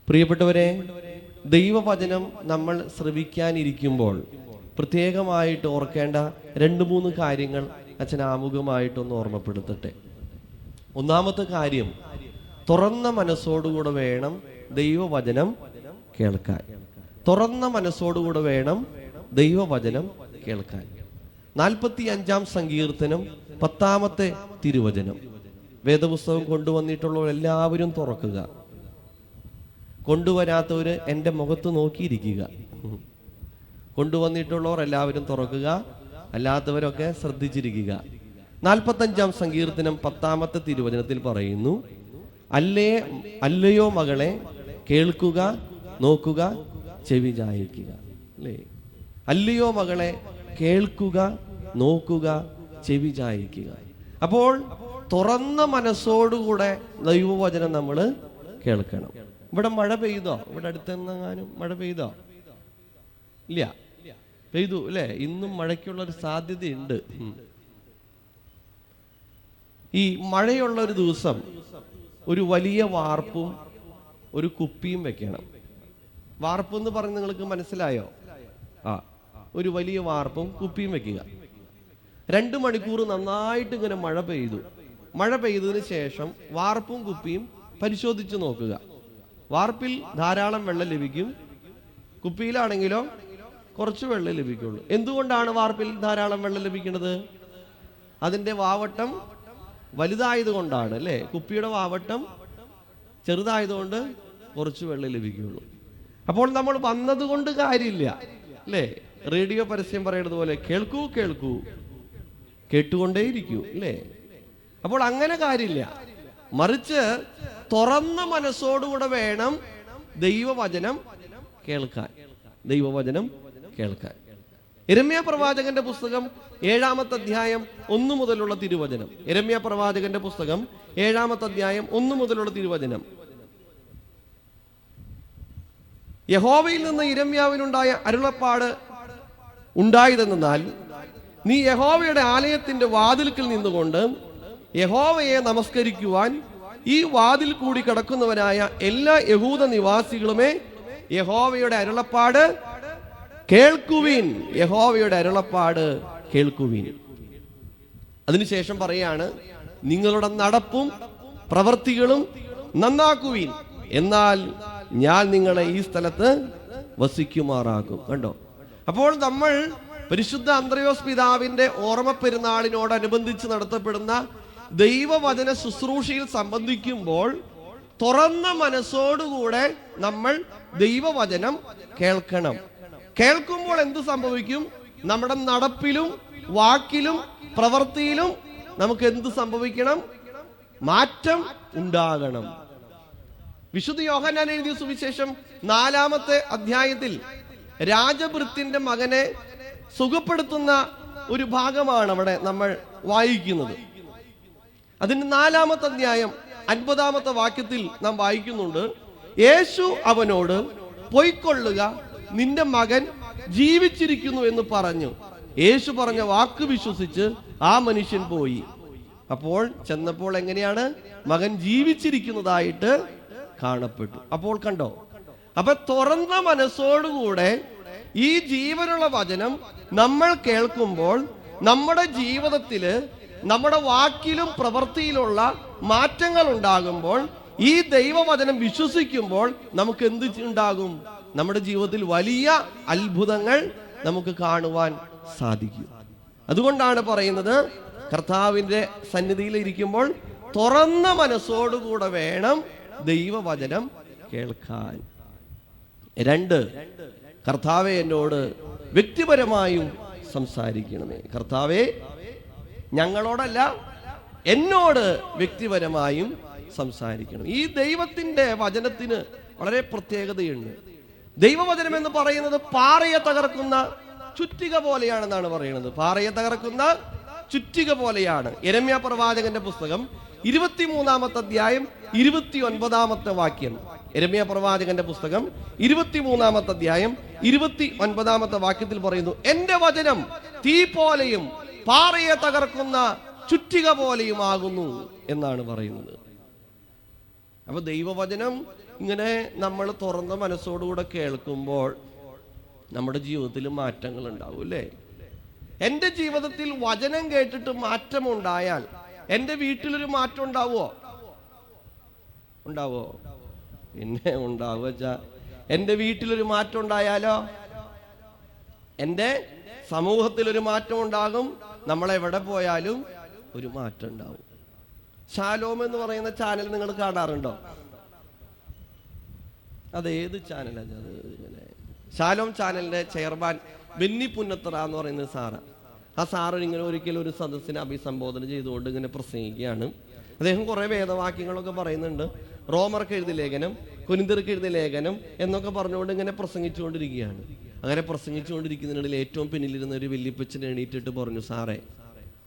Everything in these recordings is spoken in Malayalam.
പ്രിയപ്പെട്ടവരെ, ദൈവവചനം നമ്മൾ ശ്രവിക്കാനിരിക്കുമ്പോൾ പ്രത്യേകമായിട്ട് ഓർക്കേണ്ട 2-3 കാര്യങ്ങൾ അച്ഛൻ ആമുഖമായിട്ടൊന്ന് ഓർമ്മപ്പെടുത്തട്ടെ. ഒന്നാമത്തെ കാര്യം, തുറന്ന മനസ്സോടുകൂടെ വേണം ദൈവവചനം കേൾക്കാൻ. തുറന്ന മനസ്സോടുകൂടെ വേണം ദൈവവചനം കേൾക്കാൻ. 45-ാം സങ്കീർത്തനം 10-ാമത്തെ തിരുവചനം. വേദപുസ്തകം കൊണ്ടുവന്നിട്ടുള്ളവർ എല്ലാവരും തുറക്കുക. കൊണ്ടുവരാത്തവര് എൻ്റെ മുഖത്ത് നോക്കിയിരിക്കുക. കൊണ്ടുവന്നിട്ടുള്ളവർ എല്ലാവരും തുറക്കുക, അല്ലാത്തവരൊക്കെ ശ്രദ്ധിച്ചിരിക്കുക. 45-ാം സങ്കീർത്തനം 10-ാമത്തെ തിരുവചനത്തിൽ പറയുന്നു, അല്ലയോ മകളെ, കേൾക്കുക, നോക്കുക, ചെവി ചായിക്കുക. അല്ലേ? അല്ലയോ മകളെ, കേൾക്കുക, നോക്കുക, ചെവി ചായിക്കുക. അപ്പോൾ തുറന്ന മനസ്സോടുകൂടെ ദൈവവചനം നമ്മൾ കേൾക്കണം. ഇവിടെ മഴ പെയ്തോ? ഇവിടെ അടുത്തെങ്ങാനും മഴ പെയ്തോ? ഇല്ല, പെയ്തു അല്ലേ? ഇന്നും മഴയ്ക്കുള്ളൊരു സാധ്യതയുണ്ട്. ഈ മഴയുള്ള ഒരു ദിവസം ഒരു വലിയ വാർപ്പും ഒരു കുപ്പിയും വെക്കണം. വാർപ്പ് എന്ന് പറഞ്ഞ് നിങ്ങൾക്ക് മനസ്സിലായോ? ഒരു വലിയ വാർപ്പും കുപ്പിയും വെക്കുക. 2 മണിക്കൂർ നന്നായിട്ട് ഇങ്ങനെ മഴ പെയ്തു. മഴ പെയ്തതിന് ശേഷം വാർപ്പും കുപ്പിയും പരിശോധിച്ച് നോക്കുക. വാർപ്പിൽ ധാരാളം വെള്ളം ലഭിക്കും, കുപ്പിയിലാണെങ്കിലോ കുറച്ച് വെള്ളം ലഭിക്കുള്ളൂ. എന്തുകൊണ്ടാണ് വാർപ്പിൽ ധാരാളം വെള്ളം ലഭിക്കുന്നത്? അതിൻ്റെ വാവട്ടം വലുതായതുകൊണ്ടാണ് അല്ലേ? കുപ്പിയുടെ വാവട്ടം ചെറുതായതുകൊണ്ട് കുറച്ച് വെള്ളം ലഭിക്കുള്ളൂ. അപ്പോൾ നമ്മൾ വന്നതുകൊണ്ട് കാര്യമില്ല അല്ലേ? റേഡിയോ പരസ്യം പറയുന്നത് പോലെ കേൾക്കൂ കേൾക്കൂ, കേട്ടുകൊണ്ടേയിരിക്കൂ അല്ലേ? അപ്പോൾ അങ്ങനെ കാര്യമില്ല. മറിച്ച് തുറന്ന മനസ്സോടുകൂടെ വേണം ദൈവവചനം കേൾക്കാൻ. ദൈവവചനം കേൾക്കാൻ. യിരെമ്യാ പ്രവാചകന്റെ പുസ്തകം 7-ാമത്തെ അധ്യായം 1 മുതലുള്ള തിരുവചനം. യിരെമ്യാ പ്രവാചകന്റെ പുസ്തകം 7-ാമത്തെ അധ്യായം 1 മുതലുള്ള തിരുവചനം. യഹോവയിൽ നിന്ന് യിരെമ്യാവിനുണ്ടായ അരുളപ്പാട് ഉണ്ടായതെന്നാൽ, നീ യഹോവയുടെ ആലയത്തിന്റെ വാതിൽക്കൽ നിന്നുകൊണ്ട് യഹോവയെ നമസ്കരിക്കുവാൻ ഈ വാതിൽ കൂടി കടക്കുന്നവനായ എല്ലാ യഹൂദ നിവാസികളുമേ, യഹോവയുടെ അരുളപ്പാട് കേൾക്കുവിൻ. യഹോവയുടെ അരുളപ്പാട് കേൾക്കുവിൻ. അതിനുശേഷം പറയാണ്, നിങ്ങളുടെ നടപ്പും പ്രവൃത്തികളും നന്നാക്കുവിൻ, എന്നാൽ ഞാൻ നിങ്ങളെ ഈ സ്ഥലത്ത് വസിക്കുമാറാക്കും. കണ്ടോ? അപ്പോൾ നമ്മൾ പരിശുദ്ധ അന്ത്രയോസ് പിതാവിന്റെ ഓർമ്മ പെരുന്നാളിനോടനുബന്ധിച്ച് നടത്തപ്പെടുന്ന ദൈവവചന ശുശ്രൂഷയിൽ സംബന്ധിക്കുമ്പോൾ തുറന്ന മനസ്സോടുകൂടെ നമ്മൾ ദൈവവചനം കേൾക്കണം. കേൾക്കുമ്പോൾ എന്ത് സംഭവിക്കും? നമ്മുടെ നടപ്പിലും വാക്കിലും പ്രവൃത്തിയിലും നമുക്ക് എന്ത് സംഭവിക്കണം? മാറ്റം ഉണ്ടാകണം. വിശുദ്ധ യോഹന്നാൻ എഴുതിയ സുവിശേഷം 4-ാമത്തെ അധ്യായത്തിൽ രാജഭൃത്യന്റെ മകനെ സുഖപ്പെടുത്തുന്ന ഒരു ഭാഗമാണ് അവിടെ നമ്മൾ വായിക്കുന്നത്. അതിന്റെ 4-ാമത്തെ അധ്യായം 50-ാമത്തെ വാക്യത്തിൽ നാം വായിക്കുന്നുണ്ട്, യേശു അവനോട്, പൊയ്ക്കൊള്ളുക, നിന്റെ മകൻ ജീവിച്ചിരിക്കുന്നു എന്ന് പറഞ്ഞു. യേശു പറഞ്ഞ വാക്ക് വിശ്വസിച്ച് ആ മനുഷ്യൻ പോയി. അപ്പോൾ ചെന്നപ്പോൾ എങ്ങനെയാണ്? മകൻ ജീവിച്ചിരിക്കുന്നതായിട്ട് കാണപ്പെട്ടു. അപ്പോൾ കണ്ടോ? അപ്പൊ തുറന്ന മനസ്സോടുകൂടെ ഈ ജീവനുള്ള വചനം നമ്മൾ കേൾക്കുമ്പോൾ നമ്മുടെ ജീവിതത്തില്, നമ്മുടെ വാക്കിലും പ്രവൃത്തിയിലുള്ള മാറ്റങ്ങൾ ഉണ്ടാകുമ്പോൾ, ഈ ദൈവവചനം വിശ്വസിക്കുമ്പോൾ നമുക്ക് എന്ത് ഉണ്ടാകും? നമ്മുടെ ജീവിതത്തിൽ വലിയ അത്ഭുതങ്ങൾ നമുക്ക് കാണുവാൻ സാധിക്കും. അതുകൊണ്ടാണ് പറയുന്നത്, കർത്താവിന്റെ സന്നിധിയിൽ ഇരിക്കുമ്പോൾ തുറന്ന മനസ്സോടുകൂടെ വേണം ദൈവവചനം കേൾക്കാൻ. 2, കർത്താവേ എന്നോട് വ്യക്തിപരമായും സംസാരിക്കണമേ. കർത്താവേ, ഞങ്ങളോടല്ല, എന്നോട് വ്യക്തിപരമായും സംസാരിക്കണം. ഈ ദൈവത്തിന്റെ വചനത്തിന് വളരെ പ്രത്യേകതയുണ്ട്. ദൈവവചനം എന്ന് പറയുന്നത് പാറയെ തകർക്കുന്ന ചുറ്റിക പോലെയാണെന്നാണ് പറയുന്നത്. പാറയെ തകർക്കുന്ന ചുറ്റിക പോലെയാണ്. യിരെമ്യാ പ്രവാചകന്റെ പുസ്തകം 23-ാമത്തെ അധ്യായം 29-ാമത്തെ വാക്യം. യിരെമ്യാ പ്രവാചകന്റെ പുസ്തകം 23-ാമത്തെ അധ്യായം 29-ാമത്തെ വാക്യത്തിൽ പറയുന്നു, എന്റെ വചനം തീ പോലെയും പാറയെ തകർക്കുന്ന ചുറ്റിക പോലെയുമാകുന്നു എന്നാണ് പറയുന്നത്. അപ്പൊ ദൈവവചനം ഇങ്ങനെ നമ്മൾ തുറന്ന മനസ്സോടുകൂടെ കേൾക്കുമ്പോൾ നമ്മുടെ ജീവിതത്തിൽ മാറ്റങ്ങൾ ഉണ്ടാവും അല്ലേ? എൻ്റെ ജീവിതത്തിൽ വചനം കേട്ടിട്ട് മാറ്റമുണ്ടായാൽ എൻ്റെ വീട്ടിലൊരു മാറ്റം ഉണ്ടാവോ? പിന്നെ ഉണ്ടാവുക. എൻ്റെ വീട്ടിലൊരു മാറ്റം ഉണ്ടായാലോ എൻ്റെ സമൂഹത്തിലൊരു മാറ്റം ഉണ്ടാകും. നമ്മളെവിടെ പോയാലും ഒരു മാറ്റം ഉണ്ടാവും. ഷാലോം എന്ന് പറയുന്ന ചാനൽ നിങ്ങൾ കാണാറുണ്ടോ? അതേത് ചാനലാണ് അത്? ഷാലോം ചാനലിന്റെ ചെയർമാൻ ബെന്നി പുന്നത്തറ എന്ന് പറയുന്ന സാറ്. ആ സാറ് ഇങ്ങനെ ഒരിക്കലും ഒരു സദസ്സിനെ അഭിസംബോധന ചെയ്തുകൊണ്ട് ഇങ്ങനെ പ്രസംഗിക്കുകയാണ്. അദ്ദേഹം കുറേ വേദവാക്യങ്ങളൊക്കെ പറയുന്നുണ്ട്. റോമർക്ക് എഴുതിയ ലേഖനം, കൊരിന്ത്യർക്ക് എഴുതിയ ലേഖനം എന്നൊക്കെ പറഞ്ഞുകൊണ്ട് ഇങ്ങനെ പ്രസംഗിച്ചുകൊണ്ടിരിക്കുകയാണ്. അങ്ങനെ പ്രസംഗിച്ചുകൊണ്ടിരിക്കുന്നതിനിടയിൽ ഏറ്റവും പിന്നിലിരുന്ന ഒരു വല്യപ്പച്ചൻ എണീറ്റിട്ട് പറഞ്ഞു, സാറേ,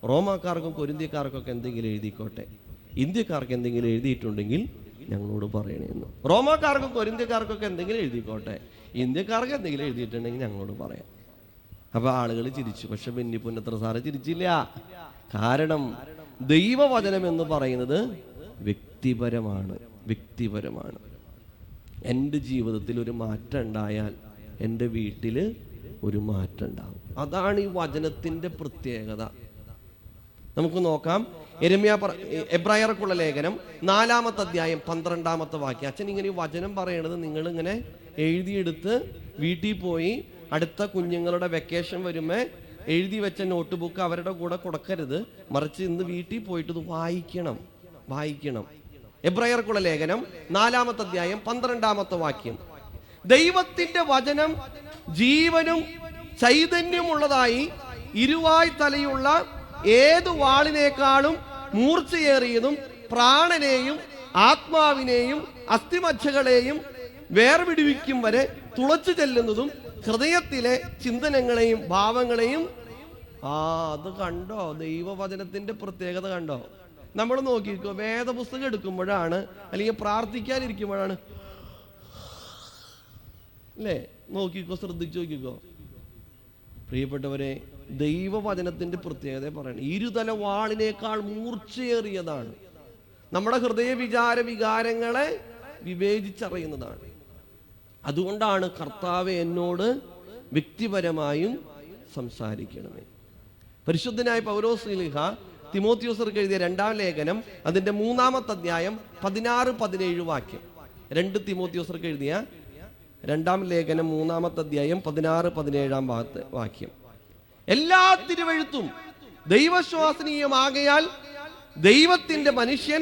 റോമാക്കാർക്കും കൊരിന്ത്യക്കാർക്കൊക്കെ എന്തെങ്കിലും എഴുതിക്കോട്ടെ, ഇന്ത്യക്കാർക്ക് എന്തെങ്കിലും എഴുതിയിട്ടുണ്ടെങ്കിൽ ഞങ്ങളോട് പറയണമെന്ന്. റോമാക്കാർക്കും കൊരിന്ത്യക്കാർക്കൊക്കെ എന്തെങ്കിലും എഴുതിക്കോട്ടെ, ഇന്ത്യക്കാർക്ക് എന്തെങ്കിലും എഴുതിയിട്ടുണ്ടെങ്കിൽ ഞങ്ങളോട് പറയാം. അപ്പൊ ആളുകൾ ചിരിച്ചു. പക്ഷെ ബെന്നി പുന്നത്തറ സാറ് ചിരിച്ചില്ല. കാരണം ദൈവവചനം എന്ന് പറയുന്നത് വ്യക്തിപരമാണ്. എൻ്റെ ജീവിതത്തിൽ ഒരു മാറ്റം ഉണ്ടായാൽ എൻ്റെ വീട്ടിൽ ഒരു മാറ്റം ഉണ്ടാവും. അതാണ് ഈ വചനത്തിൻ്റെ പ്രത്യേകത. നമുക്ക് നോക്കാം. എബ്രായർക്കുള്ള ലേഖനം 4-ാമത്തെ അധ്യായം 12-ാമത്തെ വാക്യം. അച്ഛൻ ഇങ്ങനെ ഈ വചനം പറയണത് നിങ്ങളിങ്ങനെ എഴുതിയെടുത്ത് വീട്ടിൽ പോയി അടുത്ത കുഞ്ഞുങ്ങളുടെ വെക്കേഷൻ വരുമ്പോൾ എഴുതി വെച്ച നോട്ട് ബുക്ക് അവരുടെ കൂടെ കൊടുക്കരുത്. മറിച്ച് ഇന്ന് വീട്ടിൽ പോയിട്ട് ഇത് വായിക്കണം. എബ്രായർക്കുള്ള ലേഖനം 4-ാമത്തെ അധ്യായം 12-ാമത്തെ വാക്യം. ദൈവത്തിന്റെ വചനം ജീവനും ചൈതന്യമുള്ളതായി ഇരുവായ് തലയുള്ള ഏതു വാളിനേക്കാളും മൂർച്ചയേറിയതും പ്രാണനെയും ആത്മാവിനെയും അസ്ഥിമജ്ജകളെയും വേർപിടിവിക്കും വരെ തുളച്ചു ചെല്ലുന്നതും ഹൃദയത്തിലെ ചിന്തനങ്ങളെയും ഭാവങ്ങളെയും. അത് കണ്ടോ? ദൈവവചനത്തിന്റെ പ്രത്യേകത കണ്ടോ? നമ്മൾ നോക്കിക്കോ, വേദപുസ്തകം എടുക്കുമ്പോഴാണ് അല്ലെങ്കിൽ പ്രാർത്ഥിക്കാനിരിക്കുമ്പോഴാണ് അല്ലേ? നോക്കിക്കോ, ശ്രദ്ധിച്ചു നോക്കിക്കോ പ്രിയപ്പെട്ടവരെ. ദൈവവചനത്തിന്റെ പ്രത്യേകത പറയണം, ഇരുതല വാളിനേക്കാൾ മൂർച്ചയേറിയതാണ്. നമ്മുടെ ഹൃദയ വികാരങ്ങളെ വിവേചിച്ചറിയുന്നതാണ്. അതുകൊണ്ടാണ് കർത്താവെ എന്നോട് വ്യക്തിപരമായും സംസാരിക്കണമേ. പരിശുദ്ധനായ പൗലോസ് ശ്ലീഹ തിമോത്തിയോസർക്ക് എഴുതിയ 2-ാം ലേഖനം അതിന്റെ 3-ാമത്തെ അധ്യായം 16-17 വാക്യം. 2 തിമോത്തിയോസർക്ക് എഴുതിയ 2-ാം ലേഖനം 3-ാമത്തെ അധ്യായം 16-17 വാക്യം. എല്ലാ തിരുവെഴുത്തും ദൈവശ്വാസനീയമാകയാൽ ദൈവത്തിന്റെ മനുഷ്യൻ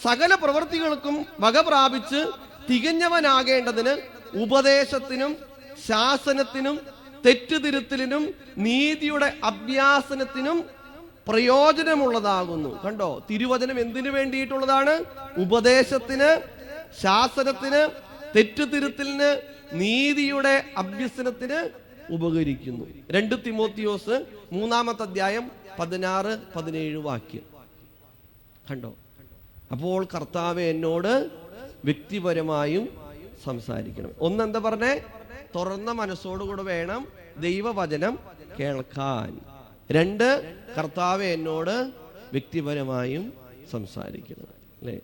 സകല പ്രവൃത്തികൾക്കും വക പ്രാപിച്ച് തികഞ്ഞവനാകേണ്ടതിന് ഉപദേശത്തിനും ശാസനത്തിനും തെറ്റുതിരുത്തലിനും നീതിയുടെ അഭ്യാസനത്തിനും പ്രയോജനമുള്ളതാകുന്നു. കണ്ടോ? തിരുവചനം എന്തിനു വേണ്ടിയിട്ടുള്ളതാണ്? ഉപദേശത്തിന്, ശാസനത്തിന്, തെറ്റുതിരുത്തലിന്, നീതിയുടെ അഭ്യസനത്തിന് ഉപകരിക്കുന്നു. 2 തിമോത്തിയോസ് 3-ാമത്തെ അധ്യായം 16-17 വാക്യം. കണ്ടോ? അപ്പോൾ കർത്താവെ എന്നോട് വ്യക്തിപരമായും സംസാരിക്കണം. ഒന്നെന്താ പറഞ്ഞേ? തുറന്ന മനസ്സോടുകൂടെ വേണം ദൈവവചനം കേൾക്കാൻ. 2, കർത്താവെ എന്നോട് വ്യക്തിപരമായും സംസാരിക്കണം. അല്ലേ?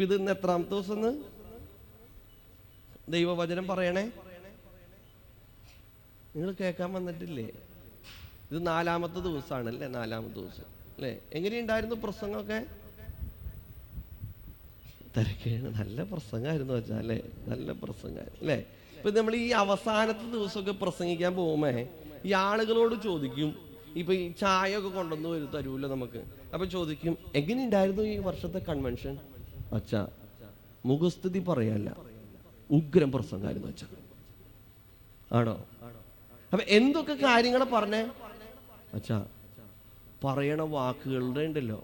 ഇത് ഇന്ന് എത്രാമത്തെ ദിവസം ദൈവവചനം പറയണേ? നിങ്ങൾ കേൾക്കാൻ വന്നിട്ടില്ലേ? ഇത് 4-ാമത്തെ ദിവസമാണല്ലേ? 4-ാമത്തെ ദിവസം അല്ലേ? എങ്ങനെയുണ്ടായിരുന്നു പ്രസംഗമൊക്കെ? തിരക്കാണ്. നല്ല പ്രസംഗമായിരുന്നു വെച്ചാൽ അല്ലേ? നല്ല പ്രസംഗമായിരുന്നു അല്ലേ? ഇപ്പൊ നമ്മൾ ഈ അവസാനത്തെ ദിവസമൊക്കെ പ്രസംഗിക്കാൻ പോകുമ്പോ ഈ ആളുകളോട് ചോദിക്കും, ഇപ്പൊ ഈ ചായ ഒക്കെ കൊണ്ടുവന്ന് തരൂല്ലോ നമുക്ക്. അപ്പൊ ചോദിക്കും, എങ്ങനെയുണ്ടായിരുന്നു ഈ വർഷത്തെ കൺവെൻഷൻ? അച്ഛാ, മുഖസ്തുതി പറയല്ല, ഉഗ്രം പ്രസംഗമായിരുന്നു അച്ഛാ. ആണോ? അപ്പൊ എന്തൊക്കെ കാര്യങ്ങൾ പറഞ്ഞേ? അച്ഛാ, പറയണ വാക്കുകളുടെ ഉണ്ടല്ലോ,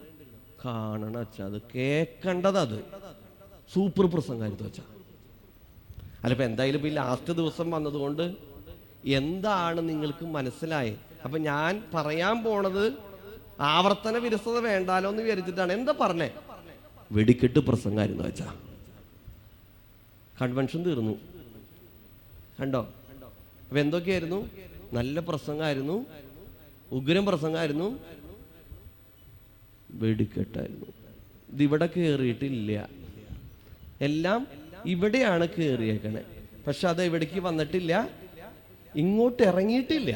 കാണണം അച്ഛാ, അത് കേൾക്കേണ്ടത്, അത് സൂപ്പർ പ്രസംഗമായിരുന്നു അച്ഛാ. അല്ല, ഇപ്പൊ എന്തായാലും ഇപ്പൊ ഈ ലാസ്റ്റ് ദിവസം വന്നതുകൊണ്ട് എന്താണ് നിങ്ങൾക്ക് മനസ്സിലായത്? അപ്പൊ ഞാൻ പറയാൻ പോണത് ആവർത്തന വിരസത വേണ്ടാലോ എന്ന് വിചാരിച്ചിട്ടാണ്. എന്താ പറഞ്ഞേ? വെടിക്കെട്ട് പ്രസംഗമായിരുന്നു അച്ഛാ. കൺവെൻഷൻ തീർന്നു. കണ്ടോ? അപ്പൊ എന്തൊക്കെയായിരുന്നു? നല്ല പ്രസംഗമായിരുന്നു, ഉഗ്രം പ്രസംഗമായിരുന്നു, വെടിക്കെട്ടായിരുന്നു. ഇതിവിടെ കയറിയിട്ടില്ല. എല്ലാം ഇവിടെയാണ് കയറിയേക്കണേ. പക്ഷെ അത് എവിടേക്ക് വന്നിട്ടില്ല, ഇങ്ങോട്ട് ഇറങ്ങിയിട്ടില്ല.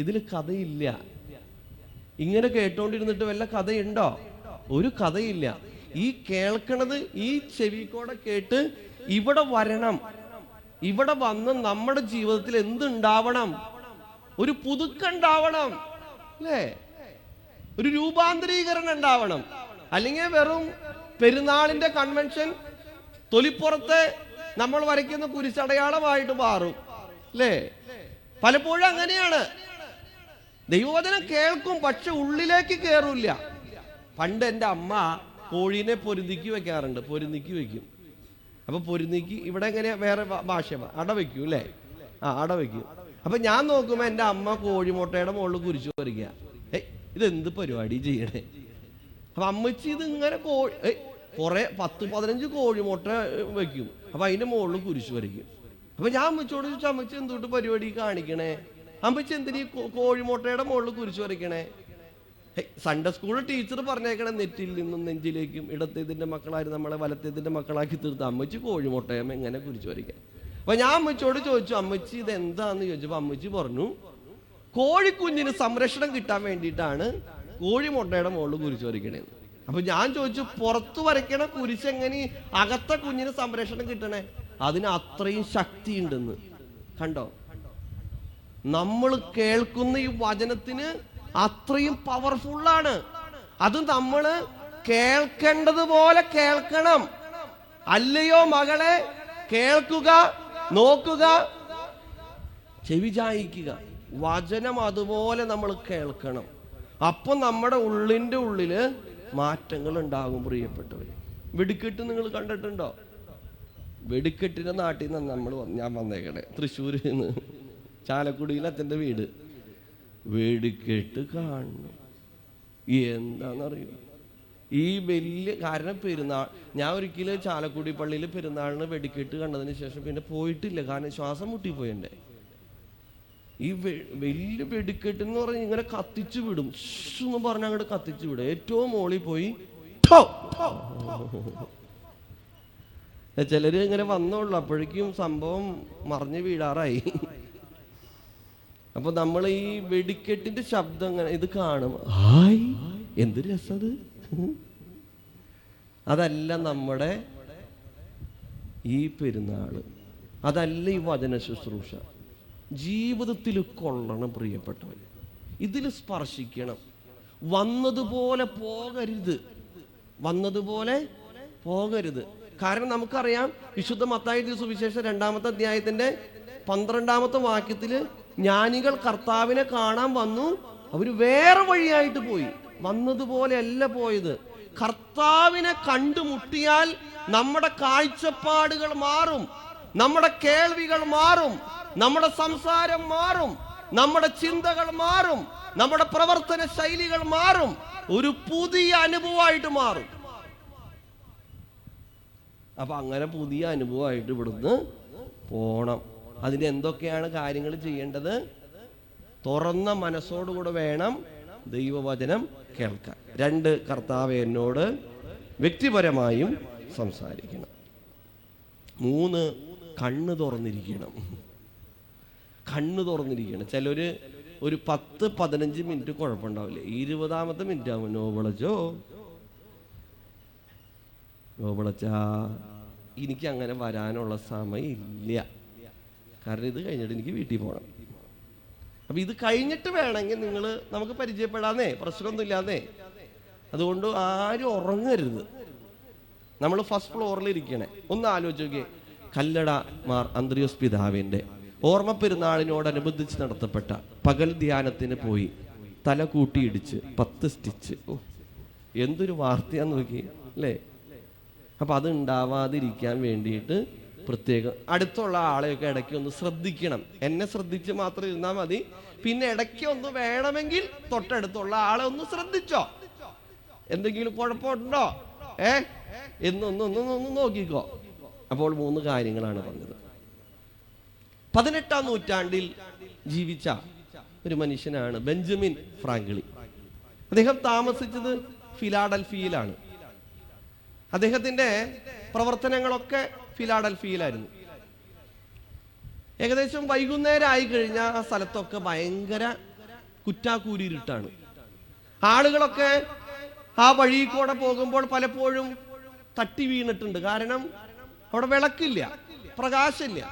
ഇതിൽ കഥയില്ല. ഇങ്ങനെ കേട്ടോണ്ടിരുന്നിട്ട് വല്ല കഥയുണ്ടോ? ഒരു കഥയില്ല. ഈ കേൾക്കണത് ഈ ചെവിക്കോടെ കേട്ട് ഇവിടെ വരണം. ഇവിടെ വന്ന് നമ്മുടെ ജീവിതത്തിൽ എന്തുണ്ടാവണം? ഒരു പുതുക്കുണ്ടാവണം, അല്ലേ? ഒരു രൂപാന്തരീകരണം ഉണ്ടാവണം. അല്ലെങ്കിൽ വെറും പെരുന്നാളിന്റെ കൺവെൻഷൻ തൊലിപ്പുറത്തെ നമ്മൾ വരയ്ക്കുന്ന കുരിശടയാളമായിട്ട് മാറും, അല്ലേ? പലപ്പോഴും അങ്ങനെയാണ്. ദൈവവചനം കേൾക്കും, പക്ഷെ ഉള്ളിലേക്ക് കയറില്ല. പണ്ട് എൻ്റെ അമ്മ കോഴീനെ പൊരുന്തിക്ക് വെക്കാറുണ്ട്. പൊരുന്തിക്ക് വെക്കും. അപ്പൊ പൊരുന്തിക്ക് ഇവിടെ എങ്ങനെയാ, വേറെ ഭാഷ അട വെക്കും, അല്ലേ? അട വെക്കും. അപ്പൊ ഞാൻ നോക്കുമ്പോ എൻ്റെ അമ്മ കോഴിമുട്ടയുടെ മുകളിൽ കുരിശു വരയ്ക്കുക. ഇതെന്ത് പരിപാടി ചെയ്യണേ? അപ്പൊ അമ്മച്ചി ഇത് ഇങ്ങനെ കുറെ 10-15 കോഴിമുട്ട വെക്കും. അപ്പൊ അതിന്റെ മുകളിൽ കുരിശു വരയ്ക്കും. അപ്പൊ ഞാൻ അമ്മച്ചോട് ചോദിച്ചു, അമ്മച്ചി എന്തുകൊണ്ട് പരിപാടി കാണിക്കണേ? അമ്മച്ചി എന്തിനീ കോഴിമുട്ടയുടെ മുകളിൽ കുരിശു വരയ്ക്കണേ? സൺഡേ സ്കൂളിൽ ടീച്ചർ പറഞ്ഞേക്കണേ, നെറ്റിൽ നിന്നും നെഞ്ചിലേക്കും ഇടത്തേതിന്റെ മക്കളായി നമ്മളെ വലത്തേതിന്റെ മക്കളാക്കി തീർത്ത്. അമ്മച്ചി കോഴിമുട്ടയമ്മ എങ്ങനെ കുരിശു വരയ്ക്കാൻ? അപ്പൊ ഞാൻ അമ്മച്ചോട് ചോദിച്ചു, അമ്മച്ചി ഇത് എന്താന്ന് ചോദിച്ചപ്പോ അമ്മച്ചി പറഞ്ഞു, കോഴിക്കുഞ്ഞിന് സംരക്ഷണം കിട്ടാൻ വേണ്ടിയിട്ടാണ് കോഴിമുട്ടയുടെ മുകളിൽ കുരിശു വരയ്ക്കണേന്ന്. അപ്പൊ ഞാൻ ചോദിച്ചു, പുറത്തു വരയ്ക്കണ കുരിശെങ്ങനെ അകത്തെ കുഞ്ഞിന് സംരക്ഷണം കിട്ടണേ? അതിന് അത്രയും ശക്തി ഉണ്ടെന്ന്. കണ്ടോ? നമ്മൾ കേൾക്കുന്ന ഈ വചനത്തിന് അത്രയും പവർഫുള്ളാണ്. അത് നമ്മൾ കേൾക്കേണ്ടതുപോലെ കേൾക്കണം. അല്ലയോ മകളെ? കേൾക്കുക, നോക്കുക, ചെവി ചായിക്കുക. വചനം അതുപോലെ നമ്മൾ കേൾക്കണം. അപ്പൊ നമ്മുടെ ഉള്ളിന്റെ ഉള്ളില് മാറ്റങ്ങൾ ഉണ്ടാകും. പ്രിയപ്പെട്ടവര്, വെടിക്കെട്ട് നിങ്ങൾ കണ്ടിട്ടുണ്ടോ? വെടിക്കെട്ടിന്റെ നാട്ടിൽ നിന്ന് ഞാൻ വന്നേക്കണേ, തൃശ്ശൂരിൽ നിന്ന്, ചാലക്കുടിയിൽ അച്ഛൻ്റെ വീട്. വെടിക്കെട്ട് കാണണം. എന്താണെന്നറിയോ? ഈ വലിയ കാരണം പെരുന്നാൾ, ഞാൻ ഒരിക്കലും ചാലക്കുടി പള്ളിയിൽ പെരുന്നാളിന് വെടിക്കെട്ട് കണ്ടതിന് ശേഷം പിന്നെ പോയിട്ടില്ല. കാരണം ശ്വാസം മുട്ടിപ്പോയെൻ്റെ. ഈ വലിയ വെടിക്കെട്ട് എന്ന് പറഞ്ഞ് ഇങ്ങനെ കത്തിച്ചു വിടും. എന്ന് പറഞ്ഞ അങ്ങോട്ട് കത്തിച്ചു വിടും. ഏറ്റവും മോളിൽ പോയി ചിലര് ഇങ്ങനെ വന്നോളൂ, അപ്പോഴേക്കും സംഭവം മറിഞ്ഞു വീഴാറായി. അപ്പൊ നമ്മൾ ഈ വെടിക്കെട്ടിന്റെ ശബ്ദം ഇങ്ങനെ ഇത് കാണും. ഹായ്, എന്ത് രസത്! അതല്ല നമ്മുടെ ഈ പെരുന്നാള്, അതല്ല ഈ വചന ശുശ്രൂഷ. ജീവിതത്തിൽ കൊള്ളണം പ്രിയപ്പെട്ടവർ. ഇതിൽ സ്പർശിക്കണം. വന്നതുപോലെ പോകരുത്, വന്നതുപോലെ പോകരുത്. കാരണം നമുക്കറിയാം, വിശുദ്ധ മത്തായി സുവിശേഷം 2-ാമത്തെ അധ്യായത്തിന്റെ 12-ാമത്തെ വാക്യത്തില് ജ്ഞാനികൾ കർത്താവിനെ കാണാൻ വന്നു, അവര് വേറെ വഴിയായിട്ട് പോയി. വന്നതുപോലെ അല്ല പോയത്. കർത്താവിനെ കണ്ടുമുട്ടിയാൽ നമ്മുടെ കാഴ്ചപ്പാടുകൾ മാറും, നമ്മുടെ കേൾവികൾ മാറും, നമ്മുടെ സംസാരം മാറും, നമ്മുടെ ചിന്തകൾ മാറും, നമ്മുടെ പ്രവർത്തന ശൈലികൾ മാറും. ഒരു പുതിയ അനുഭവമായിട്ട് മാറും. അപ്പൊ അങ്ങനെ പുതിയ അനുഭവമായിട്ട് ഇവിടുന്ന് പോണം. അതിന് എന്തൊക്കെയാണ് കാര്യങ്ങൾ ചെയ്യേണ്ടത്? തുറന്ന മനസ്സോടുകൂടെ വേണം ദൈവവചനം കേൾക്കാൻ. 2, കർത്താവ് എന്നോട് വ്യക്തിപരമായും സംസാരിക്കണം. 3, കണ്ണ് തുറന്നിരിക്കണം. കണ്ണ് തുറന്നിരിക്കണം. ചിലര് ഒരു 10-15 മിനിറ്റ് കുഴപ്പമുണ്ടാവില്ലേ, 20-ാമത്തെ മിനിറ്റ് ആവും നോവിളച്ചോ നോവിളച്ചാ. എനിക്ക് അങ്ങനെ വരാനുള്ള സമയം ഇല്ല, കാരണം ഇത് കഴിഞ്ഞിട്ട് എനിക്ക് വീട്ടിൽ പോകണം. അപ്പൊ ഇത് കഴിഞ്ഞിട്ട് വേണമെങ്കിൽ നമുക്ക് പരിചയപ്പെടാന്നേ, പ്രശ്നമൊന്നും ഇല്ലാന്നേ. അതുകൊണ്ട് ആരും ഉറങ്ങരുത്. നമ്മൾ ഫസ്റ്റ് ഫ്ലോറിൽ ഇരിക്കണേ. ഒന്ന് ആലോചിച്ച് നോക്കിയേ, കല്ലട മാർ അന്ത്രയോസ് പിതാവിന്റെ ഓർമ്മ പെരുന്നാളിനോടനുബന്ധിച്ച് നടത്തപ്പെട്ട പകൽ ധ്യാനത്തിന് പോയി തല കൂട്ടിയിടിച്ച് 10 സ്റ്റിച്ച്. എന്തൊരു വാർത്തയാന്ന് നോക്കി, അല്ലേ? അപ്പൊ അത് ഉണ്ടാവാതിരിക്കാൻ വേണ്ടിയിട്ട് പ്രത്യേകം അടുത്തുള്ള ആളെയൊക്കെ ഇടയ്ക്ക് ഒന്ന് ശ്രദ്ധിക്കണം. എന്നെ ശ്രദ്ധിച്ച് മാത്രം ഇരുന്നാൽ മതി. പിന്നെ ഇടയ്ക്ക് ഒന്ന് വേണമെങ്കിൽ തൊട്ടടുത്തുള്ള ആളെ ഒന്ന് ശ്രദ്ധിച്ചോ, എന്തെങ്കിലും കുഴപ്പമുണ്ടോ എന്നൊന്ന് നോക്കിക്കോ. അപ്പോൾ 3 കാര്യങ്ങളാണ് പറഞ്ഞത്. 18-ാം നൂറ്റാണ്ടിൽ ജീവിച്ച ഒരു മനുഷ്യനാണ് അദ്ദേഹത്തിന്റെ പ്രവർത്തനങ്ങളൊക്കെ ഫിലാഡൽഫിയയിലായിരുന്നു. ഏകദേശം വൈകുന്നേരം ആയി കഴിഞ്ഞാൽ ആ സ്ഥലത്തൊക്കെ ഭയങ്കര കുറ്റാക്കൂരി ഇരുട്ടാണ്. ആളുകളൊക്കെ ആ വഴി കൂടെ പോകുമ്പോൾ പലപ്പോഴും തട്ടി വീണിട്ടുണ്ട്. കാരണം അവിടെ വിളക്കില്ല, പ്രകാശമില്ല.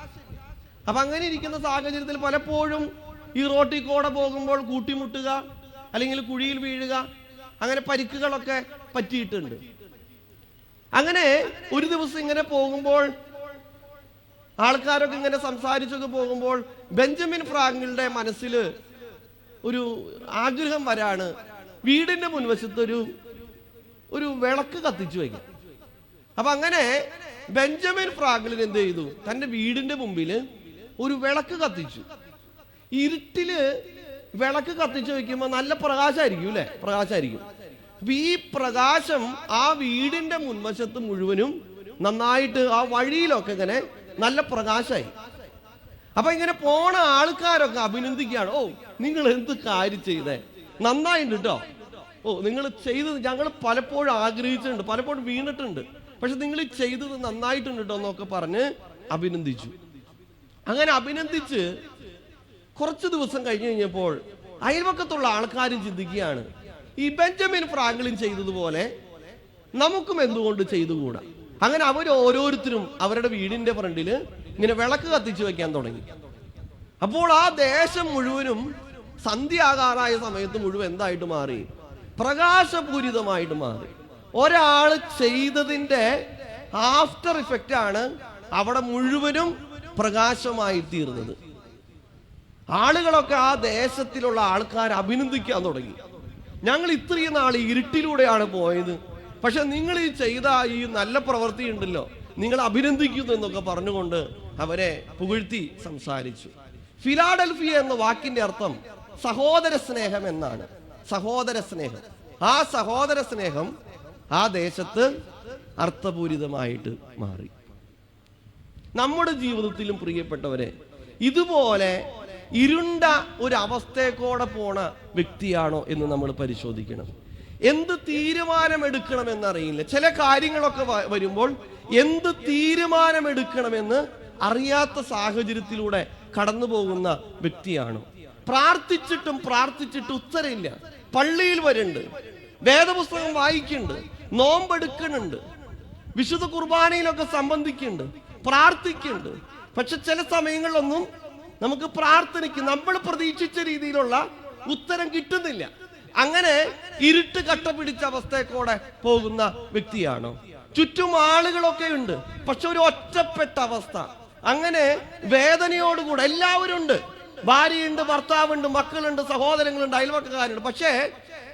അപ്പൊ അങ്ങനെ ഇരിക്കുന്ന സാഹചര്യത്തിൽ പലപ്പോഴും ഈ റോട്ടിൽ കൂടെ പോകുമ്പോൾ കൂട്ടിമുട്ടുക, അല്ലെങ്കിൽ കുഴിയിൽ വീഴുക, അങ്ങനെ പരിക്കുകളൊക്കെ പറ്റിയിട്ടുണ്ട്. അങ്ങനെ ഒരു ദിവസം ഇങ്ങനെ പോകുമ്പോൾ ആൾക്കാരൊക്കെ ഇങ്ങനെ സംസാരിച്ചൊക്കെ പോകുമ്പോൾ ബെഞ്ചമിൻ ഫ്രാങ്കിളുടെ മനസ്സിൽ ഒരു ആഗ്രഹം വരാണ്, വീടിന്റെ മുൻവശത്ത് ഒരു വിളക്ക് കത്തിച്ചു വയ്ക്കാം. അപ്പൊ അങ്ങനെ ബെഞ്ചമിൻ ഫ്രാങ്കിളിൻ എന്ത് ചെയ്തു, തന്റെ വീടിന്റെ മുമ്പിൽ ഒരു വിളക്ക് കത്തിച്ചു. ഇരുട്ടില് വിളക്ക് കത്തിച്ചു വെക്കുമ്പോൾ നല്ല പ്രകാശമായിരിക്കും അല്ലെ, പ്രകാശമായിരിക്കും. അപ്പൊ ഈ പ്രകാശം ആ വീടിന്റെ മുൻവശത്ത് മുഴുവനും നന്നായിട്ട് ആ വഴിയിലൊക്കെ ഇങ്ങനെ നല്ല പ്രകാശമായി. അപ്പൊ ഇങ്ങനെ പോണ ആൾക്കാരൊക്കെ അഭിനന്ദിക്കുകയാണ്, ഓ നിങ്ങൾ എന്ത് കാര്യം ചെയ്തേ, നന്നായിട്ടുണ്ട് കേട്ടോ, ഓ നിങ്ങൾ ചെയ്തത് ഞങ്ങൾ പലപ്പോഴും ആഗ്രഹിച്ചിട്ടുണ്ട്, പലപ്പോഴും വീണിട്ടുണ്ട്, പക്ഷെ നിങ്ങൾ ചെയ്തത് നന്നായിട്ടുണ്ട് കേട്ടോ എന്നൊക്കെ പറഞ്ഞ് അഭിനന്ദിച്ചു. അങ്ങനെ അഭിനന്ദിച്ച് കുറച്ച് ദിവസം കഴിഞ്ഞു കഴിഞ്ഞപ്പോൾ അയൽവക്കത്തുള്ള ആൾക്കാരും ചിന്തിക്കുകയാണ്, ഈ ബെഞ്ചമിൻ ഫ്രാങ്ക്ലിൻ ചെയ്തതുപോലെ നമുക്കും എന്തുകൊണ്ട് ചെയ്തുകൂടാ. അങ്ങനെ അവർ ഓരോരുത്തരും അവരുടെ വീടിന്റെ ഫ്രണ്ടിൽ ഇങ്ങനെ വിളക്ക് കത്തിച്ചു വെക്കാൻ തുടങ്ങി. അപ്പോൾ ആ ദേശം മുഴുവനും സന്ധ്യാകാറായ സമയത്ത് മുഴുവൻ എന്തായിട്ട് മാറി, പ്രകാശപൂരിതമായിട്ട് മാറി. ഒരാൾ ചെയ്തതിന്റെ ആഫ്റ്റർ ഇഫക്റ്റ് ആണ് അവിടെ മുഴുവനും പ്രകാശമായി തീർന്നത്. ആളുകളൊക്കെ ആ ദേശത്തിലുള്ള ആൾക്കാർ അഭിനന്ദിക്കാൻ തുടങ്ങി, ഞങ്ങൾ ഇത്രയും നാൾ ഇരുട്ടിലൂടെയാണ് പോയത്, പക്ഷെ നിങ്ങൾ ഈ ചെയ്ത ഈ നല്ല പ്രവൃത്തി ഉണ്ടല്ലോ, നിങ്ങൾ അഭിനന്ദിക്കുന്നു എന്നൊക്കെ പറഞ്ഞുകൊണ്ട് അവരെ പുകഴ്ത്തി സംസാരിച്ചു. ഫിലാഡൽഫിയ എന്ന വാക്കിന്റെ അർത്ഥം സഹോദര സ്നേഹം എന്നാണ്. സഹോദര സ്നേഹം, ആ സഹോദര സ്നേഹം ആ ദേശത്ത് അർത്ഥപൂരിതമായിട്ട് മാറി. നമ്മുടെ ജീവിതത്തിലും പ്രിയപ്പെട്ടവരെ ഇതുപോലെ ഇരുണ്ട ഒരു അവസ്ഥയെക്കൂടെ പോണ വ്യക്തിയാണോ എന്ന് നമ്മൾ പരിശോധിക്കണം. എന്ത് തീരുമാനമെടുക്കണമെന്നറിയില്ല. ചില കാര്യങ്ങളൊക്കെ വരുമ്പോൾ എന്ത് തീരുമാനമെടുക്കണമെന്ന് അറിയാത്ത സാഹചര്യത്തിലൂടെ കടന്നു പോകുന്ന വ്യക്തിയാണോ? പ്രാർത്ഥിച്ചിട്ടും ഉത്തരമില്ല. പള്ളിയിൽ വരുന്നുണ്ട്, വേദപുസ്തകം വായിക്കുന്നുണ്ട്, നോമ്പെടുക്കുന്നുണ്ട്, വിശുദ്ധ കുർബാനയിലൊക്കെ സംബന്ധിക്കുന്നുണ്ട്, പ്രാർത്ഥിക്കുന്നുണ്ട്, പക്ഷെ ചില സമയങ്ങളിലൊന്നും നമുക്ക് പ്രാർത്ഥനയ്ക്ക് നമ്മൾ പ്രതീക്ഷിച്ച രീതിയിലുള്ള ഉത്തരം കിട്ടുന്നില്ല. അങ്ങനെ ഇരുട്ട് കട്ട പിടിച്ച അവസ്ഥയെക്കൂടെ പോകുന്ന വ്യക്തിയാണോ? ചുറ്റും ആളുകളൊക്കെ ഉണ്ട്, പക്ഷെ ഒരു ഒറ്റപ്പെട്ട അവസ്ഥ. അങ്ങനെ വേദനയോടുകൂടെ എല്ലാവരും ഉണ്ട്, ഭാര്യയുണ്ട്, ഭർത്താവുണ്ട്, മക്കളുണ്ട്, സഹോദരങ്ങളുണ്ട്, അയൽവക്കക്കാരുണ്ട്, പക്ഷേ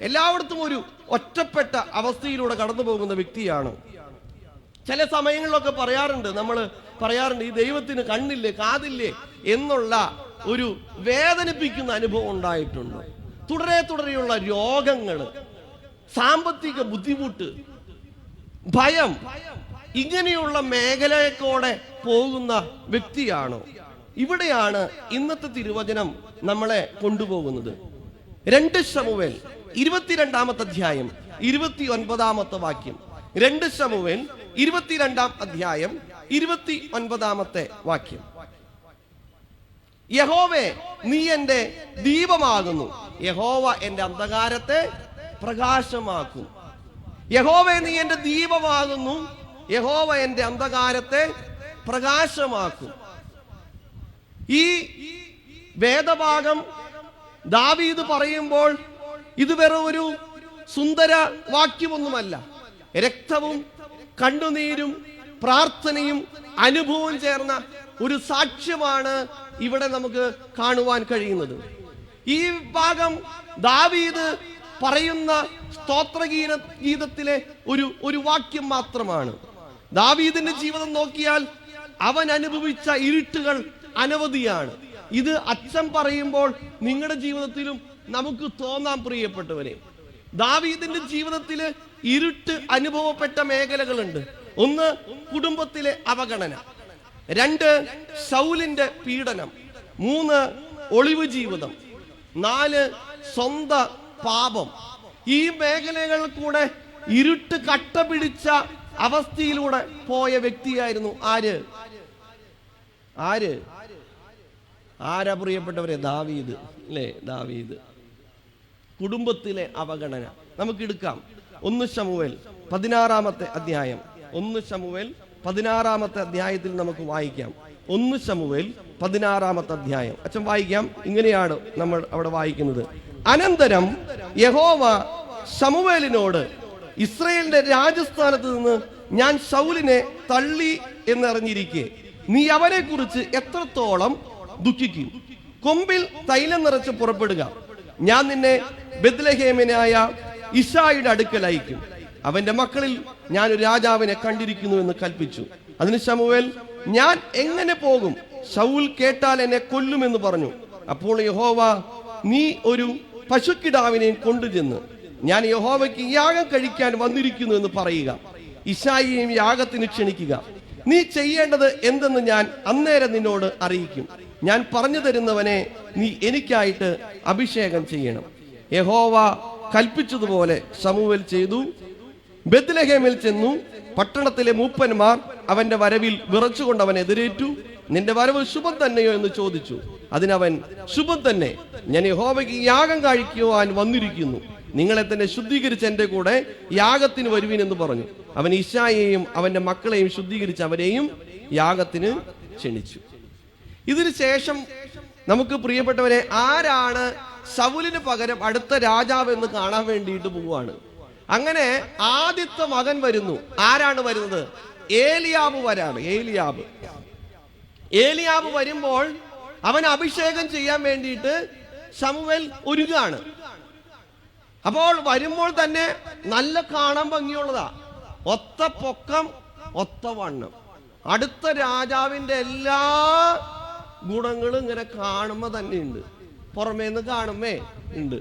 എല്ലായിടത്തും ഒരു ഒറ്റപ്പെട്ട അവസ്ഥയിലൂടെ കടന്നു പോകുന്ന വ്യക്തിയാണോ? ചില സമയങ്ങളിലൊക്കെ നമ്മൾ പറയാറുണ്ട്, ഈ ദൈവത്തിന് കണ്ണില്ലേ കാതില്ലേ എന്നുള്ള ഒരു വേദനിപ്പിക്കുന്ന അനുഭവം ഉണ്ടായിട്ടുണ്ട്. തുടരെയുള്ള രോഗങ്ങൾ, സാമ്പത്തിക ബുദ്ധിമുട്ട്, ഭയം, ഇങ്ങനെയുള്ള മേഖലയെക്കൂടെ പോകുന്ന വ്യക്തിയാണോ? ഇവിടെയാണ് ഇന്നത്തെ തിരുവചനം നമ്മളെ കൊണ്ടുപോകുന്നത്. 2 ശമൂവേൽ 22-ാമത്തെ അധ്യായം 29-ാമത്തെ വാക്യം. 2 ശമൂവേൽ 22-ാം അധ്യായം 29-ാമത്തെ വാക്യം. യഹോവേ നീ എന്റെ ദീപമാകുന്നു, യഹോവ എന്റെ അന്ധകാരത്തെ പ്രകാശമാക്കും. യഹോവേ നീ എന്റെ ദീപമാകുന്നു, യഹോവ എന്റെ അന്ധകാരത്തെ പ്രകാശമാക്കും. ഈ വേദഭാഗം ദാവീദ് പറയുമ്പോൾ ഇത് വെറും ഒരു സുന്ദര വാക്യമൊന്നുമല്ല. രക്തവും കണ്ണുനീരും പ്രാർത്ഥനയും അനുഭവവും ചേർന്ന ഒരു സാക്ഷ്യമാണ് ഇവിടെ നമുക്ക് കാണുവാൻ കഴിയുന്നത്. ഈ ഭാഗം ദാവീദ് പറയുന്ന സ്തോത്രഗീതത്തിലെ ഒരു വാക്യം മാത്രമാണ്. ദാവീദിന്റെ ജീവിതം നോക്കിയാൽ അവൻ അനുഭവിച്ച ഇരുട്ടുകൾ അനവധിയാണ്. ഇത് അച്ഛൻ പറയുമ്പോൾ നിങ്ങളുടെ ജീവിതത്തിലും നമുക്ക് തോന്നാം പ്രിയപ്പെട്ടവരെ. ദാവീദിന്റെ ജീവിതത്തില് ഇരുട്ട് അനുഭവപ്പെട്ട മേഖലകളുണ്ട്. 1 കുടുംബത്തിലെ അവഗണന, 2 ശൗലിന്റെ പീഡനം, 3 ഒളിവ് ജീവിതം, 4 സ്വന്തം പാപം. ഈ മേഖലകളിൽ കൂടെ ഇരുട്ട് കട്ട പിടിച്ച അവസ്ഥയിലൂടെ പോയ വ്യക്തിയായിരുന്നു. ആരാ പ്രിയപ്പെട്ടവരെ? ദാവീദ്, അല്ലേ? ദാവീദ്. കുടുംബത്തിലെ അവഗണന നമുക്കെടുക്കാം. 1 ശമൂവേൽ 16-ാമത്തെ അധ്യായം. 1 ശമൂവേൽ 16-ാമത്തെ അധ്യായത്തിൽ നമുക്ക് വായിക്കാം. 1 ശമൂവേൽ 16-ാമത്തെ അധ്യായം. അച്ഛൻ വായിക്കാം. ഇങ്ങനെയാണ് നമ്മൾ അവിടെ വായിക്കുന്നത്. അനന്തരം യഹോവ ശമൂവേലിനോട്, ഇസ്രായേലിന്റെ രാജസ്ഥാനത്ത് നിന്ന് ഞാൻ ശൗലിനെ തള്ളി എന്നറിഞ്ഞിരിക്കെ നീ അവനെ കുറിച്ച് എത്രത്തോളം ദുഃഖിക്കും? കൊമ്പിൽ തൈലം നിറച്ച് പുറപ്പെടുക. ഞാൻ നിന്നെ ബെത്ലഹേമിനായ ഇശായിയുടെ അടുക്കൽ അയക്കും. അവന്റെ മക്കളിൽ ഞാൻ ഒരു രാജാവിനെ കണ്ടിരിക്കുന്നു എന്ന് കൽപ്പിച്ചു. അതിന് ശമൂവേൽ, ഞാൻ എങ്ങനെ പോകും? ശൗൽ കേട്ടാൽ എന്നെ കൊല്ലുമെന്ന് പറഞ്ഞു. അപ്പോൾ യഹോവ, നീ ഒരു പശുക്കിടാവിനെയും കൊണ്ടുചെന്ന് ഞാൻ യഹോവയ്ക്ക് യാഗം കഴിക്കാൻ വന്നിരിക്കുന്നു എന്ന് പറയുക. ഇശായിയെയും യാഗത്തിന് ക്ഷണിക്കുക. നീ ചെയ്യേണ്ടത് എന്തെന്ന് ഞാൻ അന്നേരം നിന്നോട് അറിയിക്കും. ഞാൻ പറഞ്ഞു തരുന്നവനെ നീ എനിക്കായിട്ട് അഭിഷേകം ചെയ്യണം. യഹോവ കൽപ്പിച്ചതുപോലെ ശമൂവേൽ ചെയ്തു. ബെത്ലഹേമിൽ ചെന്നു. പട്ടണത്തിലെ മൂപ്പന്മാർ അവന്റെ വരവിൽ വിറച്ചുകൊണ്ട് അവൻ എതിരേറ്റു. നിന്റെ വരവ് ശുഭം തന്നെയോ എന്ന് ചോദിച്ചു. അതിനവൻ, ശുഭം തന്നെ. ഞാൻ യഹോവയ്ക്ക് യാഗം കഴിക്കുവാൻ വന്നിരിക്കുന്നു. നിങ്ങളെ തന്നെ ശുദ്ധീകരിച്ച് എന്റെ കൂടെ യാഗത്തിന് വരുവീൻ എന്ന് പറഞ്ഞു. അവൻ ഇശായെയും അവന്റെ മക്കളെയും ശുദ്ധീകരിച്ച് അവരെയും യാഗത്തിന് ക്ഷണിച്ചു. ഇതിനു ശേഷം നമുക്ക് പ്രിയപ്പെട്ടവരെ, ആരാണ് ശൗലിന് പകരം അടുത്ത രാജാവ് എന്ന് കാണാൻ വേണ്ടിയിട്ട് പോവുകയാണ്. അങ്ങനെ ആദ്യത്തെ മകൻ വരുന്നു. ആരാണ് വരുന്നത്? ഏലിയാബ് വരാണ്. ഏലിയാബ് വരുമ്പോൾ അവൻ അഭിഷേകം ചെയ്യാൻ വേണ്ടിയിട്ട് ശമൂവേൽ ഒരുങ്ങാണ്. അപ്പോൾ വരുമ്പോൾ തന്നെ നല്ല കാണാൻ ഭംഗിയുള്ളതാ. ഒത്ത പൊക്കം, ഒത്ത വണ്ണം. അടുത്ത രാജാവിന്റെ എല്ലാ ഗുണങ്ങളും ഇങ്ങനെ കാണുമ്പോ തന്നെ ഉണ്ട്. പുറമേന്ന് കാണുമ്പേ ഉണ്ട്.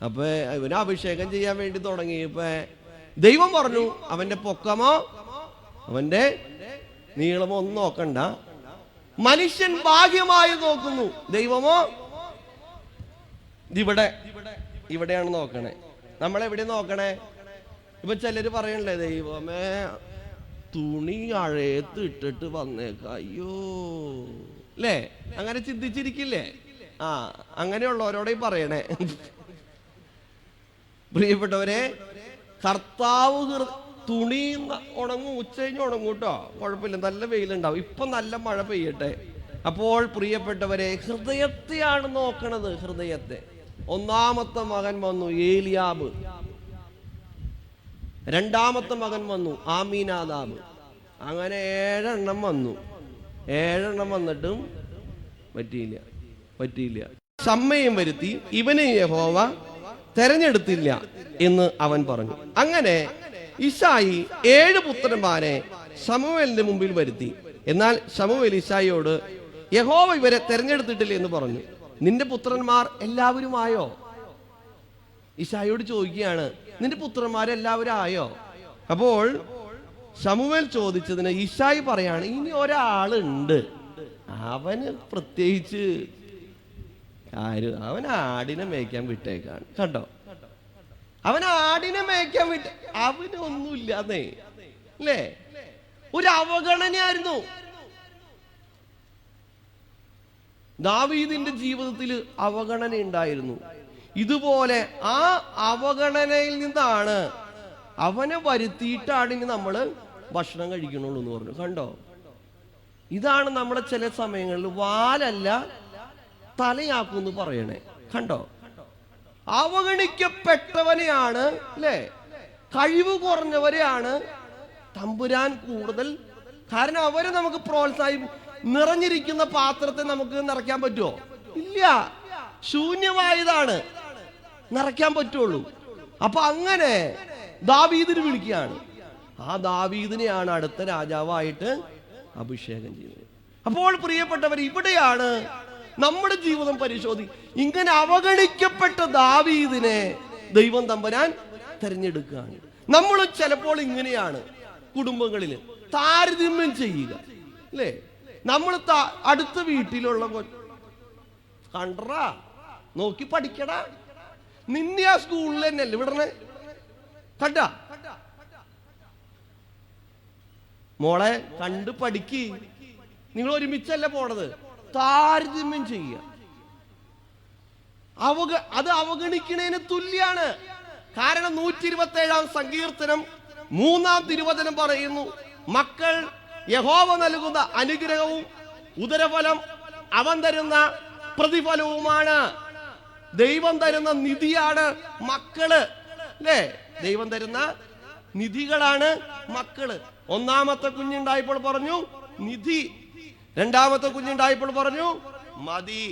അപ്പൊ ഇവന് അഭിഷേകം ചെയ്യാൻ വേണ്ടി തുടങ്ങിയപ്പോ ദൈവം പറഞ്ഞു, അവന്റെ പൊക്കമോ അവന്റെ നീളമോ ഒന്നും നോക്കണ്ട. മനുഷ്യൻ ബാഹ്യമായി നോക്കുന്നു, ദൈവമോ ഇവിടെയാണ് നോക്കണേ. നമ്മളെവിടെ നോക്കണേ? ഇപ്പൊ ചിലര് പറയണല്ലേ, ദൈവമേ തുണി അഴയത്ത് ഇട്ടിട്ട് വന്നേക്ക, അയ്യോ, അല്ലേ? അങ്ങനെ ചിന്തിച്ചിരിക്കില്ലേ? അങ്ങനെയുള്ളവരോടെ പറയണേ. പ്രിയപ്പെട്ടവരെ, കർത്താവ് തുണി ഉണങ്ങും, ഉച്ചകഴിഞ്ഞ് ഉണങ്ങും കേട്ടോ, കുഴപ്പമില്ല, നല്ല വെയിലുണ്ടാവും. ഇപ്പൊ നല്ല മഴ പെയ്യട്ടെ. അപ്പോൾ പ്രിയപ്പെട്ടവരെ, ഹൃദയത്തെയാണ് നോക്കണത്, ഹൃദയത്തെ. 1-ാമത്തെ മകൻ വന്നു ഏലിയാബ്. 2-ാമത്തെ മകൻ വന്നു ആമീനാദാബ്. അങ്ങനെ 7 എണ്ണം വന്നു. 7 എണ്ണം വന്നിട്ടും പറ്റിയില്ല. ശമ്മയും വരുത്തി, ഇവനെ യഹോവ തെരഞ്ഞെടുത്തില്ല എന്ന് അവൻ പറഞ്ഞു. അങ്ങനെ ഇശായി 7 പുത്രന്മാരെ ശമൂവേലിന്റെ മുമ്പിൽ വരുത്തി. എന്നാൽ ശമൂവേൽ ഇശായിയോട്, യഹോവ ഇവരെ തെരഞ്ഞെടുത്തിട്ടില്ല എന്ന് പറഞ്ഞു. നിന്റെ പുത്രന്മാർ എല്ലാവരും ആയോ? ഇശായിയോട് ചോദിക്കുകയാണ്, നിന്റെ പുത്രന്മാരെല്ലാവരും ആയോ? അപ്പോൾ ശമൂവേൽ ചോദിച്ചതിന് ഇശായി പറയാണ്, ഇനി ഒരാളുണ്ട്, അവന് പ്രത്യേകിച്ച് അവൻ ആടിനെ മേയ്ക്കാൻ വിട്ടേക്കാണ്. കണ്ടോ, അവൻ ആടിനെ മേയ്ക്കാൻ അവന് ഒന്നുമില്ലാന്നേ, അല്ലേ? ഒരു അവഗണനയായിരുന്നു. ദാവീദിന്റെ ജീവിതത്തിൽ അവഗണന ഉണ്ടായിരുന്നു. ഇതുപോലെ ആ അവഗണനയിൽ നിന്നാണ് അവനെ വരുത്തിയിട്ടാണ് ഇനി നമ്മള് ഭക്ഷണം കഴിക്കണുള്ളൂ എന്ന് പറഞ്ഞു. കണ്ടോ, ഇതാണ് നമ്മുടെ ചില സമയങ്ങളിൽ വാലല്ല തലയാക്കുമെന്ന് പറയണേ. കണ്ടോ, അവഗണിക്കപ്പെട്ടവനെയാണ്, അല്ലേ, കഴിവ് കുറഞ്ഞവരെയാണ് തമ്പുരാൻ കൂടുതൽ. കാരണം അവരെ നമുക്ക് നിറഞ്ഞിരിക്കുന്ന പാത്രത്തെ നമുക്ക് നിറയ്ക്കാൻ പറ്റുമോ? ഇല്ല, ശൂന്യമായതാണ് നിറയ്ക്കാൻ പറ്റുള്ളൂ. അപ്പൊ അങ്ങനെ ദാവീദിന് വിളിക്കുകയാണ്. ആ ദാവീദിനെയാണ് അടുത്ത രാജാവായിട്ട് അഭിഷേകം ചെയ്തത്. അപ്പോൾ പ്രിയപ്പെട്ടവർ, ഇവിടെയാണ് നമ്മുടെ ജീവിതം ഇങ്ങനെ അവഗണിക്കപ്പെട്ട ദാവീദിനെ ദൈവം തമ്പുരാൻ തിരഞ്ഞെടുക്കുകയാണ്. നമ്മൾ ചിലപ്പോൾ ഇങ്ങനെയാണ് കുടുംബങ്ങളിൽ താരതമ്യം ചെയ്യുക, അല്ലേ? നമ്മൾ അടുത്ത വീട്ടിലുള്ള കണ്ടറാ, നോക്കി പഠിക്കടാ, നിന്നെ ആ സ്കൂളിൽ തന്നെയല്ലേ വിടണേ, കണ്ട മോളെ കണ്ട് പഠിക്ക്. നിങ്ങൾ ഒരുമിച്ചല്ല പോണത്. താരതമ്യം ചെയ്യുക. അത് അവഗണിക്കണേന് തുല്യാണ്. കാരണം 127 സങ്കീർത്തനം 3 തിരുവചനം പറയുന്നു, മക്കൾ യഹോവ നൽകുന്ന അനുഗ്രഹവും ഉദരഫലം അവൻ തരുന്ന പ്രതിഫലവുമാണ്. ദൈവം തരുന്ന നിധിയാണ് മക്കള്, അല്ലേ? ദൈവം തരുന്ന നിധികളാണ് മക്കള്. ഒന്നാമത്തെ കുഞ്ഞുണ്ടായപ്പോൾ പറഞ്ഞു നിധി, രണ്ടാമത്തെ കുഞ്ഞുണ്ടായപ്പോൾ പറഞ്ഞു മതി,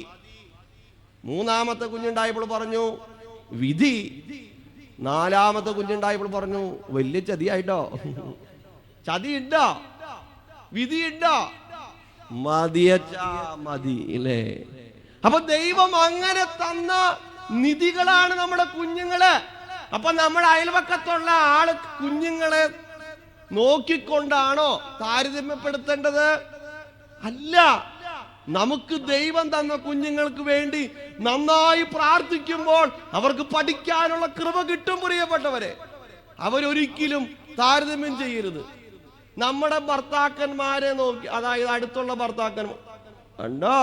മൂന്നാമത്തെ കുഞ്ഞുണ്ടായപ്പോൾ പറഞ്ഞു വിധി, നാലാമത്തെ കുഞ്ഞുണ്ടായപ്പോൾ പറഞ്ഞു വലിയ ചതിയായിട്ടോ. ചതി ഇണ്ടോ? വിധി ഇണ്ടോ? മതിയച്ചാ മതി, അല്ലേ? അപ്പൊ ദൈവം അങ്ങനെ തന്ന നിധികളാണ് നമ്മുടെ കുഞ്ഞുങ്ങള്. അപ്പൊ നമ്മുടെ അയൽവക്കത്തുള്ള ആള് കുഞ്ഞുങ്ങളെ നോക്കിക്കൊണ്ടാണോ താരതമ്യപ്പെടുത്തേണ്ടത്? അല്ല. നമുക്ക് ദൈവം തന്ന കുഞ്ഞുങ്ങൾക്ക് വേണ്ടി നന്നായി പ്രാർത്ഥിക്കുമ്പോൾ അവർക്ക് പഠിക്കാനുള്ള കൃപ കിട്ടും. പ്രിയപ്പെട്ടവരെ, അവരൊരിക്കലും താരതമ്യം ചെയ്യരുത്. നമ്മുടെ ഭർത്താക്കന്മാരെ നോക്കി, അതായത് അടുത്തുള്ള ഭർത്താക്കന്മാർ കണ്ടോ,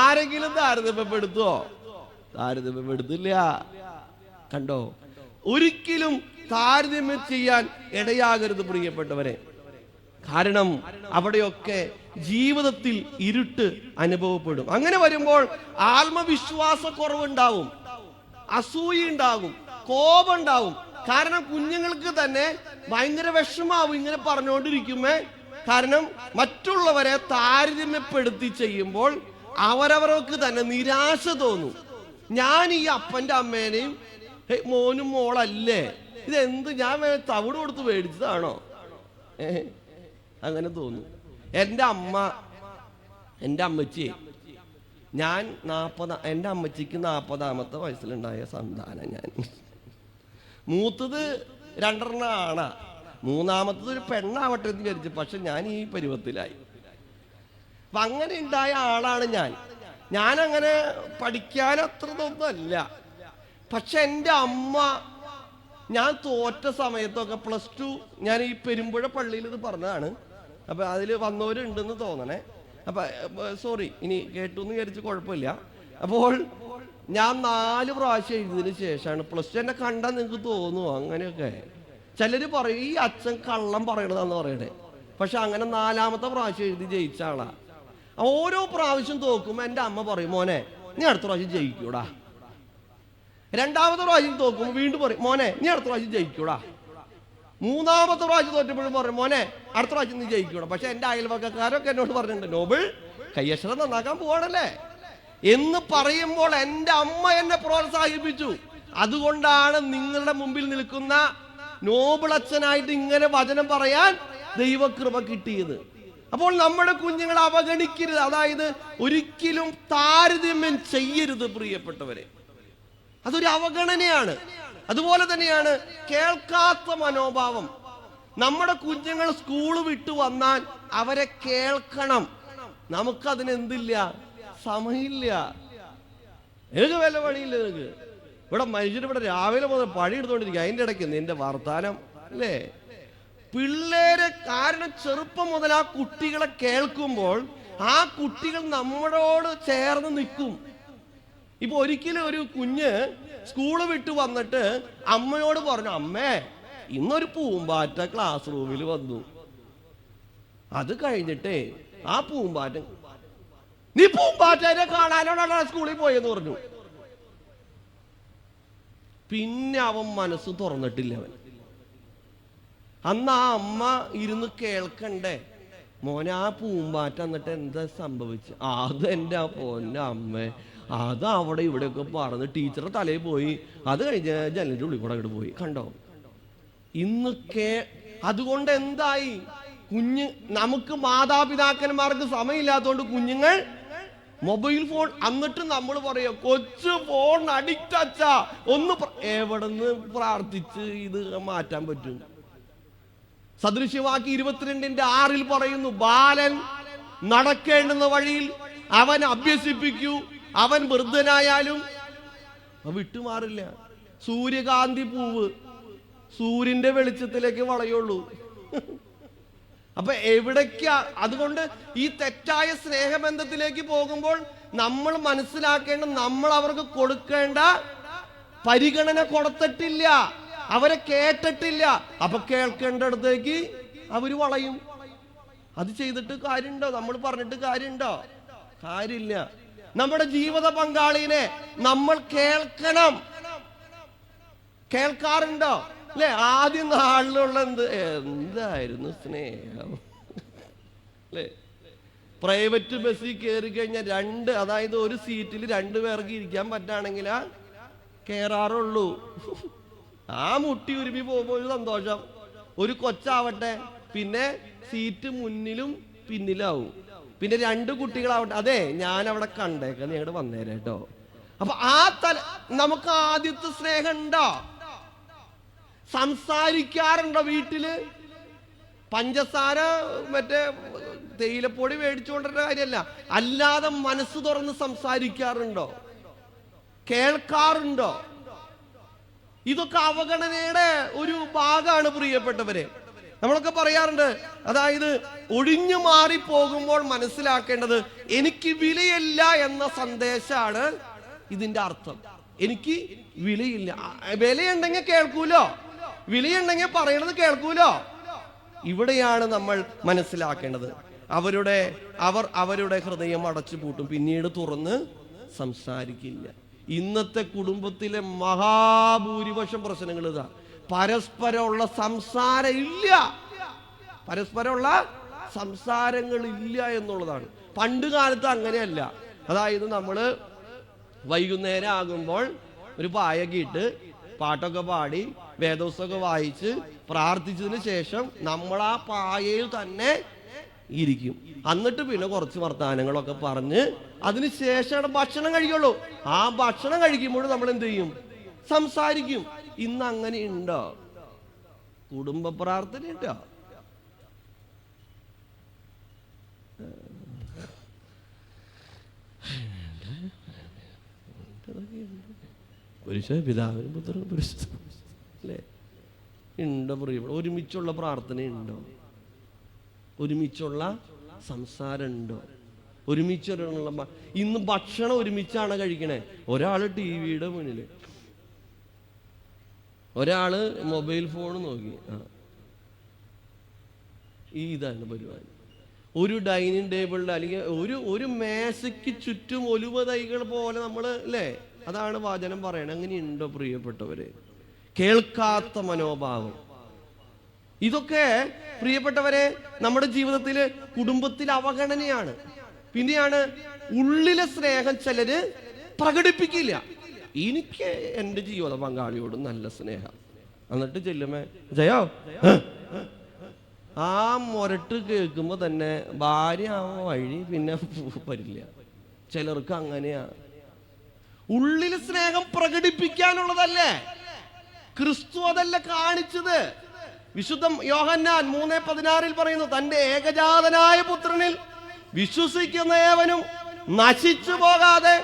ആരെങ്കിലും താരതമ്യപ്പെടുത്തുവോ? താരതമ്യപ്പെടുത്തില്ല. കണ്ടോ? ഒരിക്കലും താരതമ്യം ചെയ്യാൻ ഇടയാകരുത് പ്രിയപ്പെട്ടവരെ. കാരണം അവിടെയൊക്കെ ജീവിതത്തിൽ ഇരുട്ട് അനുഭവപ്പെടും. അങ്ങനെ വരുമ്പോൾ ആത്മവിശ്വാസക്കുറവുണ്ടാവും, അസൂയ ഉണ്ടാകും, കോപം ഉണ്ടാവും. കാരണം കുഞ്ഞുങ്ങൾക്ക് തന്നെ ഭയങ്കര വിഷമാവും ഇങ്ങനെ പറഞ്ഞുകൊണ്ടിരിക്കുമേ. കാരണം മറ്റുള്ളവരെ താരതമ്യപ്പെടുത്തി ചെയ്യുമ്പോൾ അവരവർക്ക് തന്നെ നിരാശ തോന്നും. ഞാൻ ഈ അപ്പന്റെ അമ്മേനെയും മോനും മോളല്ലേ, ഇതെന്ത് ഞാൻ തവിട് കൊടുത്ത് മേടിച്ചതാണോ? അങ്ങനെ തോന്നും. എൻ്റെ അമ്മച്ചി ഞാൻ എൻ്റെ അമ്മച്ചിക്ക് 40ാമത്തെ വയസ്സിലുണ്ടായ സന്താനം. ഞാൻ മൂത്തത് 2 ആണാ, മൂന്നാമത്തത് ഒരു പെണ്ണാവട്ടെ എന്ന് വിചാരിച്ചു. പക്ഷെ ഞാൻ ഈ പരുവത്തിലായി. അപ്പൊ അങ്ങനെ ഉണ്ടായ ആളാണ് ഞാൻ അങ്ങനെ പഠിക്കാൻ അത്രതൊന്നും അല്ല. പക്ഷെ എൻ്റെ അമ്മ, ഞാൻ തോറ്റ സമയത്തൊക്കെ +2 ഞാൻ ഈ പെരുമ്പുഴ പള്ളിയിൽ ഇത് പറഞ്ഞതാണ്. അപ്പൊ അതിൽ വന്നവരുണ്ടെന്ന് തോന്നണേ. അപ്പൊ സോറി, ഇനി കേട്ടു എന്ന് വിചാരിച്ച് കുഴപ്പമില്ല. അപ്പോൾ ഞാൻ 4 പ്രാവശ്യം എഴുതിയതിന് ശേഷമാണ് +2. എന്നെ കണ്ടാൽ നിങ്ങൾക്ക് തോന്നുമോ അങ്ങനെയൊക്കെ? ചിലര് പറയും ഈ അച്ഛൻ കള്ളം പറയണതാന്ന് പറയണേ. പക്ഷെ അങ്ങനെ 4ാമത്തെ പ്രാവശ്യം എഴുതി ജയിച്ച ആളാ. ഓരോ പ്രാവശ്യം തോക്കുമ്പോ എൻ്റെ അമ്മ പറയും, മോനെ നീ അടുത്ത പ്രാവശ്യം ജയിക്കൂടാ. 2ാമത്തെ പ്രാവശ്യം തോക്കുമ്പോ വീണ്ടും പറയും, മോനെ നീ അടുത്ത പ്രാവശ്യം ജയിക്കൂടാ. 3ാമത്തെ പ്രാവശ്യം തോറ്റപ്പോഴും പറയും, മോനെ അടുത്ത പ്രാവശ്യം നീ ജയിക്കൂടാ. പക്ഷെ എൻ്റെ അയൽവക്കക്കാരൊക്കെ എന്നോട് പറഞ്ഞിട്ടുണ്ട്, നോബിൾ കയ്യക്ഷരം നന്നാക്കാൻ പോവാണല്ലേ എന്ന് പറയുമ്പോൾ എൻ്റെ അമ്മ എന്നെ പ്രോത്സാഹിപ്പിച്ചു. അതുകൊണ്ടാണ് നിങ്ങളുടെ മുമ്പിൽ നിൽക്കുന്ന നോബിൾ അച്ഛനായിട്ട് ഇങ്ങനെ വചനം പറയാൻ ദൈവകൃപ കിട്ടിയത്. അപ്പോൾ നമ്മുടെ കുഞ്ഞുങ്ങളെ അവഗണിക്കരുത്. അതായത് ഒരിക്കലും താരതമ്യം ചെയ്യരുത് പ്രിയപ്പെട്ടവരെ. അതൊരു അവഗണനയാണ്. അതുപോലെ തന്നെയാണ് കേൾക്കാത്ത മനോഭാവം. നമ്മുടെ കുഞ്ഞുങ്ങൾ സ്കൂള് വിട്ടു വന്നാൽ അവരെ കേൾക്കണം. നമുക്കതിനെന്തില്ല, സമയമില്ല. എനിക്ക് വല്ല പണിയില്ല. നിനക്ക് ഇവിടെ മനുഷ്യരിവിടെ രാവിലെ മുതൽ പണി എടുത്തോണ്ടിരിക്കുക, അതിൻ്റെ ഇടയ്ക്ക് നിന്റെ വർത്താനം, അല്ലേ? പിള്ളേരെ, കാരണം ചെറുപ്പം മുതൽ ആ കുട്ടികളെ കേൾക്കുമ്പോൾ ആ കുട്ടികൾ നമ്മളോട് ചേർന്ന് നിൽക്കും. ഇപ്പൊ ഒരിക്കലും ഒരു കുഞ്ഞ് സ്കൂള് വിട്ടു വന്നിട്ട് അമ്മയോട് പറഞ്ഞു, അമ്മേ ഇന്നൊരു പൂമ്പാറ്റ ക്ലാസ് റൂമിൽ വന്നു. അത് കഴിഞ്ഞിട്ടേ ആ പൂമ്പാറ്റ, നീ പൂമ്പാറ്റനെ കാണാനോടാണ് സ്കൂളിൽ പോയെന്ന് പറഞ്ഞു. പിന്നെ അവൻ മനസ്സ് തുറന്നിട്ടില്ല. അവൻ അന്ന് ആ അമ്മ ഇരുന്ന് കേൾക്കണ്ടേ, മോനെ ആ പൂമ്പാറ്റ എന്നിട്ട് എന്താ സംഭവിച്ചു? അത് എൻ്റെ ആ പൊന്നെ അമ്മേ, അത് അവിടെ ഇവിടെയൊക്കെ പറഞ്ഞ് ടീച്ചറുടെ തലയിൽ പോയി, അത് കഴിഞ്ഞ് ജനലിൻ്റെ ഉള്ളിൽ കൂടെ അങ്ങോട്ട് പോയി. കണ്ടോ? ഇന്ന് അതുകൊണ്ട് എന്തായി? നമുക്ക് മാതാപിതാക്കന്മാർക്ക് സമയമില്ലാത്തതുകൊണ്ട് കുഞ്ഞുങ്ങൾ മൊബൈൽ ഫോൺ, എന്നിട്ട് നമ്മൾ പറയോ കൊച്ചു ഫോൺ അഡിക്റ്റ് അച്ഛാ, ഒന്ന് എവിടെന്ന് പ്രാർത്ഥിച്ച് ഇത് മാറ്റാൻ പറ്റും? സദൃശ്യവാക്യം 22:6 പറയുന്നു, ബാലൻ നടക്കേണ്ടുന്ന വഴിയിൽ അവൻ അഭ്യസിപ്പിക്കൂ, അവൻ വൃദ്ധനായാലും വിട്ടുമാറില്ല. സൂര്യകാന്തി പൂവ് സൂര്യന്റെ വെളിച്ചത്തിലേക്ക് വളയുള്ളൂ. അപ്പൊ എവിടേക്കാ? അതുകൊണ്ട് ഈ തെറ്റായ സ്നേഹബന്ധത്തിലേക്ക് പോകുമ്പോൾ നമ്മൾ മനസ്സിലാക്കേണ്ട, നമ്മൾ അവർക്ക് കൊടുക്കേണ്ട പരിഗണന കൊടുത്തിട്ടില്ല, അവരെ കേട്ടിട്ടില്ല. അപ്പൊ കേൾക്കേണ്ടടുത്തേക്ക് അവര് വളയും. അത് ചെയ്തിട്ട് കാര്യമുണ്ടോ? നമ്മൾ പറഞ്ഞിട്ട് കാര്യമുണ്ടോ? കാര്യമില്ല. നമ്മുടെ ജീവിത പങ്കാളിനെ നമ്മൾ കേൾക്കണം. കേൾക്കാറുണ്ടോ? അല്ലെ? ആദ്യം നാളിലുള്ള എന്തായിരുന്നു സ്നേഹം അല്ലെ? പ്രൈവറ്റ് ബസ്സിൽ കയറി കഴിഞ്ഞാൽ അതായത് ഒരു സീറ്റിൽ 2 പേർക്ക് ഇരിക്കാൻ പറ്റുകയാണെങ്കിലാ കേറാറുള്ളൂ. ആ മുട്ടി ഉരുമി പോകുമ്പോ ഒരു സന്തോഷം. ഒരു കൊച്ചാവട്ടെ പിന്നെ സീറ്റ് മുന്നിലും പിന്നിലാവും. പിന്നെ 2 കുട്ടികളാവട്ടെ, അതെ ഞാൻ അവിടെ കണ്ടേക്കാം, നീ അങ്ങോട്ട് വന്നേരാ കേട്ടോ. അപ്പൊ നമുക്ക് ആദ്യത്തെ സ്നേഹം ഉണ്ടോ? സംസാരിക്കാറുണ്ടോ വീട്ടില്? പഞ്ചസാര മറ്റേ തേയിലപ്പൊടി മേടിച്ചുകൊണ്ടിരുന്ന കാര്യമല്ല, അല്ലാതെ മനസ്സ് തുറന്ന് സംസാരിക്കാറുണ്ടോ? കേൾക്കാറുണ്ടോ? ഇതൊക്കെ അവഗണനയുടെ ഒരു ഭാഗമാണ് പ്രിയപ്പെട്ടവരെ. നമ്മളൊക്കെ പറയാറുണ്ട്, അതായത് ഒഴിഞ്ഞു മാറി പോകുമ്പോൾ മനസ്സിലാക്കേണ്ടത് എനിക്ക് വിലയില്ല എന്ന സന്ദേശമാണ് ഇതിന്റെ അർത്ഥം. എനിക്ക് വിലയില്ല. വിലയുണ്ടെങ്കിൽ കേൾക്കൂലോ, വിലയുണ്ടെങ്കിൽ പറയണത് കേൾക്കൂലോ. ഇവിടെയാണ് നമ്മൾ മനസ്സിലാക്കേണ്ടത്. അവരുടെ ഹൃദയം അടച്ചു പൂട്ടും, പിന്നീട് തുറന്ന് സംസാരിക്കില്ല. ഇന്നത്തെ കുടുംബത്തിലെ മഹാഭൂരിപക്ഷം പ്രശ്നങ്ങൾ ഇതാ. പരസ്പരമുള്ള സംസാരം ഇല്ല, പരസ്പരമുള്ള സംസാരങ്ങൾ ഇല്ല എന്നുള്ളതാണ്. പണ്ട് കാലത്ത് അങ്ങനെയല്ല. അതായത് നമ്മള് വൈകുന്നേരം ആകുമ്പോൾ ഒരു പായൊക്കെ ഇട്ട് പാട്ടൊക്കെ പാടി വേദോത്സവമൊക്കെ വായിച്ച് പ്രാർത്ഥിച്ചതിന് ശേഷം നമ്മൾ ആ പായയിൽ തന്നെ ഇരിക്കും. എന്നിട്ട് പിന്നെ കുറച്ച് വർത്തമാനങ്ങളൊക്കെ പറഞ്ഞ് അതിന് ശേഷമാണ് ഭക്ഷണം കഴിക്കുള്ളൂ. ആ ഭക്ഷണം കഴിക്കുമ്പോൾ നമ്മൾ എന്ത് ചെയ്യും? സംസാരിക്കും. ഇന്ന് അങ്ങനെ ഉണ്ടോ? കുടുംബ പ്രാർത്ഥന ഉണ്ടോ? പിതാവിനും പുത്രനും അല്ലേ ഉണ്ടോ? ഒരുമിച്ചുള്ള പ്രാർത്ഥന ഉണ്ടോ? ഒരുമിച്ചുള്ള സംസാരം ഉണ്ടോ? ഒരുമിച്ചുള്ള ഇന്ന് ഭക്ഷണം ഒരുമിച്ചാണ് കഴിക്കണേ. ഒരാള് ടിവിയുടെ മുന്നിൽ, ഒരാള് മൊബൈൽ ഫോൺ നോക്കി. ഇതാണ് പരിപാടി. ഒരു ഡൈനിങ് ടേബിളിൽ അല്ലെങ്കിൽ ഒരു മേശയ്ക്ക് ചുറ്റും ഒലിവ തൈകൾ പോലെ നമ്മൾ അല്ലേ? അതാണ് വചനം പറയണത്. അങ്ങനെയുണ്ടോ പ്രിയപ്പെട്ടവരെ? കേൾക്കാത്ത മനോഭാവം. ഇതൊക്കെ പ്രിയപ്പെട്ടവരെ നമ്മുടെ ജീവിതത്തില് കുടുംബത്തിൽ അവഗണനയാണ്. പിന്നെയാണ് ഉള്ളിലെ സ്നേഹം ചിലര് പ്രകടിപ്പിക്കില്ല. എനിക്ക് എൻ്റെ ജീവിത പങ്കാളിയോട് നല്ല സ്നേഹം, എന്നിട്ട് ചെല്ലുമേ ജയോ ആ മൊരട്ട് കേൾക്കുമ്പോ തന്നെ ഭാര്യ ആ വഴി പിന്നെ വരില്ല. ചിലർക്ക് അങ്ങനെയാ. ഉള്ളിൽ സ്നേഹം പ്രകടിപ്പിക്കാനുള്ളതല്ലേ? ക്രിസ്തു അതല്ല കാണിച്ചത്. വിശുദ്ധ യോഹന്നാൻ 3:16 പറയുന്നു, തന്റെ ഏകജാതനായ പുത്രനിൽ വിശ്വസിക്കുന്ന ഏവനും നശിച്ചു പോകാതെ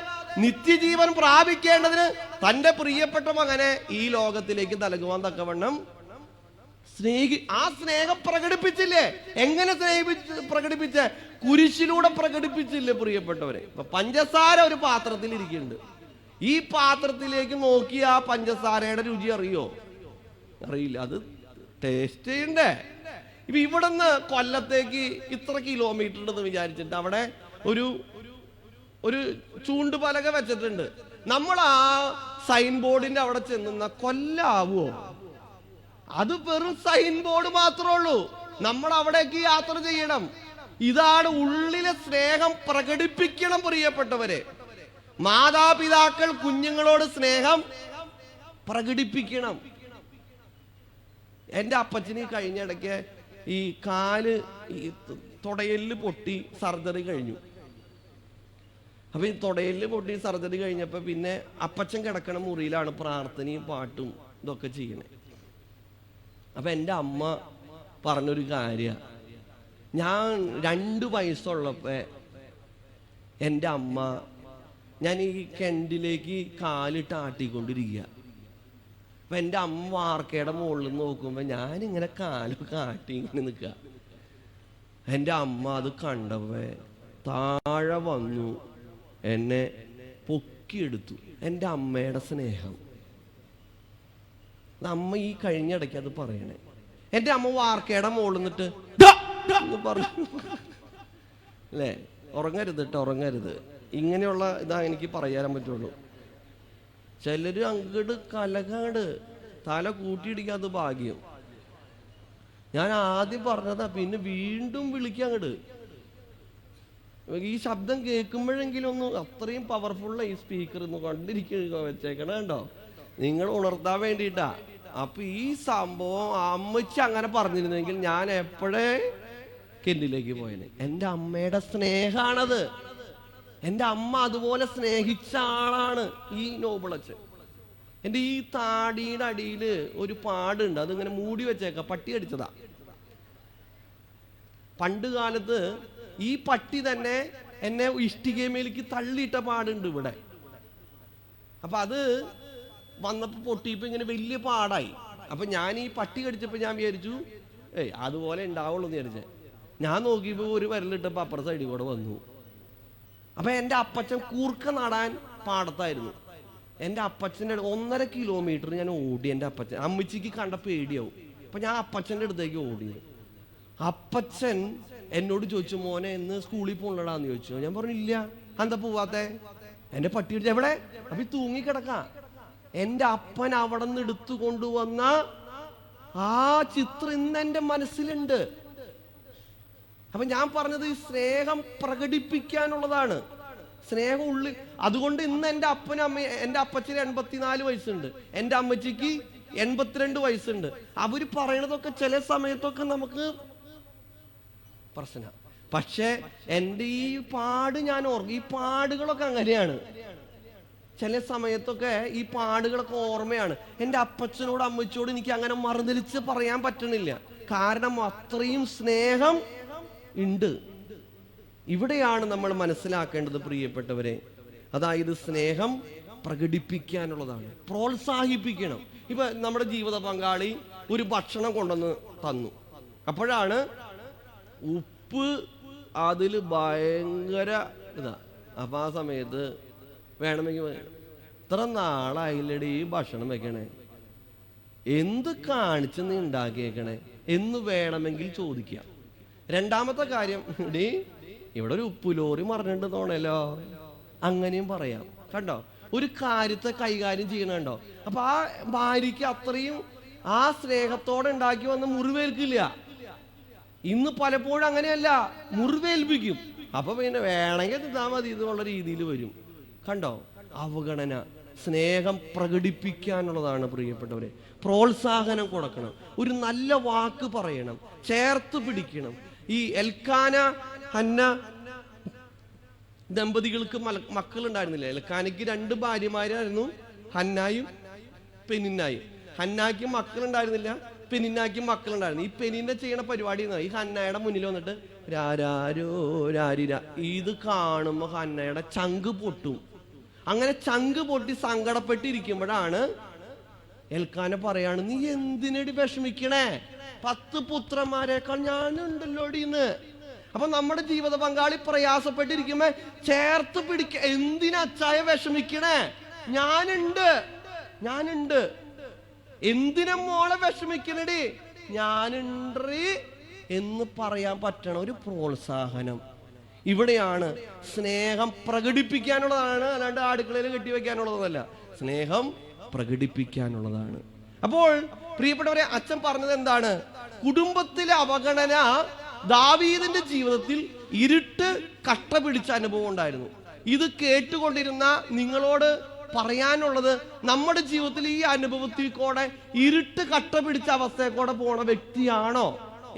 നിത്യജീവൻ പ്രാപിക്കേണ്ടതിന് തന്റെ പ്രിയപ്പെട്ട മകനെ ഈ ലോകത്തിലേക്ക് നൽകുവാൻ തക്കവണ്ണം ആ സ്നേഹം പ്രകടിപ്പിച്ചില്ലേ? എങ്ങനെ പ്രകടിപ്പിച്ച? കുരിശിലൂടെ പ്രകടിപ്പിച്ചില്ലേ പ്രിയപ്പെട്ടവരെ? പഞ്ചസാര ഒരു പാത്രത്തിൽ ഇരിക്കുന്നുണ്ട്. ഈ പാത്രത്തിലേക്ക് നോക്കി ആ പഞ്ചസാരയുടെ രുചി അറിയോ? അറിയില്ല. അത് ടേസ്റ്റ് ചെയ്യണ്ടേ? ഇപ്പൊ ഇവിടുന്ന് കൊല്ലത്തേക്ക് ഇത്ര കിലോമീറ്റർ ഉണ്ടെന്ന് വിചാരിച്ചിട്ട് അവിടെ ഒരു ചൂണ്ടുപലക വെച്ചിട്ടുണ്ട്. നമ്മൾ ആ സൈൻ ബോർഡിന്റെ അവിടെ ചെന്ന കൊല്ലാവോ? അത് വെറും സൈൻ ബോർഡ് മാത്രമേ ഉള്ളൂ. നമ്മൾ അവിടേക്ക് യാത്ര ചെയ്യണം. ഇതാണ് ഉള്ളിലെ സ്നേഹം പ്രകടിപ്പിക്കണം പ്രിയപ്പെട്ടവരെ. മാതാപിതാക്കൾ കുഞ്ഞുങ്ങളോട് സ്നേഹം പ്രകടിപ്പിക്കണം. എൻ്റെ അപ്പച്ചന് കഴിഞ്ഞ ഇടയ്ക്ക് ഈ കാല് തുടയെല്ല് പൊട്ടി സർജറി കഴിഞ്ഞു. അപ്പൊ ഈ തുടയെല്ല് പൊട്ടി സർജറി കഴിഞ്ഞപ്പോ പിന്നെ അപ്പച്ചൻ കിടക്കണ മുറിയിലാണ് പ്രാർത്ഥനയും പാട്ടും ഇതൊക്കെ ചെയ്യണേ. അപ്പൊ എൻ്റെ അമ്മ പറഞ്ഞൊരു കാര്യ, ഞാൻ 2 വയസ്സുള്ളപ്പോ എൻ്റെ അമ്മ ഞാൻ ഈ കിണറ്റിലേക്ക് കാലിട്ട് ആട്ടിക്കൊണ്ടിരിക്കുക. അപ്പൊ എൻ്റെ അമ്മ വാർക്കയുടെ മുകളിൽ നോക്കുമ്പോ ഞാനിങ്ങനെ കാലൊക്കെ ആട്ടി ഇങ്ങനെ നിൽക്കുക. എൻ്റെ അമ്മ അത് കണ്ടവേ താഴെ വന്നു എന്നെ പൊക്കിയെടുത്തു. എൻ്റെ അമ്മയുടെ സ്നേഹം. അമ്മ ഈ കഴിഞ്ഞിടയ്ക്ക് അത് പറയണേ. എൻ്റെ അമ്മ വാർക്കയുടെ മുകളിൽ നിന്നിട്ട് പറഞ്ഞു അല്ലേ, ഉറങ്ങരുത് കേട്ടോ, ഉറങ്ങരുത്. ഇങ്ങനെയുള്ള ഇതാ എനിക്ക് പറയാൻ പറ്റുള്ളൂ. ചിലര് അങ്ങട് കലകാട് തല കൂട്ടിയിടിക്കാത്ത ഭാഗ്യം. ഞാൻ ആദ്യം പറഞ്ഞതാ, പിന്നെ വീണ്ടും വിളിക്കാം അങ്ങട്. ഈ ശബ്ദം കേൾക്കുമ്പോഴെങ്കിലും ഒന്ന്, അത്രയും പവർഫുള്ള ഈ സ്പീക്കർ ഒന്ന് കണ്ടിരിക്കുക വെച്ചേക്കണ കണ്ടോ, നിങ്ങൾ ഉണർത്താൻ വേണ്ടിയിട്ടാ. അപ്പൊ ഈ സംഭവം അമ്മച്ചി അങ്ങനെ പറഞ്ഞിരുന്നെങ്കിൽ ഞാൻ എപ്പോഴേ കെന്നിലേക്ക് പോയനെ. എൻ്റെ അമ്മയുടെ സ്നേഹാണത്. എൻ്റെ അമ്മ അതുപോലെ സ്നേഹിച്ച ആളാണ് ഈ നോബിളച്ചൻ. എൻ്റെ ഈ താടിയുടെ അടിയിൽ ഒരു പാടുണ്ട്, അതിങ്ങനെ മൂടി വെച്ചേക്ക, പട്ടി അടിച്ചതാ. പണ്ട് കാലത്ത് ഈ പട്ടി തന്നെ എന്നെ ഇഷ്ടികമേലേക്ക് തള്ളിയിട്ട പാടുണ്ട് ഇവിടെ. അപ്പൊ അത് വന്നപ്പോ പൊട്ടിയപ്പോ ഇങ്ങനെ വലിയ പാടായി. അപ്പൊ ഞാൻ ഈ പട്ടി കടിച്ചപ്പോ ഞാൻ വിചാരിച്ചു അതുപോലെ ഉണ്ടാവുള്ളൂ എന്ന് വിചാരിച്ചേ. ഞാൻ നോക്കിയപ്പോ ഒരു വിരലിട്ടപ്പോ അപ്പുറ സൈഡിൽ കൂടെ വന്നു. അപ്പൊ എൻ്റെ അപ്പച്ചൻ കൂർക്ക നടാൻ പാടത്തായിരുന്നു. എൻ്റെ അപ്പച്ചൻ്റെ 1.5 കിലോമീറ്റർ ഞാൻ ഓടി. എൻ്റെ അപ്പച്ചൻ, അമ്മച്ചിക്ക് കണ്ട പേടിയാവും. അപ്പൊ ഞാൻ അപ്പച്ചൻ്റെ അടുത്തേക്ക് ഓടി. അപ്പച്ചൻ എന്നോട് ചോദിച്ചു, മോനെ ഇന്ന് സ്കൂളിൽ പോകണടാന്ന് ചോദിച്ചു. ഞാൻ പറഞ്ഞില്ല. എന്താ പോവാത്തെ? എൻ്റെ പട്ടി അടിച്ച എവിടെ? അപ്പൊ തൂങ്ങിക്കിടക്ക. എൻ്റെ അപ്പൻ അവിടെ നിന്ന് എടുത്തു കൊണ്ടുവന്ന ആ ചിത്രം ഇന്ന് എൻ്റെ മനസ്സിലുണ്ട്. അപ്പൊ ഞാൻ പറഞ്ഞത് ഈ സ്നേഹം പ്രകടിപ്പിക്കാനുള്ളതാണ്. സ്നേഹം ഉള്ളിൽ. അതുകൊണ്ട് ഇന്ന് എൻ്റെ അപ്പനും അമ്മ, എൻ്റെ അപ്പച്ചന് 84 വയസ്സുണ്ട്, എൻ്റെ അമ്മച്ചിക്ക് 82 വയസ്സുണ്ട്. അവര് പറയണതൊക്കെ ചില സമയത്തൊക്കെ നമുക്ക് പ്രശ്നം. പക്ഷെ എൻ്റെ ഈ പാട് ഞാൻ ഓർക്കും. ഈ പാടുകളൊക്കെ അങ്ങനെയാണ്. ചില സമയത്തൊക്കെ ഈ പാടുകളൊക്കെ ഓർമ്മയാണ്. എൻ്റെ അപ്പച്ചനോട് അമ്മച്ചിയോട് എനിക്ക് അങ്ങനെ മറുതലിച്ച് പറയാൻ പറ്റണില്ല. കാരണം അത്രയും സ്നേഹം ഉണ്ട്. ഇവിടെയാണ് നമ്മൾ മനസ്സിലാക്കേണ്ടത് പ്രിയപ്പെട്ടവരെ. അതായത് സ്നേഹം പ്രകടിപ്പിക്കാനുള്ളതാണ്, പ്രോത്സാഹിപ്പിക്കണം. ഇപ്പൊ നമ്മുടെ ജീവിത പങ്കാളി ഒരു ഭക്ഷണം കൊണ്ടുവന്ന് തന്നു. അപ്പോഴാണ് ഉപ്പ് അതില് ഭയങ്കര ഇതാ. അപ്പൊ ആ സമയത്ത് വേണമെങ്കിൽ, ഇത്ര നാളായില്ലടി ഈ ഭക്ഷണം വെക്കണേ, എന്ത് കാണിച്ച് നീ ഉണ്ടാക്കിയേക്കണേ എന്ന് വേണമെങ്കിൽ ചോദിക്കാം. രണ്ടാമത്തെ കാര്യം, ഡേ ഇവിടെ ഒരു ഉപ്പു ലോറി മറിഞ്ഞിട്ട് തോന്നല്ലോ, അങ്ങനെയും പറയാം. കണ്ടോ, ഒരു കാര്യത്തെ കൈകാര്യം ചെയ്യണുണ്ടോ. അപ്പൊ ആ ഭാര്യയ്ക്ക് അത്രയും ആ സ്നേഹത്തോടെ ഉണ്ടാക്കി വന്ന് മുറിവേൽക്കില്ല. ഇന്ന് പലപ്പോഴും അങ്ങനെയല്ല, മുറിവേൽപ്പിക്കും. അപ്പൊ പിന്നെ വേണമെങ്കിൽ തിന്നാ മതി എന്നുള്ള രീതിയിൽ വരും. കണ്ടോ, അവഗണന. സ്നേഹം പ്രകടിപ്പിക്കാനുള്ളതാണ് പ്രിയപ്പെട്ടവരെ. പ്രോത്സാഹനം കൊടുക്കണം, ഒരു നല്ല വാക്ക് പറയണം, ചേർത്ത് പിടിക്കണം. ഈ എൽക്കാന ഹന്ന ദമ്പതികൾക്ക് മക്കളുണ്ടായിരുന്നില്ല. എൽക്കാനയ്ക്ക് 2 ഭാര്യമാരായിരുന്നു, ഹന്നായും പെനിന്നായും. ഹന്നായ്ക്ക് മക്കളുണ്ടായിരുന്നില്ല, പെനിന്നായ്ക്ക് മക്കളുണ്ടായിരുന്നു. ഈ പെനിന്നെ ചെയ്യണ പരിപാടി ഈ ഹന്നയുടെ മുന്നിൽ വന്നിട്ട് രാരാരോ രാരിര, ഇത് കാണുമ്പോ ഹന്നയുടെ ചങ്ക് പൊട്ടും. അങ്ങനെ ചങ്ക് പൊട്ടി സങ്കടപ്പെട്ടിരിക്കുമ്പോഴാണ് എൽക്കാന പറയാണ്, നീ എന്തിനടി വിഷമിക്കണേ, 10 പുത്രന്മാരെക്കാൾ ഞാനുണ്ടല്ലോടിന്ന്. അപ്പൊ നമ്മുടെ ജീവിത പങ്കാളി പ്രയാസപ്പെട്ടിരിക്കുമ്പോ ചേർത്ത് പിടിക്ക. എന്തിനച്ചായ വിഷമിക്കണേ, ഞാനുണ്ട്. എന്തിനാ മോളെ വിഷമിക്കണടി, ഞാനുണ്ട് എന്ന് പറയാൻ പറ്റണ ഒരു പ്രോത്സാഹനം. ഇവിടെയാണ് സ്നേഹം പ്രകടിപ്പിക്കാനുള്ളതാണ്, അല്ലാണ്ട് അടുക്കളയിൽ കെട്ടിവെക്കാനുള്ളതല്ല. സ്നേഹം പ്രകടിപ്പിക്കാനുള്ളതാണ്. അപ്പോൾ പ്രിയപ്പെട്ടവരെ, അച്ഛൻ പറഞ്ഞത് എന്താണ്? കുടുംബത്തിലെ അവഗണന ദാവീദിന്റെ ജീവിതത്തിൽ ഇരുട്ട് കട്ട പിടിച്ച അനുഭവം ഉണ്ടായിരുന്നു. ഇത് കേട്ടുകൊണ്ടിരുന്ന നിങ്ങളോട് പറയാനുള്ളത്, നമ്മുടെ ജീവിതത്തിൽ ഈ അനുഭവത്തിൽ കൂടെ ഇരുട്ട് കട്ട പിടിച്ച അവസ്ഥയെ കൂടെ പോണ വ്യക്തിയാണോ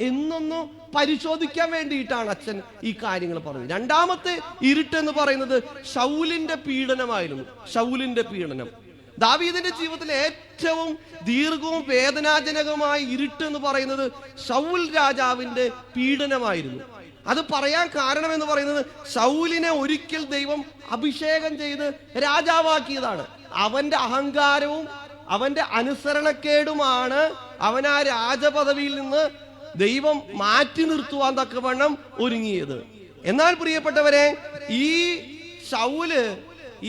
എന്നൊന്ന് പരിശോധിക്കാൻ വേണ്ടിയിട്ടാണ് അച്ഛൻ ഈ കാര്യങ്ങൾ പറഞ്ഞത്. രണ്ടാമത്തെ ഇരുട്ടെന്ന് പറയുന്നത് ശൗലിന്റെ പീഡനമായിരുന്നു. ശൗലിന്റെ പീഡനം ദാവീദിന്റെ ജീവിതത്തിലെ ഏറ്റവും ദീർഘവും വേദനാജനകമായ ഇരുട്ട് എന്ന് പറയുന്നത് ശൗൽ രാജാവിന്റെ പീഡനമായിരുന്നു. അത് പറയാൻ കാരണം എന്ന് പറയുന്നത്, ശൗലിനെ ഒരിക്കൽ ദൈവം അഭിഷേകം ചെയ്ത് രാജാവാക്കിയതാണ്. അവന്റെ അഹങ്കാരവും അവന്റെ അനുസരണക്കേടുമാണ് അവൻ ആ രാജപദവിയിൽ നിന്ന് ദൈവം മാറ്റി നിർത്തുവാൻ തക്കവണ്ണം ഒരുങ്ങിയത്. എന്നാൽ പ്രിയപ്പെട്ടവരെ, ഈ ശൗല്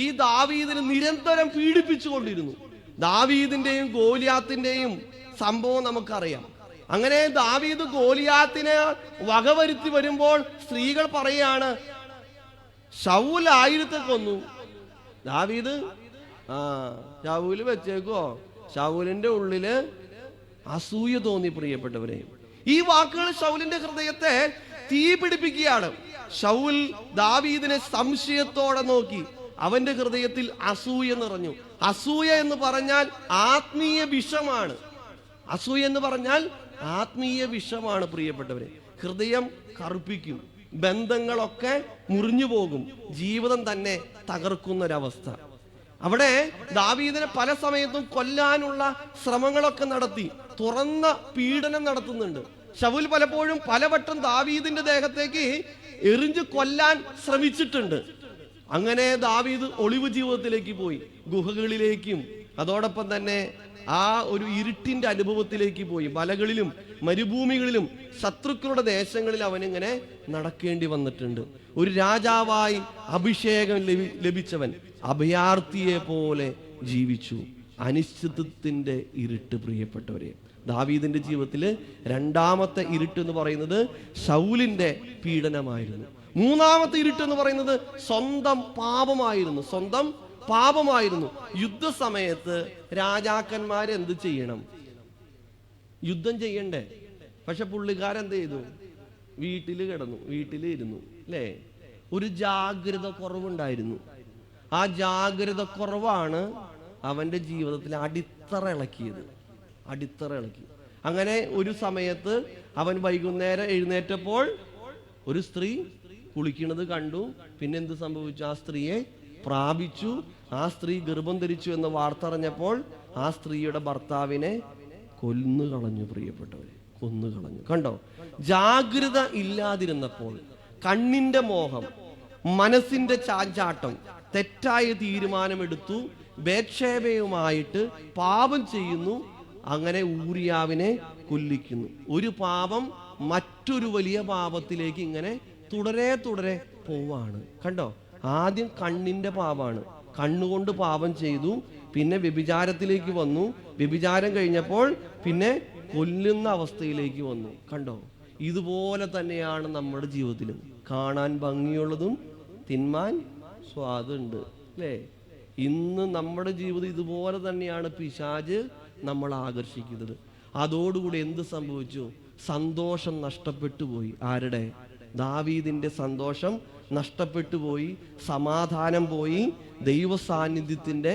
ഈ ദാവീദിനെ നിരന്തരം പീഡിപ്പിച്ചുകൊണ്ടിരുന്നു. ദാവീദിന്റെയും ഗോലിയാത്തിന്റെയും സംഭവം നമുക്കറിയാം. അങ്ങനെ ദാവീദ് ഗോലിയാത്തിനെ വകവരുത്തി വരുമ്പോൾ സ്ത്രീകൾ പറയാണ്, ശൗൽ 1000 കൊന്നു. ദാവീദ് ശൗല് വെച്ചേക്കോ? ശൗലിന്റെ ഉള്ളില് അസൂയ തോന്നി. പ്രിയപ്പെട്ടവരെ, ഈ വാക്കുകൾ ശൗലിന്റെ ഹൃദയത്തെ തീ പിടിപ്പിക്കുകയാണ്. ശൗൽ ദാവീദിനെ സംശയത്തോടെ നോക്കി. അവന്റെ ഹൃദയത്തിൽ അസൂയ നിറഞ്ഞു. അസൂയ എന്ന് പറഞ്ഞാൽ ആത്മീയ വിഷമാണ്. അസൂയ എന്ന് പറഞ്ഞാൽ ആത്മീയ വിഷമാണ് പ്രിയപ്പെട്ടവരെ. ഹൃദയം കറുപ്പിക്കും, ബന്ധങ്ങളൊക്കെ മുറിഞ്ഞു പോകും, ജീവിതം തന്നെ തകർക്കുന്നൊരവസ്ഥ. അവിടെ ദാവീദിനെ പല സമയത്തും കൊല്ലാനുള്ള ശ്രമങ്ങളൊക്കെ നടത്തി, തുറന്ന പീഡനം നടത്തുന്നുണ്ട്. ശൗൽ പലപ്പോഴും പലവട്ടം ദാവീദിന്റെ ദേഹത്തേക്ക് എറിഞ്ഞു കൊല്ലാൻ ശ്രമിച്ചിട്ടുണ്ട്. അങ്ങനെ ദാവീദ് ഒളിവ് ജീവിതത്തിലേക്ക് പോയി, ഗുഹകളിലേക്കും അതോടൊപ്പം തന്നെ ആ ഒരു ഇരുട്ടിന്റെ അനുഭവത്തിലേക്ക് പോയി. മലകളിലും മരുഭൂമികളിലും ശത്രുക്കളുടെ ദേശങ്ങളിൽ അവനിങ്ങനെ നടക്കേണ്ടി വന്നിട്ടുണ്ട്. ഒരു രാജാവായി അഭിഷേകം ലഭിച്ചവൻ അഭയാർത്ഥിയെ പോലെ ജീവിച്ചു. അനിശ്ചിതത്വത്തിന്റെ ഇരുട്ട്. പ്രിയപ്പെട്ടവരെ, ദാവീദിന്റെ ജീവിതത്തില് രണ്ടാമത്തെ ഇരുട്ട് എന്ന് പറയുന്നത് ശൗലിന്റെ പീഡനമായിരുന്നു. മൂന്നാമത്തെ ഇരുട്ട് എന്ന് പറയുന്നത് സ്വന്തം പാപമായിരുന്നു. യുദ്ധസമയത്ത് രാജാക്കന്മാർ എന്ത് ചെയ്യണം? യുദ്ധം ചെയ്യണ്ടേ? പക്ഷെ പുള്ളിക്കാരെന്ത് ചെയ്തു? വീട്ടിലിരുന്നു അല്ലേ? ഒരു ജാഗ്രത കുറവുണ്ടായിരുന്നു. ആ ജാഗ്രത കുറവാണ് അവന്റെ ജീവിതത്തിൽ അടിത്തറ ഇളക്കി. അങ്ങനെ ഒരു സമയത്ത് അവൻ വൈകുന്നേരം എഴുന്നേറ്റപ്പോൾ ഒരു സ്ത്രീ കുളിക്കുന്നത് കണ്ടു. പിന്നെ എന്ത് സംഭവിച്ചു? ആ സ്ത്രീയെ പ്രാപിച്ചു. ആ സ്ത്രീ ഗർഭം ധരിച്ചു എന്ന വാർത്ത അറിഞ്ഞപ്പോൾ ആ സ്ത്രീയുടെ ഭർത്താവിനെ കൊന്നുകളഞ്ഞു. പ്രിയപ്പെട്ടവരെ, കൊന്നുകളഞ്ഞു. കണ്ടോ? ജാഗ്രത ഇല്ലാതിരുന്നപ്പോൾ കണ്ണിന്റെ മോഹം, മനസ്സിന്റെ ചാഞ്ചാട്ടം, തെറ്റായ തീരുമാനമെടുത്തു, ബേത്ശേബയുമായിട്ട് പാപം ചെയ്യുന്നു. അങ്ങനെ ഊരിയാവിനെ കൊല്ലിക്കുന്നു. ഒരു പാപം മറ്റൊരു വലിയ പാപത്തിലേക്ക് ഇങ്ങനെ തുടരെ പോവാണ്. കണ്ടോ? ആദ്യം കണ്ണിന്റെ പാപമാണ്, കണ്ണുകൊണ്ട് പാപം ചെയ്തു. പിന്നെ വ്യഭിചാരത്തിലേക്ക് വന്നു. വ്യഭിചാരം കഴിഞ്ഞപ്പോൾ പിന്നെ കൊല്ലുന്ന അവസ്ഥയിലേക്ക് വന്നു. കണ്ടോ? ഇതുപോലെ തന്നെയാണ് നമ്മുടെ ജീവിതത്തിലും. കാണാൻ ഭംഗിയുള്ളതും തിന്മാൻ സ്വാദുണ്ട് അല്ലേ? ഇന്ന് നമ്മുടെ ജീവിതം ഇതുപോലെ തന്നെയാണ് പിശാച് നമ്മൾ ആകർഷിക്കുന്നത്. അതോടുകൂടി എന്ത് സംഭവിച്ചു? സന്തോഷം നഷ്ടപ്പെട്ടു പോയി. ആരുടെ? ദാവീദിന്റെ സന്തോഷം നഷ്ടപ്പെട്ടു പോയി, സമാധാനം പോയി, ദൈവ സാന്നിധ്യത്തിന്റെ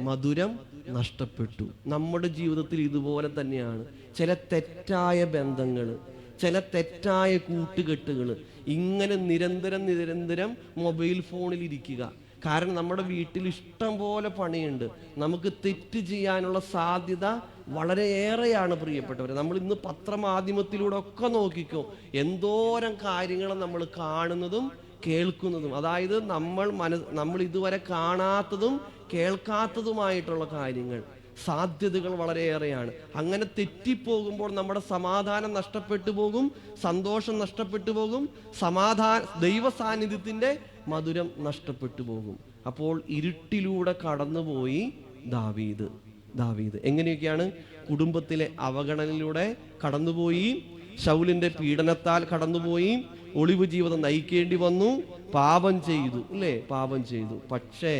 മധുരം നഷ്ടപ്പെട്ടു. നമ്മുടെ ജീവിതത്തിൽ ഇതുപോലെ തന്നെയാണ്. ചില തെറ്റായ ബന്ധങ്ങൾ, ചില തെറ്റായ കൂട്ടുകെട്ടുകൾ, ഇങ്ങനെ നിരന്തരം മൊബൈൽ ഫോണിൽ ഇരിക്കുക. കാരണം നമ്മുടെ വീട്ടിൽ ഇഷ്ടം പോലെ പണിയുണ്ട്. നമുക്ക് തെറ്റ് ചെയ്യാനുള്ള സാധ്യത വളരെയേറെയാണ് പ്രിയപ്പെട്ടവർ. നമ്മൾ ഇന്ന് പത്രമാധ്യമത്തിലൂടെ ഒക്കെ നോക്കിക്കോ, എന്തോരം കാര്യങ്ങൾ നമ്മൾ കാണുന്നതും കേൾക്കുന്നതും. അതായത് നമ്മൾ ഇതുവരെ കാണാത്തതും കേൾക്കാത്തതുമായിട്ടുള്ള കാര്യങ്ങൾ, സാധ്യതകൾ വളരെയേറെയാണ്. അങ്ങനെ തെറ്റിപ്പോകുമ്പോൾ നമ്മുടെ സമാധാനം നഷ്ടപ്പെട്ടു പോകും, സന്തോഷം നഷ്ടപ്പെട്ടു പോകും, ദൈവ സാന്നിധ്യത്തിന്റെ മധുരം നഷ്ടപ്പെട്ടു പോകും. അപ്പോൾ ഇരുട്ടിലൂടെ കടന്നുപോയി ദാവീദ്. എങ്ങനെയൊക്കെയാണ്? കുടുംബത്തിലെ അവഗണനയിലൂടെ കടന്നുപോയി, ശൗലിന്റെ പീഡനത്താൽ കടന്നുപോയി, ഒളിവ് ജീവിതം നയിക്കേണ്ടി വന്നു, പാപം ചെയ്തു അല്ലേ? പാപം ചെയ്തു. പക്ഷേ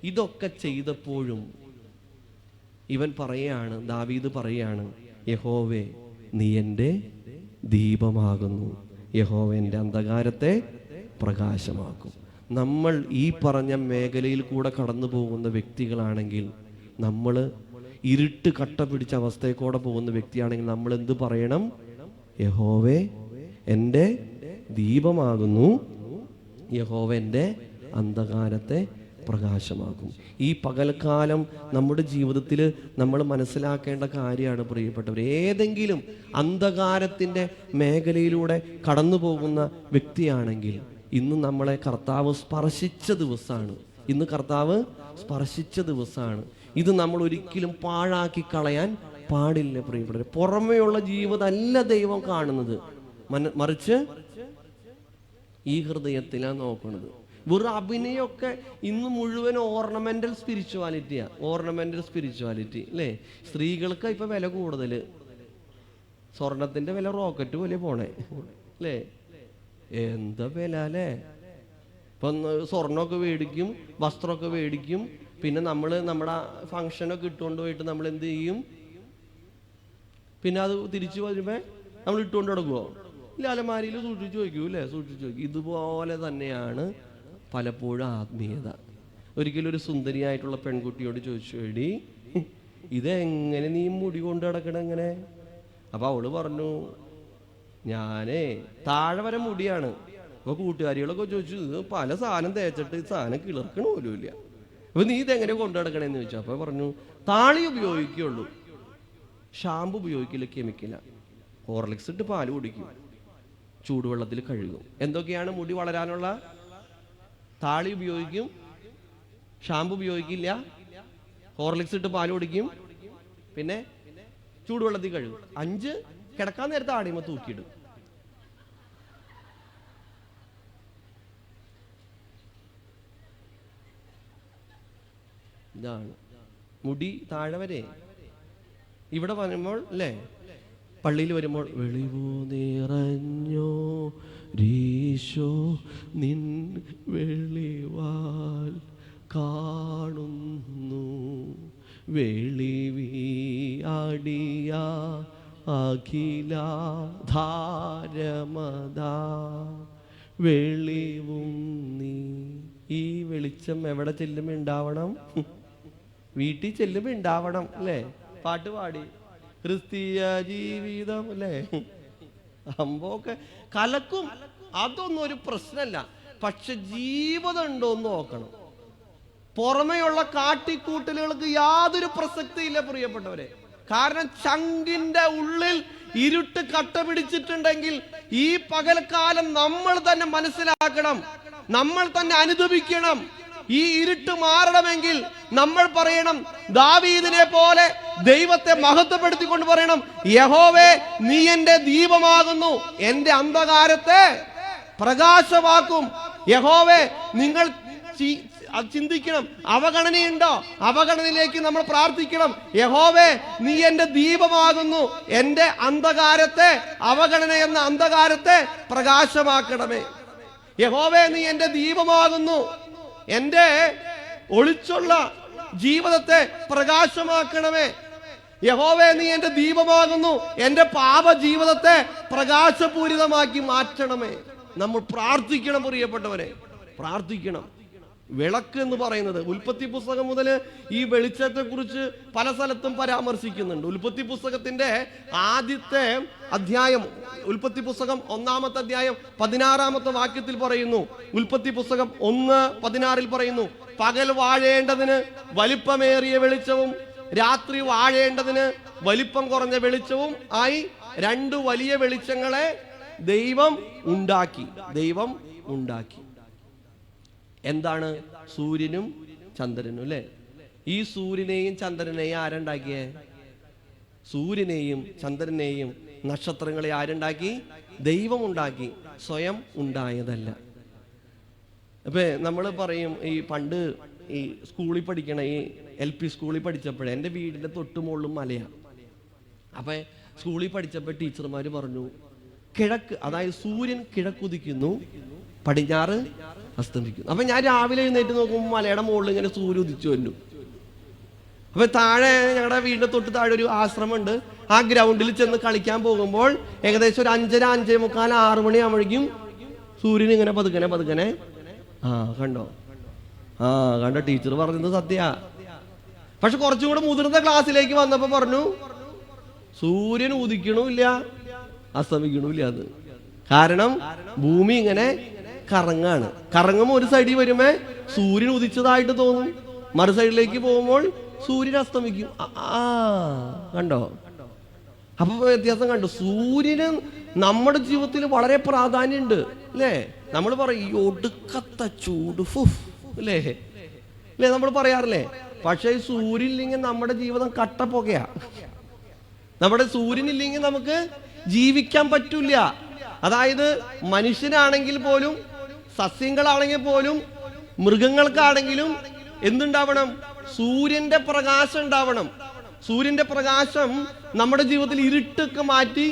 ഇതൊക്കെ ചെയ്തപ്പോഴും ദാവീദ് പറയാണ്, യഹോവേ നീ എൻ്റെ ദീപമാകുന്നു, യഹോവ എൻ്റെ അന്ധകാരത്തെ പ്രകാശമാക്കും. നമ്മൾ ഈ പറഞ്ഞ മേഖലയിൽ കൂടെ കടന്നു പോകുന്ന വ്യക്തികളാണെങ്കിൽ, നമ്മൾ ഇരുട്ട് കട്ട പിടിച്ച അവസ്ഥയിൽ കൂടെ പോകുന്ന വ്യക്തിയാണെങ്കിൽ നമ്മൾ എന്ത് പറയണം? യഹോവേ എൻ്റെ ദീപമാകുന്നു, യഹോവ എൻ്റെ അന്ധകാരത്തെ പ്രകാശമാക്കും. ഈ പകൽക്കാലം നമ്മുടെ ജീവിതത്തിൽ നമ്മൾ മനസ്സിലാക്കേണ്ട കാര്യമാണ് പ്രിയപ്പെട്ടവർ. ഏതെങ്കിലും അന്ധകാരത്തിൻ്റെ മേഖലയിലൂടെ കടന്നു പോകുന്ന വ്യക്തിയാണെങ്കിൽ ഇന്ന് നമ്മളെ കർത്താവ് സ്പർശിച്ച ദിവസമാണ്. ഇത് നമ്മൾ ഒരിക്കലും പാഴാക്കി കളയാൻ പാടില്ല പ്രിയപ്പെട്ടവരെ. പുറമേയുള്ള ജീവിതമല്ല ദൈവം കാണുന്നത്, മറിച്ച് ഈ ഹൃദയത്തിലാണ് നോക്കുന്നത്. വെറും അഭിനയമൊക്കെ ഇന്ന് മുഴുവൻ ഓർണമെന്റൽ സ്പിരിച്വാലിറ്റി അല്ലേ? സ്ത്രീകൾക്ക് ഇപ്പൊ വില കൂടുതൽ, സ്വർണത്തിന്റെ വില റോക്കറ്റ് പോലെ പോണേ അല്ലേ? എന്താ വില അല്ലേ? ഇപ്പൊ സ്വർണ്ണമൊക്കെ മേടിക്കും, വസ്ത്രമൊക്കെ മേടിക്കും, പിന്നെ നമ്മുടെ ഫംഗ്ഷനൊക്കെ ഇട്ടുകൊണ്ട് പോയിട്ട് നമ്മൾ എന്ത് ചെയ്യും? പിന്നെ അത് തിരിച്ചു വരുമ്പോ നമ്മൾ ഇട്ടുകൊണ്ട് കിടക്കുവോ? ഇല്ല, അലമാരിയിൽ സൂക്ഷിച്ചു വയ്ക്കൂ അല്ലേ? സൂക്ഷിച്ചു വയ്ക്കും. ഇതുപോലെ തന്നെയാണ് പലപ്പോഴും ആത്മീയത. ഒരിക്കലും ഒരു സുന്ദരിയായിട്ടുള്ള പെൺകുട്ടിയോട് ചോദിച്ചു, എടി ഇതെങ്ങനെ നീ മുടി കൊണ്ട് കിടക്കണം എങ്ങനെ? അപ്പൊ അവള് പറഞ്ഞു, ഞാനേ താഴെ വരെ മുടിയാണ്. അപ്പൊ കൂട്ടുകാരികളൊക്കെ ചോദിച്ചു, ഇത് പല സാധനം തേച്ചിട്ട് ഈ സാധനം കിളർക്കണ പോലും ഇല്ല, അപ്പൊ നീ ഇതെങ്ങനെ കൊണ്ടു നടക്കണേന്ന് ചോദിച്ചു. അപ്പൊ പറഞ്ഞു, താളി ഉപയോഗിക്കുള്ളൂ, ഷാമ്പു ഉപയോഗിക്കില്ല, കെമിക്കല, ഹോർലിക്സ് ഇട്ട് പാല് കുടിക്കും, ചൂടുവെള്ളത്തിൽ കഴുകും. എന്തൊക്കെയാണ് മുടി വളരാനുള്ള? താളി ഉപയോഗിക്കും, ഷാമ്പു ഉപയോഗിക്കില്ല, ഹോർലിക്സ് ഇട്ട് പാല് കുടിക്കും, പിന്നെ ചൂടുവെള്ളത്തിൽ കഴുകും. 5 കിടക്കാൻ നേരത്തെ ആടിയുമ്പോ തൂക്കിയിടും. ഇതാണ് മുടി താഴെ വരെ. ഇവിടെ വരുമ്പോൾ അല്ലേ, പള്ളിയിൽ വരുമ്പോൾ വെളിവോ നിറഞ്ഞോ രീശോ നിൻ വെളിവാൽ കാണുന്നു വെളിവിയാടിയ അഖില ധാരമതാ വെളിവും നീ. ഈ വെളിച്ചം എവിടെ ചെല്ലുമ്പോൾ ഉണ്ടാവണം? വീട്ടിൽ ചെല്ലുമ്പോൾ ഉണ്ടാവണം അല്ലേ? പാട്ട് പാടി ക്രിസ്തീയ ജീവിതം അല്ലേ? സംഭവമൊക്കെ കലക്കും, അതൊന്നും ഒരു പ്രശ്നമല്ല. പക്ഷെ ജീവിതം ഉണ്ടോ എന്ന് നോക്കണം. പുറമെയുള്ള കാട്ടിക്കൂട്ടലുകൾക്ക് യാതൊരു പ്രസക്തിയില്ല പ്രിയപ്പെട്ടവരെ. കാരണം ചങ്കിന്റെ ഉള്ളിൽ ഇരുട്ട് കട്ട പിടിച്ചിട്ടുണ്ടെങ്കിൽ ഈ പകൽക്കാലം നമ്മൾ തന്നെ മനസ്സിലാക്കണം, നമ്മൾ തന്നെ അനുഭവിക്കണം. ഈ ഇരുട്ട് മാറണമെങ്കിൽ നമ്മൾ പറയണം, ദാവീദിനെ പോലെ ദൈവത്തെ മഹത്വപ്പെടുത്തിക്കൊണ്ട് പറയണം, യഹോവേ നീ എന്റെ ദീപമാകുന്നു, എന്റെ അന്ധകാരത്തെ പ്രകാശമാക്കും. യഹോവേ നിങ്ങൾ ചിന്തിക്കണം, അവഗണനയുണ്ടോ? അവഗണനയിലേക്ക് നമ്മൾ പ്രാർത്ഥിക്കണം. യഹോവേ നീ എന്റെ ദീപമാകുന്നു, എന്റെ അന്ധകാരത്തെ, അവഗണന എന്ന അന്ധകാരത്തെ പ്രകാശമാക്കണമേ. യഹോവേ നീ എന്റെ ദീപമാകുന്നു, എന്റെ ഒളിച്ചുള്ള ജീവിതത്തെ പ്രകാശമാക്കണമേ. യഹോവേ നീ എന്റെ ദീപമാകുന്നു, എന്റെ പാപ ജീവിതത്തെ പ്രകാശപൂരിതമാക്കി മാറ്റണമേ. നമ്മൾ പ്രാർത്ഥിക്കണം പ്രിയപ്പെട്ടവരെ, പ്രാർത്ഥിക്കണം. വിളക്ക് എന്ന് പറയുന്നത് ഉൽപ്പത്തി പുസ്തകം മുതൽ ഈ വെളിച്ചത്തെ കുറിച്ച് പല സ്ഥലത്തും പരാമർശിക്കുന്നുണ്ട്. ഉൽപ്പത്തി പുസ്തകത്തിന്റെ ആദ്യത്തെ അധ്യായം, ഉൽപ്പത്തി പുസ്തകം 1-ാമത്തെ അധ്യായം 16-ാമത്തെ വാക്യത്തിൽ പറയുന്നു. ഉൽപ്പത്തി പുസ്തകം 1:16 പറയുന്നു, പകൽ വാഴേണ്ടതിന് വലിപ്പമേറിയ വെളിച്ചവും രാത്രി വാഴേണ്ടതിന് വലിപ്പം കുറഞ്ഞ വെളിച്ചവും ആയി 2 വലിയ വെളിച്ചങ്ങളെ ദൈവം ഉണ്ടാക്കി. എന്താണ്? സൂര്യനും ചന്ദ്രനും അല്ലെ? ഈ സൂര്യനെയും ചന്ദ്രനെയും ആരുണ്ടാക്കിയേ? സൂര്യനെയും ചന്ദ്രനെയും നക്ഷത്രങ്ങളെ ആരുണ്ടാക്കി? ദൈവം ഉണ്ടാക്കി, സ്വയം ഉണ്ടായതല്ല. അപ്പൊ നമ്മൾ പറയും, ഈ പണ്ട് ഈ സ്കൂളിൽ പഠിക്കണ, ഈ LP സ്കൂളിൽ പഠിച്ചപ്പോഴേ, എൻ്റെ വീടിന്റെ തൊട്ടുമുകളിലും മലയാണ്. അപ്പൊ സ്കൂളിൽ പഠിച്ചപ്പോൾ ടീച്ചർമാര് പറഞ്ഞു, കിഴക്ക്, അതായത് സൂര്യൻ കിഴക്കുദിക്കുന്നു, പടിഞ്ഞാറ് അസ്തമിക്കുന്നു. അപ്പൊ ഞാൻ രാവിലെ എഴുന്നേറ്റ് നോക്കുമ്പോൾ മലയുടെ മുകളിൽ ഇങ്ങനെ സൂര്യൻ ഉദിച്ചു വന്നു. അപ്പൊ താഴെ, ഞങ്ങളുടെ വീടിന്റെ തൊട്ട് താഴെ ഒരു ആശ്രമമുണ്ട്. ആ ഗ്രൗണ്ടിൽ ചെന്ന് കളിക്കാൻ പോകുമ്പോൾ ഏകദേശം ഒരു 5:30, 5:45, 6 മണിയാകുമ്പോഴേക്കും സൂര്യൻ ഇങ്ങനെ പതുക്കനെ കണ്ടോ? കണ്ടോ, ടീച്ചർ പറഞ്ഞത് സത്യ. പക്ഷെ കുറച്ചും കൂടെ മുതിർന്ന ക്ലാസ്സിലേക്ക് വന്നപ്പോ പറഞ്ഞു, സൂര്യൻ ഉദിക്കണമില്ല അസ്തമിക്കണമില്ല. അത് കാരണം ഭൂമി ഇങ്ങനെ കറങ്ങുമ്പോൾ ഒരു സൈഡിൽ വരുമ്പോ സൂര്യൻ ഉദിച്ചതായിട്ട് തോന്നും, മറു സൈഡിലേക്ക് പോകുമ്പോൾ സൂര്യൻ അസ്തമിക്കും. കണ്ടോ? അപ്പൊ വ്യത്യാസം കണ്ടു. സൂര്യന് നമ്മുടെ ജീവിതത്തിൽ വളരെ പ്രാധാന്യമുണ്ട് അല്ലേ? നമ്മൾ പറയും ഈ ഒടുക്കത്ത ചൂട് അല്ലേ നമ്മൾ പറയാറില്ലേ? പക്ഷെ ഈ സൂര്യൻ ഇല്ലെങ്കിൽ നമ്മുടെ ജീവിതം കട്ടപ്പുകയാ നമ്മുടെ സൂര്യനില്ലെങ്കിൽ നമുക്ക് ജീവിക്കാൻ പറ്റില്ല. അതായത് മനുഷ്യനാണെങ്കിൽ പോലും, സസ്യങ്ങളാണെങ്കിൽ പോലും, മൃഗങ്ങൾക്കാണെങ്കിലും എന്തുണ്ടാവണം? സൂര്യന്റെ പ്രകാശം ഉണ്ടാവണം. സൂര്യന്റെ പ്രകാശം നമ്മുടെ ജീവിതത്തിൽ ഇരുട്ടൊക്കെ മാറ്റി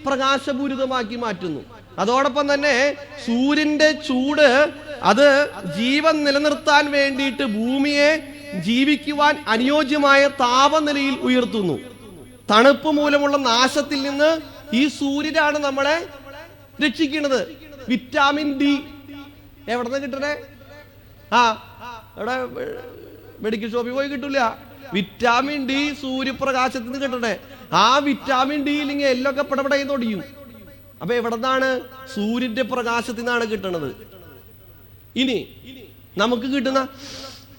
പ്രകാശപൂരിതമാക്കി മാറ്റുന്നു. അതോടൊപ്പം തന്നെ സൂര്യന്റെ ചൂട് അത് ജീവൻ നിലനിർത്താൻ വേണ്ടിയിട്ട് ഭൂമിയെ ജീവിക്കുവാൻ അനുയോജ്യമായ താപനിലയിൽ ഉയർത്തുന്നു. തണുപ്പ് മൂലമുള്ള നാശത്തിൽ നിന്ന് ഈ സൂര്യനാണ് നമ്മളെ രക്ഷിക്കുന്നത്. വിറ്റാമിൻ ഡി എവിടെ നിന്ന് കിട്ടണേ? ഇവിടെ മെഡിക്കൽ ഷോപ്പിൽ പോയി കിട്ടൂല. വിറ്റാമിൻ ഡി സൂര്യപ്രകാശത്തിൽ നിന്ന് കിട്ടണേ. ആ വിറ്റാമിൻ ഡി ഇല്ലെങ്കിൽ എല്ലൊക്കെ പടപടയെന്ന് ഒടിയും. അപ്പൊ എവിടെ നിന്നാണ്? സൂര്യന്റെ പ്രകാശത്തിൽ നിന്നാണ് കിട്ടണത്. ഇനി നമുക്ക് കിട്ടുന്ന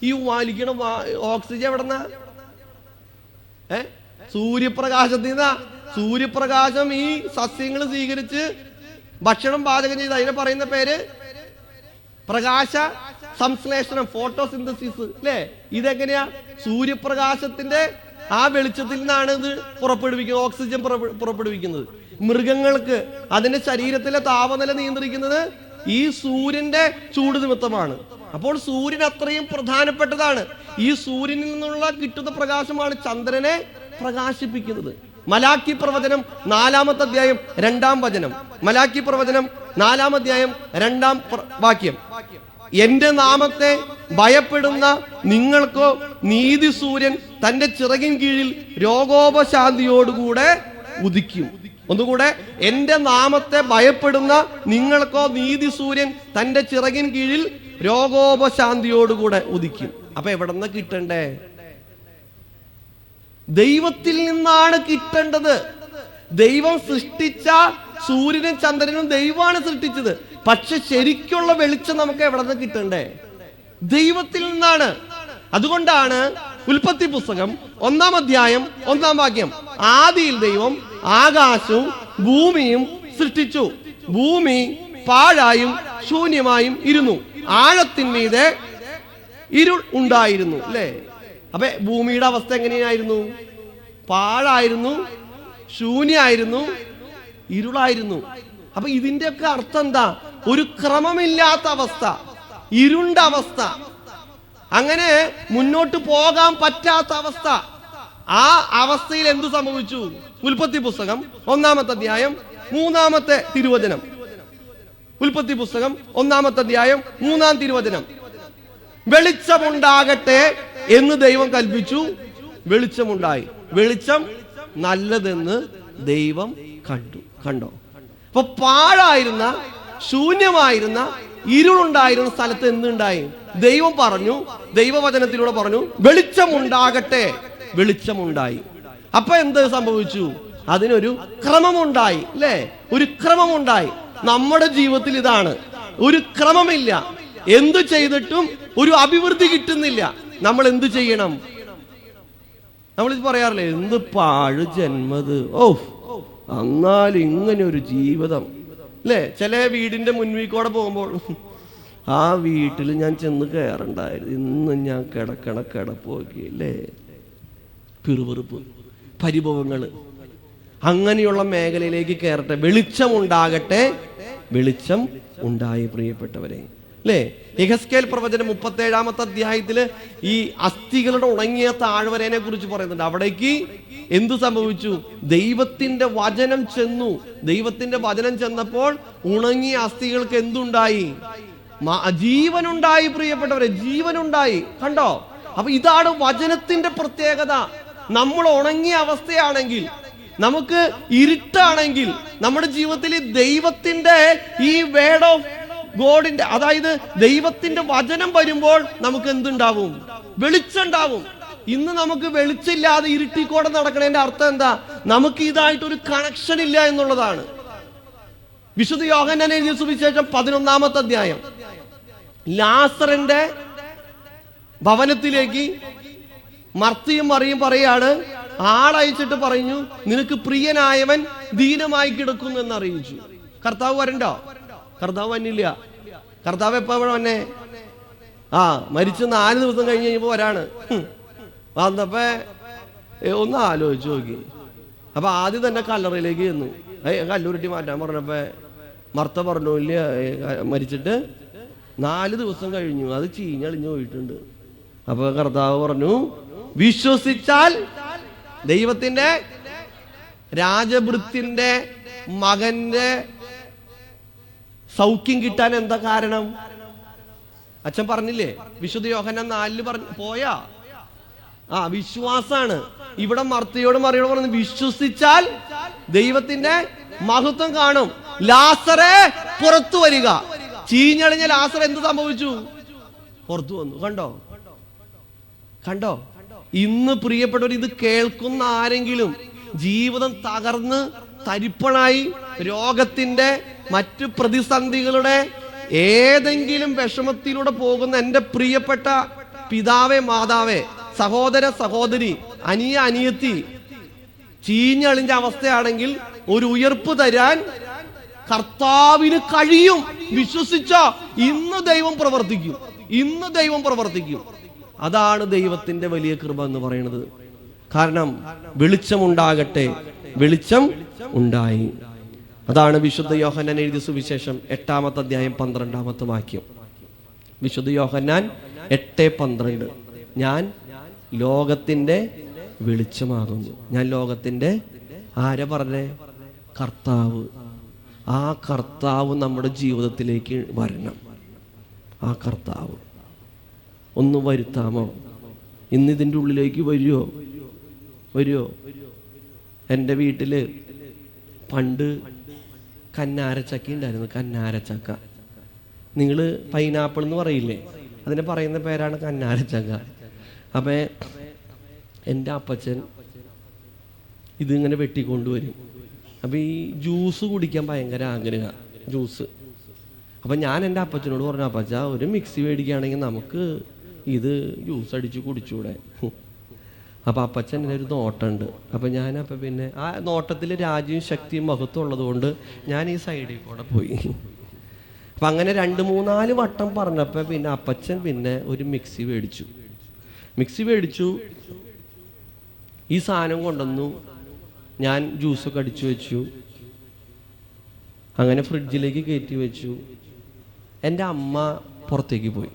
ഈ വലിക്കണ ഓക്സിജൻ എവിടെ നിന്നാ? സൂര്യപ്രകാശത്തിൽ നിന്നാ. സൂര്യപ്രകാശം ഈ സസ്യങ്ങൾ സ്വീകരിച്ച് ഭക്ഷണം പാചകം ചെയ്ത് അതിനെ പറയുന്ന പേര് പ്രകാശ സംശ്ലേഷണം, ഫോട്ടോസിന്തസിസ് അല്ലേ? ഇതെങ്ങനെയാ? സൂര്യപ്രകാശത്തിന്റെ ആ വെളിച്ചത്തിൽ നിന്നാണ് ഇത് പുറപ്പെടുവിക്കുന്നത്, ഓക്സിജൻ പുറപ്പെടുവിക്കുന്നത്. മൃഗങ്ങൾക്ക് അതിന്റെ ശരീരത്തിലെ താപനില നിയന്ത്രിക്കുന്നത് ഈ സൂര്യന്റെ ചൂട് നിമിത്തമാണ്. അപ്പോൾ സൂര്യൻ അത്രയും പ്രധാനപ്പെട്ടതാണ്. ഈ സൂര്യനിൽ നിന്നുള്ള കിട്ടുന്ന പ്രകാശമാണ് ചന്ദ്രനെ പ്രകാശിപ്പിക്കുന്നത്. മലാക്കി പ്രവചനം 4-ാമത്തെ അധ്യായം 2-ാം വചനം. മലാക്കി പ്രവചനം 4-ാം അധ്യായം 2-ാം വാക്യം. എന്റെ നാമത്തെ ഭയപ്പെടുന്ന നിങ്ങൾക്കോ നീതി സൂര്യൻ തന്റെ ചിറകിൻ കീഴിൽ രോഗോപശാന്തിയോടുകൂടെ ഉദിക്കും. ഒന്നുകൂടെ, എന്റെ നാമത്തെ ഭയപ്പെടുന്ന നിങ്ങൾക്കോ നീതി സൂര്യൻ തന്റെ ചിറകിൻ കീഴിൽ രോഗോപശാന്തിയോടുകൂടെ ഉദിക്കും. അപ്പൊ എവിടെ നിന്ന് കിട്ടണ്ടേ? ദൈവത്തിൽ നിന്നാണ് കിട്ടേണ്ടത്. ദൈവം സൃഷ്ടിച്ച സൂര്യനും ചന്ദ്രനും ദൈവമാണ് സൃഷ്ടിച്ചത്. പക്ഷെ ശരിക്കുള്ള വെളിച്ചം നമുക്ക് എവിടെ നിന്ന് കിട്ടണ്ടേ? ദൈവത്തിൽ നിന്നാണ്. അതുകൊണ്ടാണ് ഉൽപ്പത്തി പുസ്തകം 1-ാം അധ്യായം 1-ാം വാക്യം, ആദിയിൽ ദൈവം ആകാശവും ഭൂമിയും സൃഷ്ടിച്ചു. ഭൂമി പാഴായും ശൂന്യമായും ഇരുന്നു, ആഴത്തിന്മീതെ ഇരുൾ ഉണ്ടായിരുന്നു. അല്ലേ? അപ്പൊ ഭൂമിയുടെ അവസ്ഥ എങ്ങനെയായിരുന്നു? പാഴായിരുന്നു, ശൂന്യായിരുന്നു, ഇരുളായിരുന്നു. അപ്പൊ ഇതിന്റെയൊക്കെ അർത്ഥം എന്താ? ഒരു ക്രമമില്ലാത്ത അവസ്ഥ, ഇരുണ്ട അവസ്ഥ, അങ്ങനെ മുന്നോട്ട് പോകാൻ പറ്റാത്ത അവസ്ഥ. ആ അവസ്ഥയിൽ എന്തു സംഭവിച്ചു? ഉൽപ്പത്തി പുസ്തകം 1-ാമത്തെ അധ്യായം 3-ാമത്തെ തിരുവചനം. ഉൽപ്പത്തി പുസ്തകം 1-ാമത്തെ അധ്യായം 3-ാം തിരുവചനം. വെളിച്ചമുണ്ടാകട്ടെ എന്ന് ദൈവം കൽപ്പിച്ചു, വെളിച്ചമുണ്ടായി. വെളിച്ചം നല്ലതെന്ന് ദൈവം കണ്ടു. കണ്ടോ? അപ്പൊ പാഴായിരുന്ന, ശൂന്യമായിരുന്ന, ഇരുളുണ്ടായിരുന്ന സ്ഥലത്ത് എന്തുണ്ടായി? ദൈവം പറഞ്ഞു, ദൈവവചനത്തിലൂടെ പറഞ്ഞു, വെളിച്ചമുണ്ടാകട്ടെ. വെളിച്ചമുണ്ടായി. അപ്പൊ എന്ത് സംഭവിച്ചു? അതിനൊരു ക്രമമുണ്ടായി. അല്ലേ? ഒരു ക്രമമുണ്ടായി. നമ്മുടെ ജീവിതത്തിൽ ഇതാണ്, ഒരു ക്രമമില്ല. എന്തു ചെയ്തിട്ടും ഒരു അഭിവൃദ്ധി കിട്ടുന്നില്ല. നമ്മൾ എന്തു ചെയ്യണം? നമ്മളിത് പറയാറില്ലേ, എന്ത് പാഴ് ജന്മത്, എന്നാലും ഇങ്ങനെ ഒരു ജീവിതം. അല്ലേ? ചില വീടിന്റെ മുൻവീക്കോടെ പോകുമ്പോൾ ആ വീട്ടിൽ ഞാൻ ചെന്ന് കയറണ്ടായിരുന്നു, ഇന്ന് ഞാൻ കിടക്കണ കിടപ്പോക്കി. അല്ലേ? പിറുപിറുപ്പ്, പരിഭവങ്ങള്. അങ്ങനെയുള്ള മേഖലയിലേക്ക് കയറട്ടെ. വെളിച്ചം ഉണ്ടാകട്ടെ. വെളിച്ചം ഉണ്ടായി പ്രിയപ്പെട്ടവരെ. അല്ലേ? യെഹെസ്കേൽ പ്രവചനം 37-ാമത്തെ അധ്യായത്തില് ഈ അസ്ഥികളുടെ ഉണങ്ങിയ താഴ്വരനെ കുറിച്ച് പറയുന്നുണ്ട്. അവിടേക്ക് എന്തു സംഭവിച്ചു? ദൈവത്തിന്റെ വചനം ചെന്നു. ദൈവത്തിന്റെ വചനം ചെന്നപ്പോൾ ഉണങ്ങിയ അസ്ഥികൾക്ക് എന്തുണ്ടായി? ജീവനുണ്ടായി പ്രിയപ്പെട്ടവരെ, ജീവനുണ്ടായി. കണ്ടോ? അപ്പൊ ഇതാണ് വചനത്തിന്റെ പ്രത്യേകത. നമ്മൾ ഉണങ്ങിയ അവസ്ഥയാണെങ്കിൽ, നമുക്ക് ഇരുട്ടാണെങ്കിൽ, നമ്മുടെ ജീവിതത്തിൽ ദൈവത്തിന്റെ ഈ വേർഡ് ഓഫ് ഗോഡിന്റെ, അതായത് ദൈവത്തിന്റെ വചനം വരുമ്പോൾ നമുക്ക് എന്തുണ്ടാവും? വെളിച്ചമുണ്ടാവും. ഇന്ന് നമുക്ക് വെളിച്ചമില്ലാതെ ഇരുട്ടിക്കൂടെ നടക്കണതിന്റെ അർത്ഥം എന്താ? നമുക്ക് ഇതായിട്ടൊരു കണക്ഷൻ ഇല്ല എന്നുള്ളതാണ്. വിശുദ്ധ യോഹന്നാൻ എഴുതിയ സുവിശേഷം 11-ാമത്തെ അധ്യായം, ലാസറിന്റെ ഭവനത്തിലേക്ക് മർത്തിയും മറിയും പറയാണ്, ആളയച്ചിട്ട് പറഞ്ഞു, നിനക്ക് പ്രിയനായവൻ ദീനമായി കിടക്കുന്നു എന്ന് അറിയിച്ചു. കർത്താവ് വരണ്ടോ? കർത്താവ് വന്നില്ല. കർത്താവ് എപ്പോഴും വന്നെ? മരിച്ച് 4 ദിവസം കഴിഞ്ഞ് കഴിഞ്ഞപ്പോ വരാണ്. വന്നപ്പോ ഒന്ന് ആലോചിച്ച് നോക്കി, അപ്പൊ ആദ്യം തന്നെ കല്ലറയിലേക്ക് ചെന്നു. കല്ലുരുട്ടി മാറ്റാൻ പറഞ്ഞപ്പോ മർത്ത പറഞ്ഞു, ഇല്ല, മരിച്ചിട്ട് 4 ദിവസം കഴിഞ്ഞു, അത് ചീഞ്ഞളിഞ്ഞു പോയിട്ടുണ്ട്. അപ്പൊ കർത്താവ് പറഞ്ഞു, വിശ്വസിച്ചാൽ ദൈവത്തിന്റെ രാജഭൃത്യന്റെ മകന്റെ സൗഖ്യം കിട്ടാൻ എന്താ കാരണം? അച്ഛൻ പറഞ്ഞില്ലേ, വിശുദ്ധ യോഹന്നാൻ 4 പറഞ്ഞു പോയാ വിശ്വാസാണ്. ഇവിടെ മർത്തയോട് മറിയോട് പറഞ്ഞു, വിശ്വസിച്ചാൽ ദൈവത്തിന്റെ മഹത്വം കാണും. ലാസറേ പുറത്തു വരിക. ചീഞ്ഞളിഞ്ഞ ലാസർ എന്ത് സംഭവിച്ചു? പുറത്തു വന്നു. കണ്ടോ? ഇന്ന് പ്രിയപ്പെട്ടവർ, ഇത് കേൾക്കുന്ന ആരെങ്കിലും ജീവിതം തകർന്ന് തരിപ്പണായി രോഗത്തിന്റെ മറ്റു പ്രതിസന്ധികളുടെ ഏതെങ്കിലും വിഷമത്തിലൂടെ പോകുന്ന എൻ്റെ പ്രിയപ്പെട്ട പിതാവേ, മാതാവേ, സഹോദര സഹോദരി, അനിയത്തി, ചീഞ്ഞളിഞ്ഞ അവസ്ഥയാണെങ്കിൽ ഒരു ഉയർപ്പ് തരാൻ കർത്താവിന് കഴിയും. വിശ്വസിച്ചോ? ഇന്ന് ദൈവം പ്രവർത്തിക്കും. അതാണ് ദൈവത്തിന്റെ വലിയ കൃപ എന്ന് പറയുന്നത്. കാരണം വെളിച്ചമുണ്ടാകട്ടെ, വെളിച്ചം ഉണ്ടായി. അതാണ് വിശുദ്ധ യോഹന്നാൻ എഴുതിയ സുവിശേഷം 8-ാമത്തെ അധ്യായം 12-ാമത്തെ വാക്യം. വിശുദ്ധ യോഹന്നാൻ 8:12. ഞാൻ ലോകത്തിന്റെ വെളിച്ചമാകുന്നു. ഞാൻ ലോകത്തിന്റെ ആരെ പറഞ്ഞേ? കർത്താവ്. ആ കർത്താവ് നമ്മുടെ ജീവിതത്തിലേക്ക് വരണം. ആ കർത്താവ് ഒന്ന് വരുത്താമോ? ഇന്നിതിൻ്റെ ഉള്ളിലേക്ക് വരുമോ? എൻ്റെ വീട്ടില് പണ്ട് കന്നാരച്ചക്ക ഉണ്ടായിരുന്നു. കന്നാരച്ചക്ക, നിങ്ങൾ പൈനാപ്പിൾ എന്ന് പറയില്ലേ, അതിനെ പറയുന്ന പേരാണ് കന്നാരച്ചക്ക. അപ്പം എൻ്റെ അപ്പച്ചൻ ഇതിങ്ങനെ വെട്ടിക്കൊണ്ടുവരും. അപ്പം ഈ ജ്യൂസ് കുടിക്കാൻ ഭയങ്കര ആഗ്രഹമാണ്, ജ്യൂസ്. അപ്പം ഞാൻ എൻ്റെ അപ്പച്ചനോട് പറഞ്ഞു, അപ്പച്ച ഒരു മിക്സി മേടിക്കുകയാണെങ്കിൽ നമുക്ക് ഇത് ജ്യൂസ് അടിച്ച് കുടിച്ചൂടെ? അപ്പം അപ്പച്ചൻ എൻ്റെ ഒരു നോട്ടമുണ്ട്. അപ്പം ഞാനപ്പം പിന്നെ ആ നോട്ടത്തിൽ രാജ്യവും ശക്തിയും മഹത്വം ഉള്ളതുകൊണ്ട് ഞാൻ ഈ സൈഡിൽ കൂടെ പോയി. അപ്പം അങ്ങനെ 2-3-4 വട്ടം പറഞ്ഞപ്പോൾ പിന്നെ അപ്പച്ചൻ പിന്നെ ഒരു മിക്സി മേടിച്ചു. ഈ സാധനം കൊണ്ടുവന്നു. ഞാൻ ജ്യൂസൊക്കെ അടിച്ചു വെച്ചു. അങ്ങനെ ഫ്രിഡ്ജിലേക്ക് കയറ്റി വെച്ചു. എൻ്റെ അമ്മ പുറത്തേക്ക് പോയി.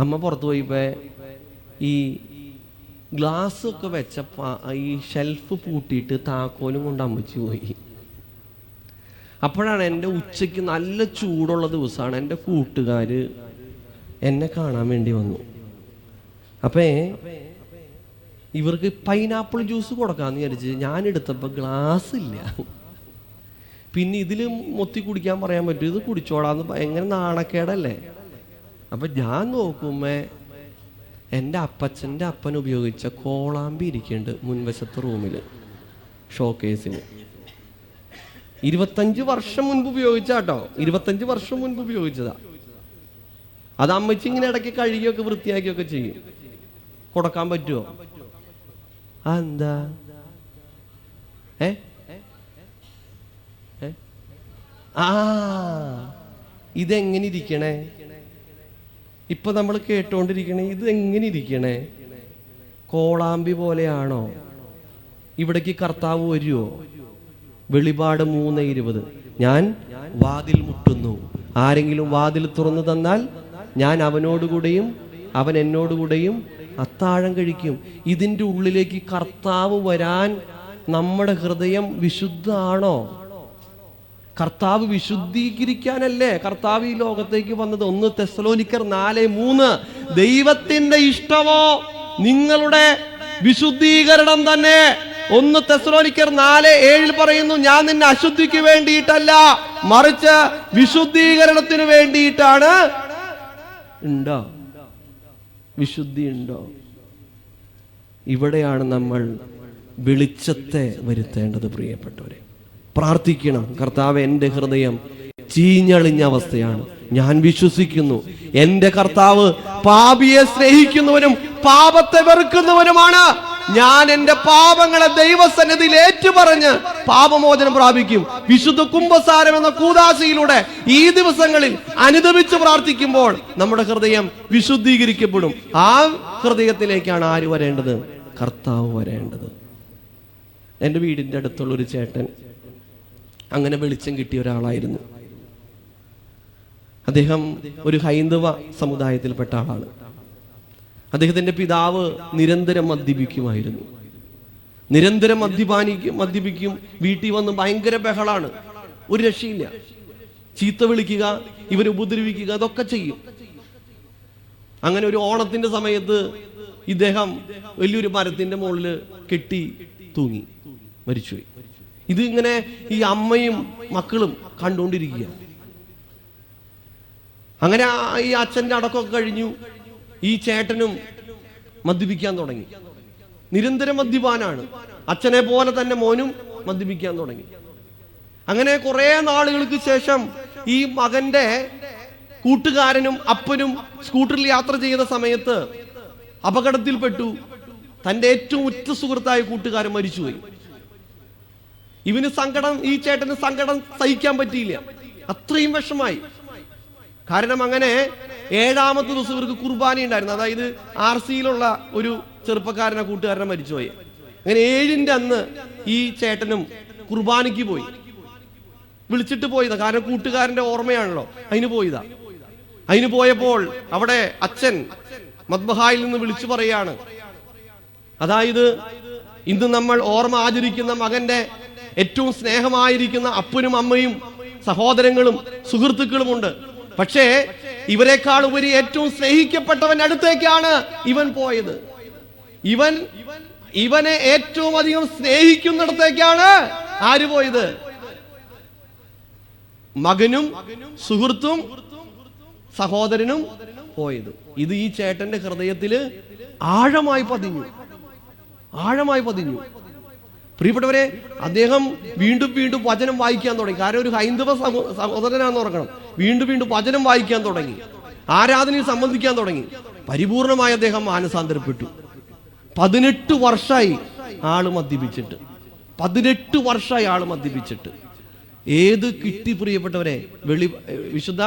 അമ്മ പുറത്ത് പോയപ്പോൾ ഈ ഗ്ലാസ് ഒക്കെ വെച്ച ഈ ഷെൽഫ് പൂട്ടിയിട്ട് താക്കോലും കൊണ്ട് അമ്മച്ചി പോയി. അപ്പോഴാണ് എൻ്റെ ഉച്ചയ്ക്ക് നല്ല ചൂടുള്ള ദിവസമാണ്. എൻ്റെ കൂട്ടുകാർ എന്നെ കാണാൻ വേണ്ടി വന്നു. അപ്പേ ഇവർക്ക് പൈനാപ്പിൾ ജ്യൂസ് കൊടുക്കാമെന്ന് വിചാരിച്ച് ഞാൻ എടുത്തപ്പോൾ ഗ്ലാസ് ഇല്ല. പിന്നെ ഇതിൽ മൊത്തി കുടിക്കാൻ പറയാൻ പറ്റും, ഇത് കുടിച്ചോടാന്ന് ഭയങ്കര നാണക്കേടല്ലേ. അപ്പം ഞാൻ നോക്കുമ്പോ എൻ്റെ അപ്പച്ചൻ്റെ അപ്പൻ ഉപയോഗിച്ച കോളാമ്പി ഇരിക്കുന്നുണ്ട് മുൻവശത്തെ റൂമിൽ, ഷോക്കേസിൽ. 25 വർഷം മുൻപ് ഉപയോഗിച്ചാട്ടോ, 25 വർഷം മുൻപ് ഉപയോഗിച്ചതാ. അത് അമ്മച്ചി ഇങ്ങനെ ഇടയ്ക്ക് കഴുകിയൊക്കെ വൃത്തിയാക്കിയൊക്കെ ചെയ്യും. കൊടുക്കാൻ പറ്റുമോ? എന്താ ഇതെങ്ങനെ ഇരിക്കണേ? ഇപ്പൊ നമ്മൾ കേട്ടോണ്ടിരിക്കണേ ഇതെങ്ങനെ ഇരിക്കണേ? കോളാമ്പി പോലെയാണോ? ഇവിടേക്ക് കർത്താവ് വരുമോ? വെളിപാട് 3:20. ഞാൻ വാതിൽ മുട്ടുന്നു, ആരെങ്കിലും വാതിൽ തുറന്നു തന്നാൽ ഞാൻ അവനോടുകൂടെയും അവൻ എന്നോടുകൂടെയും അത്താഴം കഴിക്കും. ഇതിൻ്റെ ഉള്ളിലേക്ക് കർത്താവ് വരാൻ നമ്മുടെ ഹൃദയം വിശുദ്ധമാണോ? കർത്താവ് വിശുദ്ധീകരിക്കാനല്ലേ കർത്താവ് ഈ ലോകത്തേക്ക് വന്നത്. 1 തെസ്സലോനിക്കർ 4:3. ദൈവത്തിന്റെ ഇഷ്ടമോ നിങ്ങളുടെ വിശുദ്ധീകരണം തന്നെ. 1 തെസ്സലോനിക്കർ 4:7 പറയുന്നു, ഞാൻ നിന്നെ അശുദ്ധിക്ക് വേണ്ടിയിട്ടല്ല മറിച്ച് വിശുദ്ധീകരണത്തിന് വേണ്ടിയിട്ടാണ്. ഉണ്ടോ? വിശുദ്ധി ഉണ്ടോ? ഇവിടെയാണ് നമ്മൾ വെളിച്ചത്തെ വരുത്തേണ്ടത്. പ്രിയപ്പെട്ടവരെ, പ്രാർത്ഥിക്കണം. കർത്താവ്, എൻ്റെ ഹൃദയം ചീഞ്ഞളിഞ്ഞ അവസ്ഥയാണ്, ഞാൻ വിശ്വസിക്കുന്നു എൻ്റെ കർത്താവ് പാപിയെ സ്നേഹിക്കുന്നവനും പാപത്തെ വെറുക്കുന്നവനുമാണ്. ഞാൻ എൻ്റെ പാപങ്ങളെ ദൈവസന്നിധിയിൽ ഏറ്റുപറഞ്ഞ് പാപമോചനം പ്രാപിക്കും. വിശുദ്ധ കുംഭസാരം എന്ന കൂദാശയിലൂടെ ഈ ദിവസങ്ങളിൽ അനുദപിച്ച് പ്രാർത്ഥിക്കുമ്പോൾ നമ്മുടെ ഹൃദയം വിശുദ്ധീകരിക്കപ്പെടും. ആ ഹൃദയത്തിലേക്കാണ് ആര് വരേണ്ടത്? കർത്താവ് വരേണ്ടത്. എൻ്റെ വീടിൻ്റെ അടുത്തുള്ളൊരു ചേട്ടൻ അങ്ങനെ വെളിച്ചം കിട്ടിയ ഒരാളായിരുന്നു. അദ്ദേഹം ഒരു ഹൈന്ദവ സമുദായത്തിൽപ്പെട്ട ആളാണ്. അദ്ദേഹത്തിൻ്റെ പിതാവ് നിരന്തരം മദ്യപിക്കുമായിരുന്നു. നിരന്തരം മദ്യപിക്കും. വീട്ടിൽ വന്ന് ഭയങ്കര ബഹളാണ്, ഒരു രക്ഷയില്ല. ചീത്ത വിളിക്കുക, ഇവരെ ഉപദ്രവിക്കുക, അതൊക്കെ ചെയ്യും. അങ്ങനെ ഒരു ഓണത്തിന്റെ സമയത്ത് ഇദ്ദേഹം വലിയൊരു മരത്തിന്റെ മുകളിൽ കെട്ടി തൂങ്ങി മരിച്ചുപോയി. ഇത് ഇങ്ങനെ ഈ അമ്മയും മക്കളും കണ്ടുകൊണ്ടിരിക്കുക. അങ്ങനെ ഈ അച്ഛൻ്റെ അടക്കമൊക്കെ കഴിഞ്ഞു. ഈ ചേട്ടനും മദ്യപിക്കാൻ തുടങ്ങി. നിരന്തരം മദ്യപാനാണ്. അച്ഛനെ പോലെ തന്നെ മോനും മദ്യപിക്കാൻ തുടങ്ങി. അങ്ങനെ കുറെ നാളുകൾക്ക് ശേഷം ഈ മകന്റെ കൂട്ടുകാരനും അപ്പനും സ്കൂട്ടറിൽ യാത്ര ചെയ്ത സമയത്ത് അപകടത്തിൽപ്പെട്ടു. തന്റെ ഏറ്റവും ഉറ്റ സുഹൃത്തായ കൂട്ടുകാരൻ മരിച്ചുപോയി. ഇവന് സങ്കടം, ഈ ചേട്ടന് സങ്കടം സഹിക്കാൻ പറ്റിയില്ല. അത്രയും വിഷമായി. കാരണം അങ്ങനെ 7ാമത്തെ ദിവസം ഇവർക്ക് കുർബാന ഉണ്ടായിരുന്നു. അതായത് RCയിലുള്ള ഒരു ചെറുപ്പക്കാരനെ കൂട്ടുകാരനെ മരിച്ചുപോയി. അങ്ങനെ 7ന്റെ അന്ന് ഈ ചേട്ടനും കുർബാനയ്ക്ക് പോയി. വിളിച്ചിട്ട് പോയതാ, കാരണം കൂട്ടുകാരന്റെ ഓർമ്മയാണല്ലോ. അതിന് പോയതാ. അതിന് പോയപ്പോൾ അവിടെ അച്ഛൻ മദ്ബഹായിൽ നിന്ന് വിളിച്ചു പറയാണ്, അതായത് ഇന്ന് നമ്മൾ ഓർമ്മ ആചരിക്കുന്ന മകന്റെ ഏറ്റവും സ്നേഹമായിരിക്കുന്ന അപ്പനും അമ്മയും സഹോദരങ്ങളും സുഹൃത്തുക്കളുമുണ്ട്. പക്ഷേ ഇവരെക്കാൾ ഉപരി ഏറ്റവും സ്നേഹിക്കപ്പെട്ടവൻ അടുത്തേക്കാണ് ഇവൻ പോയത്. ഇവനെ ഏറ്റവും അധികം സ്നേഹിക്കുന്നിടത്തേക്കാണ് ആര് പോയത്? മകനും സുഹൃത്തും സഹോദരനും പോയത്. ഇത് ഈ ചേട്ടന്റെ ഹൃദയത്തില് ആഴമായി പതിഞ്ഞു. പ്രിയപ്പെട്ടവരെ, അദ്ദേഹം വീണ്ടും വീണ്ടും വചനം വായിക്കാൻ തുടങ്ങി. കാരണം ഒരു ഹൈന്ദവ സഹോദരനാണെന്ന് ഓർക്കണം. വീണ്ടും വീണ്ടും വചനം വായിക്കാൻ തുടങ്ങി. ആരാധനയിൽ സംബന്ധിക്കാൻ തുടങ്ങി. പരിപൂർണമായി അദ്ദേഹം മാനസാന്തരപ്പെട്ടു. 18 വർഷമായി ആള് മദ്യപിച്ചിട്ട്. 18 വർഷമായി ആള് മദ്യപിച്ചിട്ട്. ഏത് കിട്ടി പ്രിയപ്പെട്ടവരെ? വിശുദ്ധ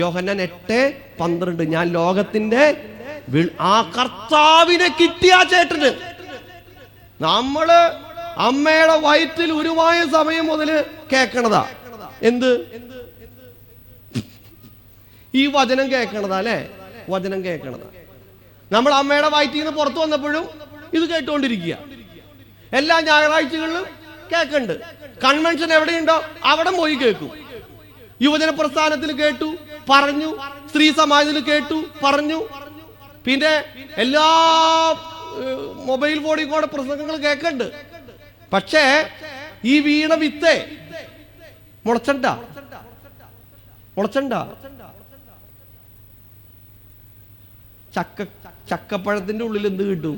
യോഹന്നാൻ 8:12, ഞാൻ ലോകത്തിന്റെ ആ കർത്താവിനെ കിട്ടിയ ചേട്ടന്. നമ്മള് അമ്മയുടെ വയറ്റിൽ ഉരുവായ സമയം മുതൽ കേൾക്കണതാ. എന്ത്? ഈ വചനം കേൾക്കണതാ അല്ലെ? വചനം കേൾക്കണതാ. നമ്മൾ അമ്മയുടെ വയറ്റിൽ നിന്ന് പുറത്തു വന്നപ്പോഴും ഇത് കേട്ടുകൊണ്ടിരിക്കുക. എല്ലാ ഞായറാഴ്ചകളിലും കേൾക്കുന്നുണ്ട്. കൺവെൻഷൻ എവിടെയുണ്ടോ അവിടെ പോയി കേൾക്കും. യുവജന പ്രസ്ഥാനത്തിൽ കേട്ടു, പറഞ്ഞു. സ്ത്രീ സമാജത്തിൽ കേട്ടു, പറഞ്ഞു. പിന്നെ എല്ലാ മൊബൈൽ ഫോണിൽ കൂടെ പ്രസംഗങ്ങൾ കേൾക്കുന്നുണ്ട്. പക്ഷേ ഈ വീണ വിത്തെ മുളച്ചണ്ട. ചക്കപ്പഴത്തിന്റെ ഉള്ളിൽ എന്ത് കിട്ടും?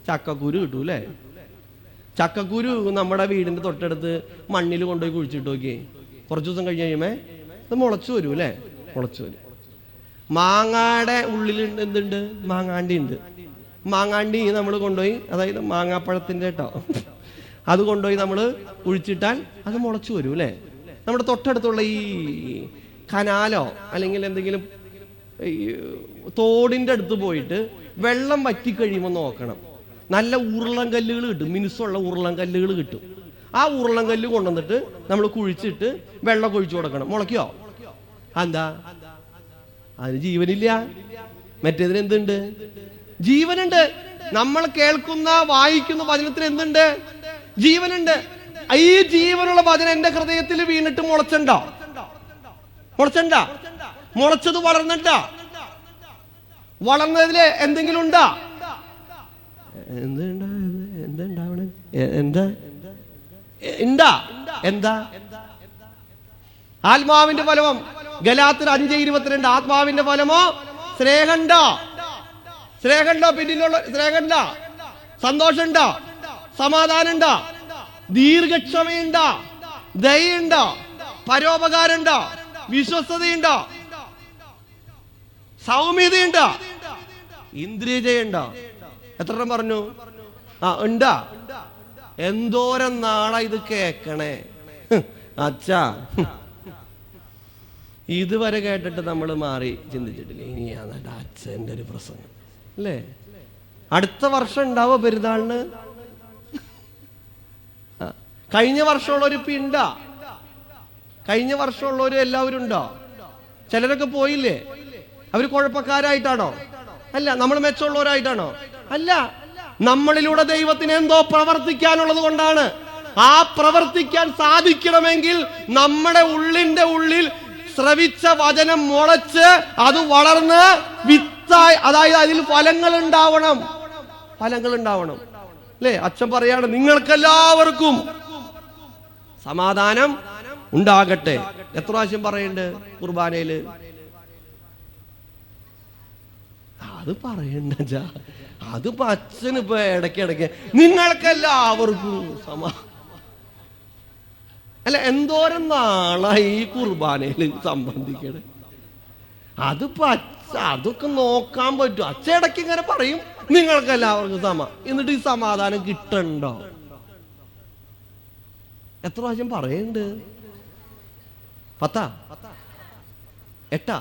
ചക്കക്കുരു കിട്ടും അല്ലേ? ചക്കക്കുരു നമ്മുടെ വീടിന്റെ തൊട്ടടുത്ത് മണ്ണിൽ കൊണ്ടുപോയി കുഴിച്ചിട്ട് നോക്കിയേ, കുറച്ചു ദിവസം കഴിഞ്ഞ് കഴിയുമ്പോ ഇത് മുളച്ചു വരും അല്ലേ? മുളച്ചു വരും. മാങ്ങയുടെ ഉള്ളിൽ എന്തുണ്ട്? മാങ്ങാണ്ടി ഉണ്ട്. മാങ്ങാണ്ടി നമ്മൾ കൊണ്ടുപോയി, അതായത് മാങ്ങാപ്പഴത്തിന്റെ കേട്ടോ, അത് കൊണ്ടുപോയി നമ്മൾ കുഴിച്ചിട്ടാൽ അത് മുളച്ചു വരും അല്ലേ? നമ്മുടെ തൊട്ടടുത്തുള്ള ഈ കനാലോ അല്ലെങ്കിൽ എന്തെങ്കിലും തോടിന്റെ അടുത്ത് പോയിട്ട് വെള്ളം വറ്റി കഴിയുമ്പോൾ നോക്കണം. നല്ല ഉരുളൻ കല്ലുകൾ കിട്ടും, മിനുസുള്ള ഉരുളൻ കല്ലുകൾ കിട്ടും. ആ ഉരുളൻ കല്ല് കൊണ്ടുവന്നിട്ട് നമ്മൾ കുഴിച്ചിട്ട് വെള്ളം ഒഴിച്ചു കൊടുക്കണം. മുളയ്ക്കോ? എന്താ? അതിന് ജീവനില്ല. മറ്റേതിന് എന്തുണ്ട്? ജീവനുണ്ട്. നമ്മൾ കേൾക്കുന്ന വായിക്കുന്ന വചനത്തിന് എന്തുണ്ട്? ജീവനുണ്ട്. ഈ ജീവനുള്ള വചനം എന്റെ ഹൃദയത്തിൽ വീണിട്ട് മുളച്ചണ്ടോ? മുളച്ചത് വളർന്നിട്ടാ? വളർന്നതില് എന്തെങ്കിലും ഉണ്ടാ? എന്താ? ആത്മാവിന്റെ ഫലമോ? ഗലാത്യർ 5:22 ആത്മാവിന്റെ ഫലമോ? സ്നേഹമുണ്ടോ? പിന്നിലുള്ള സ്നേഹമുണ്ടോ? സന്തോഷമുണ്ടോ? സമാധാനമുണ്ടോ? ദീർഘക്ഷമയുണ്ടോ? ദയുണ്ടോ? പരോപകാരമുണ്ടോ? വിശ്വസ്തതയുണ്ടോ? സൗമ്യതയുണ്ടോ? ഇന്ദ്രിയജയുണ്ടോ? എത്ര പറഞ്ഞു? ഉണ്ടാ? എന്തോരം നാളാ ഇത് കേക്കണേ അച്ഛാ. ഇതുവരെ കേട്ടിട്ട് നമ്മൾ മാറി ചിന്തിച്ചിട്ടില്ല. ഇനിയാണ് അച്ഛൻ്റെ ഒരു പ്രസംഗം അല്ലേ? അടുത്ത വർഷം ഉണ്ടാവോ പെരുന്നാളിന്? കഴിഞ്ഞ വർഷമുള്ളവരിപ്പോ ഉണ്ടോ? കഴിഞ്ഞ വർഷമുള്ളവര് എല്ലാവരും ഉണ്ടോ? ചിലരൊക്കെ പോയില്ലേ? അവര് കുഴപ്പക്കാരായിട്ടാണോ? അല്ല. നമ്മൾ മെച്ചമുള്ളവരായിട്ടാണോ? അല്ല. നമ്മളിലൂടെ ദൈവത്തിന് എന്തോ പ്രവർത്തിക്കാനുള്ളത് കൊണ്ടാണ്. ആ പ്രവർത്തിക്കാൻ സാധിക്കണമെങ്കിൽ നമ്മുടെ ഉള്ളിന്റെ ഉള്ളിൽ ശ്രവിച്ച വചനം മുളച്ച് അത് വളർന്ന് വിത്തായി, അതായത് അതിൽ ഫലങ്ങൾ ഉണ്ടാവണം. അല്ലേ? അച്ഛൻ പറയാണ് നിങ്ങൾക്കെല്ലാവർക്കും സമാധാനം ഉണ്ടാകട്ടെ. എത്ര പ്രാവശ്യം പറയുന്നുണ്ട് കുർബാനയില്? അത് പറയണ്ട. അതിപ്പോ അച്ഛനിപ്പോ ഇടയ്ക്കിടയ്ക്ക് നിങ്ങൾക്കെല്ലാവർക്കും അല്ല, എന്തോരം നാളായി ഈ കുർബാനയിൽ സംബന്ധിക്കണേ. അതിപ്പോ അതൊക്കെ നോക്കാൻ പറ്റും. അച്ഛൻ ഇടയ്ക്ക് ഇങ്ങനെ പറയും നിങ്ങൾക്കെല്ലാവർക്കും എന്നിട്ട് ഈ സമാധാനം കിട്ടണ്ടോ? എത്ര പ്രാവശ്യം പറയുന്നുണ്ട്? 10? 8?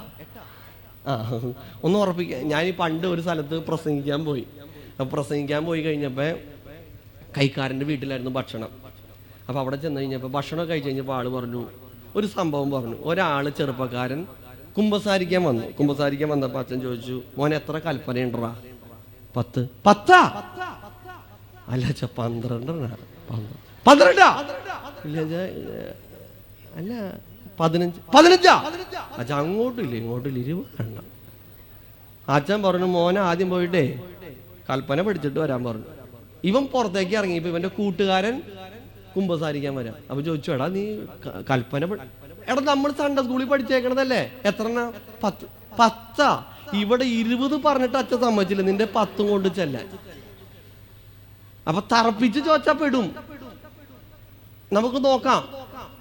ഒന്ന് ഉറപ്പിക്കുക. ഞാൻ പണ്ട് ഒരു സ്ഥലത്ത് പ്രസംഗിക്കാൻ പോയി കഴിഞ്ഞപ്പോൾ കൈക്കാരൻ്റെ വീട്ടിലായിരുന്നു ഭക്ഷണം. അപ്പോൾ അവിടെ ചെന്ന് കഴിഞ്ഞപ്പോൾ ഭക്ഷണം കഴിച്ച് കഴിഞ്ഞപ്പോൾ ആള് പറഞ്ഞു, ഒരു സംഭവം പറഞ്ഞു. ഒരാൾ ചെറുപ്പക്കാരൻ കുമ്പസാരിക്കാൻ വന്നപ്പോൾ അച്ഛൻ ചോദിച്ചു, മോനെ എത്ര കൽപ്പനയുണ്ടാ? 10. 10? അല്ല 12. 12? അല്ല 15. 15? അച്ഛൻ അങ്ങോട്ടില്ല 20 എണ്ണം. അച്ഛൻ പറഞ്ഞു, മോനെ ആദ്യം പോയിട്ടേ കൽപ്പന പഠിച്ചിട്ട് വരാൻ പറഞ്ഞു. ഇവൻ പുറത്തേക്ക് ഇറങ്ങിയപ്പോ ഇവന്റെ കൂട്ടുകാരൻ കുമ്പസാരിക്കാൻ വരാം. അപ്പൊ ചോദിച്ചു, എടാ നീ കൽപ്പന എടാ നമ്മൾ സൺഡേ സ്കൂളിൽ പഠിച്ചേക്കണതല്ലേ? എത്ര? 10. 10? ഇവിടെ 20 പറഞ്ഞിട്ട് അച്ഛൻ സമ്മതിച്ചില്ല നിന്റെ 10 കൊണ്ട് ചെല്ലാൻ. അപ്പൊ തറപ്പിച്ച് ചോദിച്ചാ പെടും. നമുക്ക് നോക്കാം.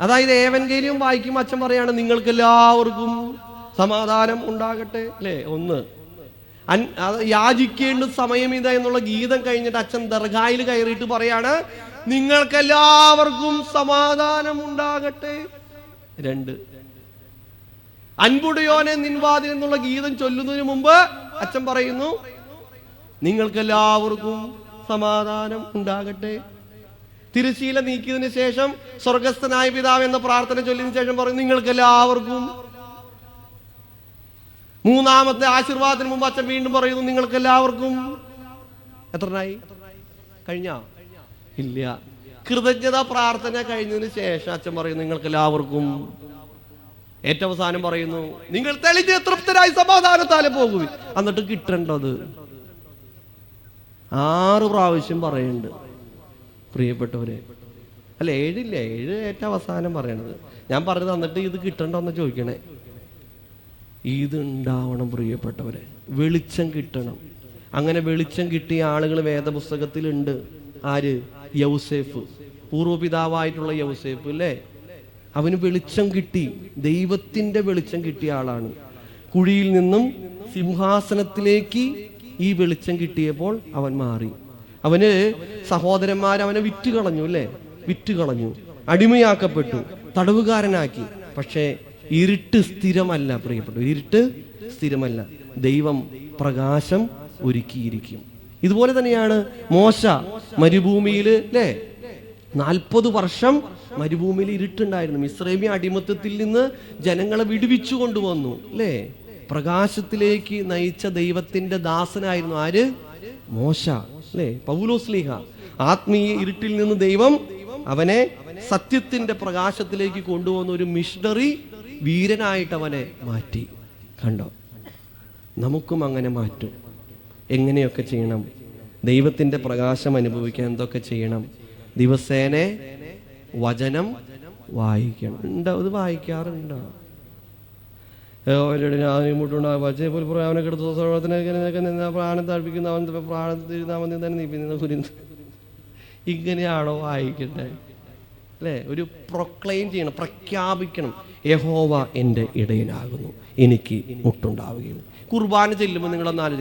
അതായത് ഏവൻഗേലിയം വായിക്കും അച്ഛൻ പറയാണ് നിങ്ങൾക്ക് എല്ലാവർക്കും സമാധാനം ഉണ്ടാകട്ടെ, അല്ലേ? 1. യാചിക്കേണ്ട സമയം ഇതാ എന്നുള്ള ഗീതം കഴിഞ്ഞിട്ട് അച്ഛൻ ദർഗായിൽ കയറിയിട്ട് പറയാണ് നിങ്ങൾക്കെല്ലാവർക്കും സമാധാനം ഉണ്ടാകട്ടെ. 2. അൻപുടയോനെ നിൻവാതിൽ എന്നുള്ള ഗീതം ചൊല്ലുന്നതിന് മുമ്പ് അച്ഛൻ പറയുന്നു നിങ്ങൾക്കെല്ലാവർക്കും സമാധാനം ഉണ്ടാകട്ടെ. തിരുശീല നീക്കിയതിനു ശേഷം സ്വർഗസ്ഥനായ പിതാവ് എന്ന പ്രാർത്ഥന ചൊല്ലിയതിനു ശേഷം പറയും നിങ്ങൾക്കെല്ലാവർക്കും. 3ാമത്തെ ആശീർവാദത്തിന് മുമ്പ് അച്ഛൻ വീണ്ടും പറയുന്നു നിങ്ങൾക്കെല്ലാവർക്കും. എത്രനായി? കഴിഞ്ഞ? ഇല്ല. കൃതജ്ഞതാ പ്രാർത്ഥന കഴിഞ്ഞതിന് ശേഷം അച്ഛൻ പറയുന്നു നിങ്ങൾക്കെല്ലാവർക്കും. ഏറ്റവും അവസാനം പറയുന്നു നിങ്ങൾ തെളിഞ്ഞ് തൃപ്തരായി സമാധാനത്താലെ പോകും. എന്നിട്ട് കിട്ടേണ്ടത് 6 പ്രാവശ്യം പറയുന്നുണ്ട് പ്രിയപ്പെട്ടവരെ. അല്ല 7 ഇല്ല, 7 ഏറ്റവും അവസാനം പറയണത്. ഞാൻ പറഞ്ഞത് എന്നിട്ട് ഇത് കിട്ടണ്ടെന്ന് ചോദിക്കണേ. ഇത് ഉണ്ടാവണം പ്രിയപ്പെട്ടവരെ, വെളിച്ചം കിട്ടണം. അങ്ങനെ വെളിച്ചം കിട്ടിയ ആളുകൾ വേദപുസ്തകത്തിലുണ്ട്. ആര്? യൗസേഫ്, പൂർവ്വപിതാവായിട്ടുള്ള യൗസേഫ്, അല്ലേ? അവന് വെളിച്ചം കിട്ടി, ദൈവത്തിന്റെ വെളിച്ചം കിട്ടിയ ആളാണ്. കുഴിയിൽ നിന്നും സിംഹാസനത്തിലേക്ക് ഈ വെളിച്ചം കിട്ടിയപ്പോൾ അവൻ മാറി. അവന് സഹോദരന്മാർ അവനെ വിറ്റുകളഞ്ഞു, അല്ലേ? വിറ്റുകളഞ്ഞു, അടിമയാക്കപ്പെട്ടു, തടവുകാരനാക്കി. പക്ഷേ ഇരുട്ട് സ്ഥിരമല്ല പ്രിയപ്പെട്ടു, ഇരുട്ട് സ്ഥിരമല്ല. ദൈവം പ്രകാശം ഒരുക്കിയിരിക്കും. ഇതുപോലെ തന്നെയാണ് മോശ മരുഭൂമിയിൽ, അല്ലേ? 40 വർഷം മരുഭൂമിയിൽ ഇരുട്ടുണ്ടായിരുന്നു. മിസ്രൈമ്യ അടിമത്തത്തിൽ നിന്ന് ജനങ്ങളെ വിടുവിച്ചു കൊണ്ടുവന്നു, അല്ലേ? പ്രകാശത്തിലേക്ക് നയിച്ച ദൈവത്തിന്റെ ദാസനായിരുന്നു ആര്? മോശ, അല്ലേ? പൗലോസ്ലീഹ. ആത്മീയ ഇരുട്ടിൽ നിന്ന് ദൈവം അവനെ സത്യത്തിന്റെ പ്രകാശത്തിലേക്ക് കൊണ്ടുവന്ന ഒരു മിഷണറി വീരനായിട്ട് അവനെ മാറ്റി. കണ്ടോ? നമുക്കും അങ്ങനെ മാറ്റും. എങ്ങനെയൊക്കെ ചെയ്യണം? ദൈവത്തിന്റെ പ്രകാശം അനുഭവിക്കാൻ എന്തൊക്കെ ചെയ്യണം? ദിവസേന വചനം വായിക്കണം. ഉണ്ടോ? അത് വായിക്കാറുണ്ടോ? പ്രാണം താഴ്പിക്കുന്ന അവൻ പ്രാണത്തിൽ തന്നെ നീപ്പിക്കുന്ന കുരുന്ന്. ഇങ്ങനെയാണോ വായിക്കണ്ടേ? അല്ലേ? ഒരു പ്രൊക്ലെയിം ചെയ്യണം, പ്രഖ്യാപിക്കണം. യഹോവ എൻ്റെ ഇടയനാകുന്നു, എനിക്ക് മുട്ടുണ്ടാവുകയും. കുർബാന ചെല്ലുമ്പോൾ നിങ്ങളൊന്നാലും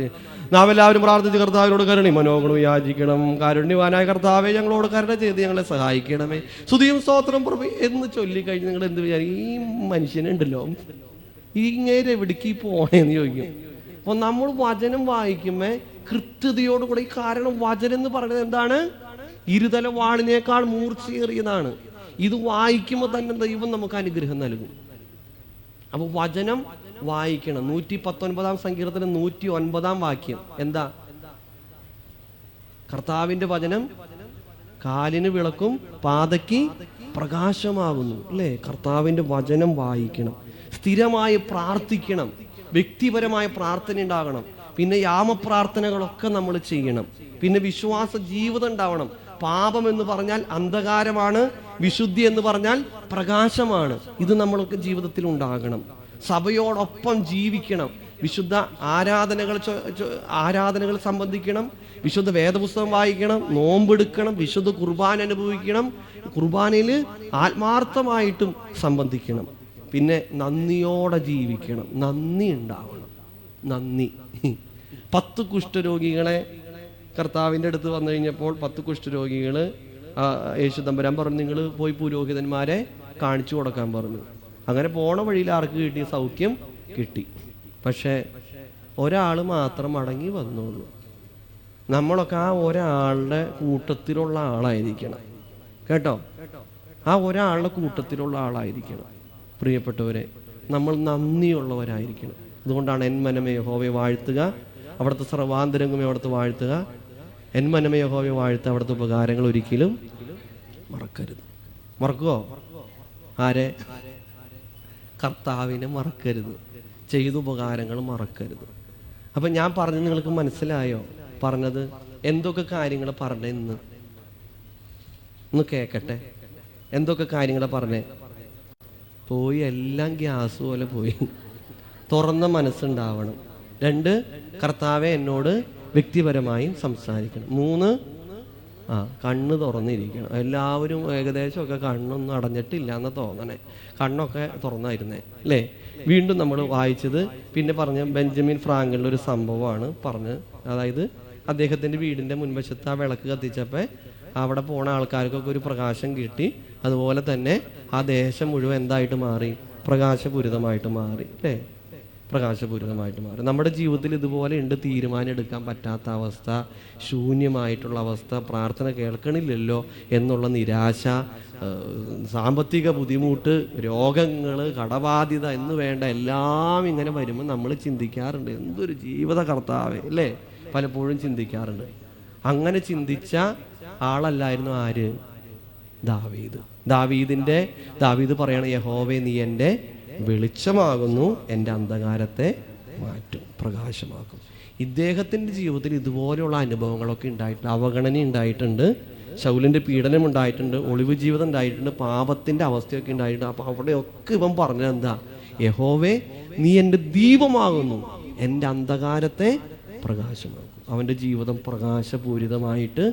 നാം എല്ലാവരും പ്രാർത്ഥിച്ച് കർത്താവിനോട് കരുണ മനോഗുണം യാചിക്കണം. കാരുണ്യവാനായ കർത്താവെ ഞങ്ങളോട് കരുണ ചെയ്ത് ഞങ്ങളെ സഹായിക്കണമേ. സ്തുതിയും സ്തോത്രം പ്രഭു എന്ന് ചൊല്ലിക്കഴിഞ്ഞ് നിങ്ങൾ എന്ത് വിചാരിക്കും? ഈ മനുഷ്യനുണ്ടല്ലോ ഇങ്ങേരെ എവിടേക്ക് പോണേന്ന് ചോദിക്കും. അപ്പൊ നമ്മൾ വചനം വായിക്കുമ്പോ കൃത്യതയോടുകൂടെ, കാരണം വചനം എന്ന് പറയുന്നത് എന്താണ്? ഇരുതല വാളിനേക്കാൾ മൂർച്ചയേറിയതാണ്. ഇത് വായിക്കുമ്പോൾ തന്നെ ദൈവം നമുക്ക് അനുഗ്രഹം നൽകും. അപ്പൊ വചനം വായിക്കണം. 119 സങ്കീർത്തനം 109 വാക്യം എന്താ? കർത്താവിന്റെ വചനം കാലിന് വിളക്കും പാതയ്ക്ക് പ്രകാശമാകുന്നു. അല്ലേ? കർത്താവിന്റെ വചനം വായിക്കണം, സ്ഥിരമായി പ്രാർത്ഥിക്കണം, വ്യക്തിപരമായ പ്രാർത്ഥന ഉണ്ടാകണം, പിന്നെ യാമപ്രാർത്ഥനകളൊക്കെ നമ്മൾ ചെയ്യണം, പിന്നെ വിശ്വാസ ജീവിതം ഉണ്ടാവണം. പാപം എന്ന് പറഞ്ഞാൽ അന്ധകാരമാണ്, വിശുദ്ധി എന്ന് പറഞ്ഞാൽ പ്രകാശമാണ്. ഇത് നമ്മൾക്ക് ജീവിതത്തിൽ ഉണ്ടാകണം. സഭയോടൊപ്പം ജീവിക്കണം, വിശുദ്ധ ആരാധനകൾ സംബന്ധിക്കണം, വിശുദ്ധ വേദപുസ്തകം വായിക്കണം, നോമ്പെടുക്കണം, വിശുദ്ധ കുർബാന അനുഭവിക്കണം, കുർബാനയിൽ ആത്മാർത്ഥമായിട്ടും സംബന്ധിക്കണം. പിന്നെ നന്ദിയോടെ ജീവിക്കണം, നന്ദി ഉണ്ടാവണം, നന്ദി. 10 കുഷ്ഠരോഗികളെ കർത്താവിൻ്റെ അടുത്ത് വന്നു കഴിഞ്ഞപ്പോൾ 10 കുഷ്ഠരോഗികൾ യേശു തമ്പുരാൻ പറഞ്ഞു, നിങ്ങൾ പോയി പുരോഹിതന്മാരെ കാണിച്ചു കൊടുക്കാൻ പറഞ്ഞു. അങ്ങനെ പോണ വഴിയിൽ ആർക്ക് കിട്ടി? സൗഖ്യം കിട്ടി. പക്ഷേ ഒരാൾ മാത്രം മടങ്ങി വന്നുള്ളൂ. നമ്മളൊക്കെ ആ ഒരാളുടെ കൂട്ടത്തിലുള്ള ആളായിരിക്കണം കേട്ടോ. ആ ഒരാളുടെ കൂട്ടത്തിലുള്ള ആളായിരിക്കണം പ്രിയപ്പെട്ടവരെ. നമ്മൾ നന്ദിയുള്ളവരായിരിക്കണം. അതുകൊണ്ടാണ് എൻ മനമേ യഹോവയെ വാഴ്ത്തുക, അവിടുത്തെ സർവാന്തരംഗമേ അവിടുത്തെ വാഴ്ത്തുക, എൻ മനമേ യഹോവയെ വാഴ്ത്തുക, അവിടുത്തെ ഉപകാരങ്ങൾ ഒരിക്കലും മറക്കരുത്. മറക്കുവോ? ആരെ? കർത്താവിനെ മറക്കരുത്, ചെയ്ത ഉപകാരങ്ങൾ മറക്കരുത്. അപ്പം ഞാൻ പറഞ്ഞത് നിങ്ങൾക്ക് മനസ്സിലായോ? പറഞ്ഞത് എന്തൊക്കെ കാര്യങ്ങൾ പറഞ്ഞേ? ഒന്ന് കേക്കട്ടെ. എന്തൊക്കെ കാര്യങ്ങൾ പറഞ്ഞേ? പോയി എല്ലാം ഗ്യാസ് പോലെ പോയി. തുറന്ന മനസ്സുണ്ടാവണം. 2, കർത്താവെ എന്നോട് വ്യക്തിപരമായും സംസാരിക്കണം. 3, കണ്ണ് തുറന്നിരിക്കണം. എല്ലാവരും ഏകദേശമൊക്കെ കണ്ണൊന്നും അടഞ്ഞിട്ടില്ല എന്ന് തോന്നണേ, കണ്ണൊക്കെ തുറന്നായിരുന്നേ അല്ലേ? വീണ്ടും നമ്മൾ വായിച്ചത് പിന്നെ പറഞ്ഞ ബെഞ്ചമിൻ ഫ്രാങ്കലിൻ്റെ ഒരു സംഭവമാണ് പറഞ്ഞ്. അതായത് അദ്ദേഹത്തിൻ്റെ വീടിൻ്റെ മുൻവശത്ത് ആ വിളക്ക് കത്തിച്ചപ്പോൾ അവിടെ പോണ ആൾക്കാർക്കൊക്കെ ഒരു പ്രകാശം കിട്ടി. അതുപോലെ തന്നെ ആ ദേശം മുഴുവൻ എന്തായിട്ട് മാറി? പ്രകാശപൂരിതമായിട്ട് മാറി അല്ലേ? പ്രകാശപൂരിതമായിട്ട് മാറി. നമ്മുടെ ജീവിതത്തിൽ ഇതുപോലെ ഉണ്ട്. തീരുമാനം എടുക്കാൻ പറ്റാത്ത അവസ്ഥ, ശൂന്യമായിട്ടുള്ള അവസ്ഥ, പ്രാർത്ഥന കേൾക്കണില്ലല്ലോ എന്നുള്ള നിരാശ, സാമ്പത്തിക ബുദ്ധിമുട്ട്, രോഗങ്ങൾ, കടബാധ്യത എന്ന് വേണ്ട എല്ലാം ഇങ്ങനെ വരുമ്പോൾ നമ്മൾ ചിന്തിക്കാറുണ്ട്, എന്തൊരു ജീവിത കർത്താവേ അല്ലേ? പലപ്പോഴും ചിന്തിക്കാറുണ്ട്. അങ്ങനെ ചിന്തിച്ച ആളല്ലായിരുന്നു ആര്? ദാവീദ്. ദാവീദ് പറയണ, യഹോവേ നീ എൻ്റെ വെളിച്ചമാകുന്നു, എൻ്റെ അന്ധകാരത്തെ മാറ്റും, പ്രകാശമാക്കും. ഇദ്ദേഹത്തിൻ്റെ ജീവിതത്തിൽ ഇതുപോലെയുള്ള അനുഭവങ്ങളൊക്കെ ഉണ്ടായിട്ടുണ്ട്. അവഗണന ഉണ്ടായിട്ടുണ്ട്, ശൗലിൻ്റെ പീഡനം ഉണ്ടായിട്ടുണ്ട്, ഒളിവ് ജീവിതം ഉണ്ടായിട്ടുണ്ട്, പാപത്തിൻ്റെ അവസ്ഥയൊക്കെ ഉണ്ടായിട്ടുണ്ട്. അപ്പോൾ അവിടെയൊക്കെ ഇവൻ പറഞ്ഞത് എന്താ? യഹോവേ നീ എൻ്റെ ദീപമാകുന്നു, എൻ്റെ അന്ധകാരത്തെ പ്രകാശമാക്കും. അവൻ്റെ ജീവിതം പ്രകാശപൂരിതമായിട്ട്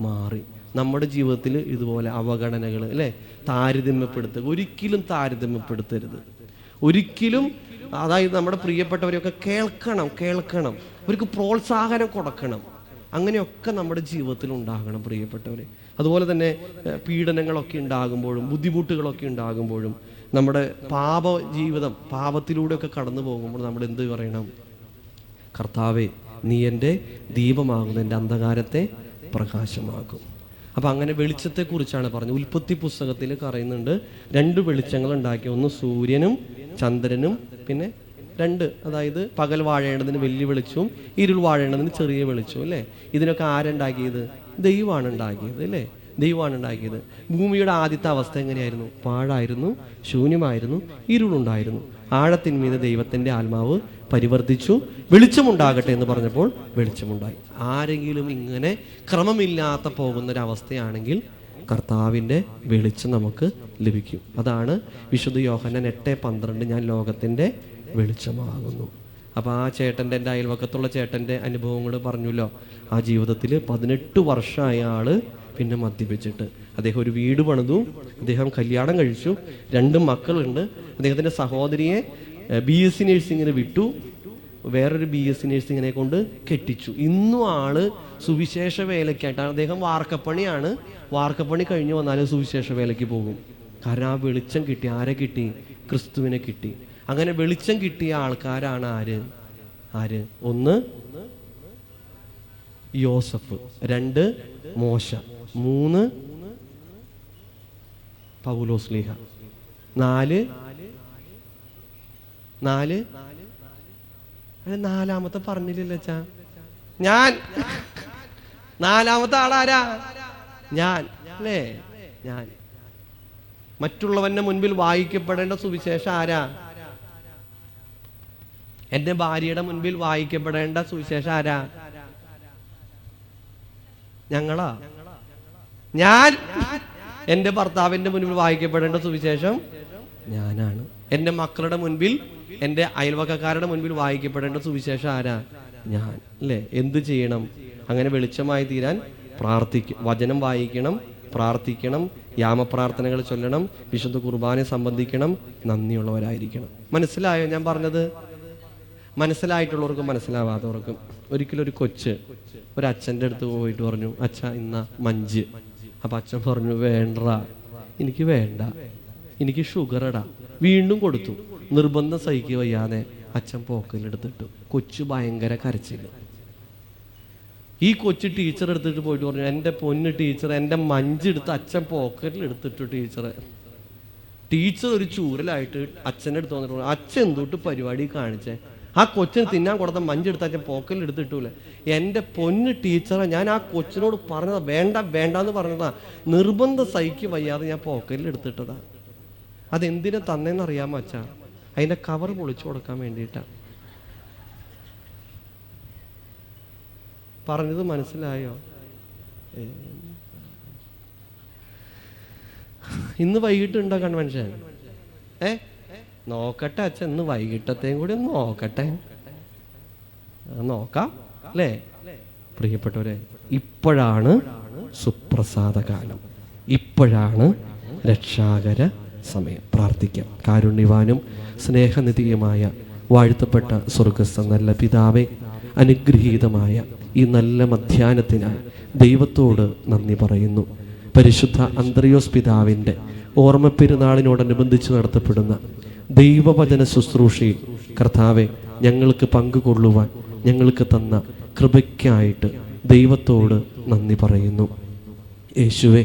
മാറി. നമ്മുടെ ജീവിതത്തിൽ ഇതുപോലെ അവഗണനകൾ അല്ലേ? താരതമ്യപ്പെടുത്തുക, ഒരിക്കലും താരതമ്യപ്പെടുത്തരുത്. ഒരിക്കലും, അതായത് നമ്മുടെ പ്രിയപ്പെട്ടവരെയൊക്കെ കേൾക്കണം, അവർക്ക് പ്രോത്സാഹനം കൊടുക്കണം. അങ്ങനെയൊക്കെ നമ്മുടെ ജീവിതത്തിൽ ഉണ്ടാകണം പ്രിയപ്പെട്ടവരെ. അതുപോലെ തന്നെ പീഡനങ്ങളൊക്കെ ഉണ്ടാകുമ്പോഴും ബുദ്ധിമുട്ടുകളൊക്കെ ഉണ്ടാകുമ്പോഴും നമ്മുടെ ജീവിതം പാപത്തിലൂടെയൊക്കെ കടന്നു പോകുമ്പോൾ നമ്മൾ എന്ത് പറയണം? കർത്താവേ നീ എൻ്റെ ദീപമാകുന്നു, എൻ്റെ അന്ധകാരത്തെ പ്രകാശമാക്കും. അപ്പം അങ്ങനെ വെളിച്ചത്തെക്കുറിച്ചാണ് പറഞ്ഞത്. ഉൽപ്പത്തി പുസ്തകത്തിൽ പറയുന്നുണ്ട് 2 വെളിച്ചങ്ങൾ ഉണ്ടാക്കി. ഒന്ന് സൂര്യനും ചന്ദ്രനും, പിന്നെ 2, അതായത് പകൽ വാഴേണ്ടതിന് വലിയ വെളിച്ചവും ഇരുൾ വാഴേണ്ടതിന് ചെറിയ വെളിച്ചവും അല്ലേ? ഇതിനൊക്കെ ആരുണ്ടാക്കിയത്? ദൈവമാണ് ഉണ്ടാക്കിയത് അല്ലേ? ദൈവമാണ് ഉണ്ടാക്കിയത്. ഭൂമിയുടെ ആദ്യത്തെ അവസ്ഥ എങ്ങനെയായിരുന്നു? പാഴായിരുന്നു, ശൂന്യമായിരുന്നു, ഇരുളുണ്ടായിരുന്നു. ആഴത്തിന്മീത് ദൈവത്തിൻ്റെ ആത്മാവ് പരിവർത്തിച്ചു, വെളിച്ചമുണ്ടാകട്ടെ എന്ന് പറഞ്ഞപ്പോൾ വെളിച്ചമുണ്ടായി. ആരെങ്കിലും ഇങ്ങനെ ക്രമമില്ലാത്ത പോകുന്നൊരവസ്ഥയാണെങ്കിൽ കർത്താവിൻ്റെ വെളിച്ചം നമുക്ക് ലഭിക്കും. അതാണ് വിശുദ്ധ യോഹന്നാൻ 8:12 ഞാൻ ലോകത്തിൻ്റെ വെളിച്ചമാകുന്നു. അപ്പോൾ ആ ചേട്ടൻ്റെ, എൻ്റെ അയൽവക്കത്തുള്ള ചേട്ടൻ്റെ അനുഭവങ്ങൾ പറഞ്ഞല്ലോ. ആ ജീവിതത്തിൽ 18 വർഷമായ ആള് പിന്നെ മദ്യപിച്ചിട്ട് അദ്ദേഹം ഒരു വീട് പണിതു, അദ്ദേഹം കല്യാണം കഴിച്ചു, 2 മക്കളുണ്ട്. അദ്ദേഹത്തിൻ്റെ സഹോദരിയെ BSc നഴ്സിങ്ങിന് വിട്ടു, വേറൊരു BSc നഴ്സിങ്ങിനെ കൊണ്ട് കെട്ടിച്ചു. ഇന്നും ആള് സുവിശേഷ വേലയ്ക്കായിട്ടാണ്. അദ്ദേഹം വാർക്കപ്പണിയാണ്. വാർക്കപ്പണി കഴിഞ്ഞ് വന്നാലും സുവിശേഷ വേലയ്ക്ക് പോകും. കാരണം ആ വെളിച്ചം കിട്ടി. ആരെ കിട്ടി? ക്രിസ്തുവിനെ കിട്ടി. അങ്ങനെ വെളിച്ചം കിട്ടിയ ആൾക്കാരാണ് ആര്? 1 യോസഫ്, 2 മോശ, 3 പൗലോസ്ലീഹ, 4 നാലാമത്തെ പറഞ്ഞില്ലല്ലോ അച്ഛാ. ഞാൻ നാലാമത്തെ ആളാരാ? ഞാൻ അല്ലേ? ഞാൻ. മറ്റുള്ളവന്റെ മുൻപിൽ വായിക്കപ്പെടേണ്ട സുവിശേഷം ആരാ? എന്റെ ഭാര്യയുടെ മുൻപിൽ വായിക്കപ്പെടേണ്ട സുവിശേഷം ആരാ? ഞങ്ങളാ. ഞാൻ എന്റെ ഭർത്താവിന്റെ മുൻപിൽ വായിക്കപ്പെടേണ്ട സുവിശേഷം ഞാനാണ്. എന്റെ മക്കളുടെ മുൻപിൽ, എന്റെ അയൽവക്കക്കാരുടെ മുൻപിൽ വായിക്കപ്പെടേണ്ട സുവിശേഷം ആരാ? ഞാൻ അല്ലേ? എന്ത് ചെയ്യണം? അങ്ങനെ വെളിച്ചമായി തീരാൻ വചനം വായിക്കണം, പ്രാർത്ഥിക്കണം, യാമപ്രാർത്ഥനകൾ ചൊല്ലണം, വിശുദ്ധ കുർബാന സംബന്ധിക്കണം, നന്ദിയുള്ളവരായിരിക്കണം. മനസ്സിലായോ ഞാൻ പറഞ്ഞത്? മനസ്സിലായിട്ടുള്ളവർക്കും മനസ്സിലാവാത്തവർക്കും. ഒരിക്കലും ഒരു കൊച്ച് ഒരു അച്ഛൻ്റെ അടുത്ത് പോയിട്ട് പറഞ്ഞു, അച്ഛാ ഇന്ന മഞ്ച്. അപ്പൊ അച്ഛൻ പറഞ്ഞു, വേണ്ട, എനിക്ക് വേണ്ട, എനിക്ക് ഷുഗറടാ. വീണ്ടും കൊടുത്തു. നിർബന്ധം സഹിക്കുക വയ്യാതെ അച്ഛൻ പോക്കലെടുത്തിട്ടു. കൊച്ചു ഭയങ്കര കരച്ചില്ല. ഈ കൊച്ചു ടീച്ചർ എടുത്തിട്ട് പോയിട്ട് പറഞ്ഞു, എൻ്റെ പൊന്ന് ടീച്ചർ, എൻ്റെ മഞ്ചെടുത്ത് അച്ഛൻ പോക്കറ്റിൽ എടുത്തിട്ടു ടീച്ചറെ. ടീച്ചർ ഒരു ചൂരലായിട്ട് അച്ഛൻ്റെ അടുത്ത് വന്നിട്ട് പറഞ്ഞു, അച്ഛൻ എന്തൊട്ട് പരിപാടി കാണിച്ചേ? ആ കൊച്ചിന് തിന്നാൻ കൊടുത്ത മഞ്ചെടുത്ത് അച്ഛൻ പോക്കറ്റിൽ എടുത്തിട്ടൂല. എൻ്റെ പൊന്ന് ടീച്ചറെ, ഞാൻ ആ കൊച്ചിനോട് പറഞ്ഞതാ, വേണ്ട വേണ്ടാന്ന് പറഞ്ഞതാ. നിർബന്ധം സഹിക്കുക വയ്യാതെ ഞാൻ പോക്കറ്റിൽ എടുത്തിട്ടതാ. അതെന്തിനാ തന്നേന്ന് അറിയാമോ അച്ഛാ? അതിൻ്റെ കവർ പൊളിച്ചു കൊടുക്കാൻ വേണ്ടിയിട്ടാ. പറഞ്ഞത് മനസ്സിലായോ? ഇന്ന് വൈകിട്ടുണ്ടോ കൺവെൻഷൻ? നോക്കട്ടെ അച്ഛൻ, ഇന്ന് വൈകിട്ടത്തെയും കൂടി ഒന്ന് നോക്കട്ടെ. നോക്കാം അല്ലേ? പ്രിയപ്പെട്ടവരെ, ഇപ്പോഴാണ് സുപ്രസാദകാലം, ഇപ്പോഴാണ് രക്ഷാകര സമയം. പ്രാർത്ഥിക്കാം. കാരുണ്യവാനും സ്നേഹനിധിയുമായ വാഴ്ത്തപ്പെട്ട സ്വർഗസ്ഥ നല്ല പിതാവേ, അനുഗ്രഹീതമായ ഈ നല്ല മധ്യാഹ്നത്തിനായി ദൈവത്തോട് നന്ദി പറയുന്നു. പരിശുദ്ധ അന്ത്രയോസ് പിതാവിൻ്റെ ഓർമ്മ പെരുന്നാളിനോടനുബന്ധിച്ച് നടത്തപ്പെടുന്ന ദൈവവചന ശുശ്രൂഷയിൽ കർത്താവെ, ഞങ്ങൾക്ക് പങ്കുകൊള്ളുവാൻ ഞങ്ങൾക്ക് തന്ന കൃപയ്ക്കായിട്ട് ദൈവത്തോട് നന്ദി പറയുന്നു. യേശുവെ,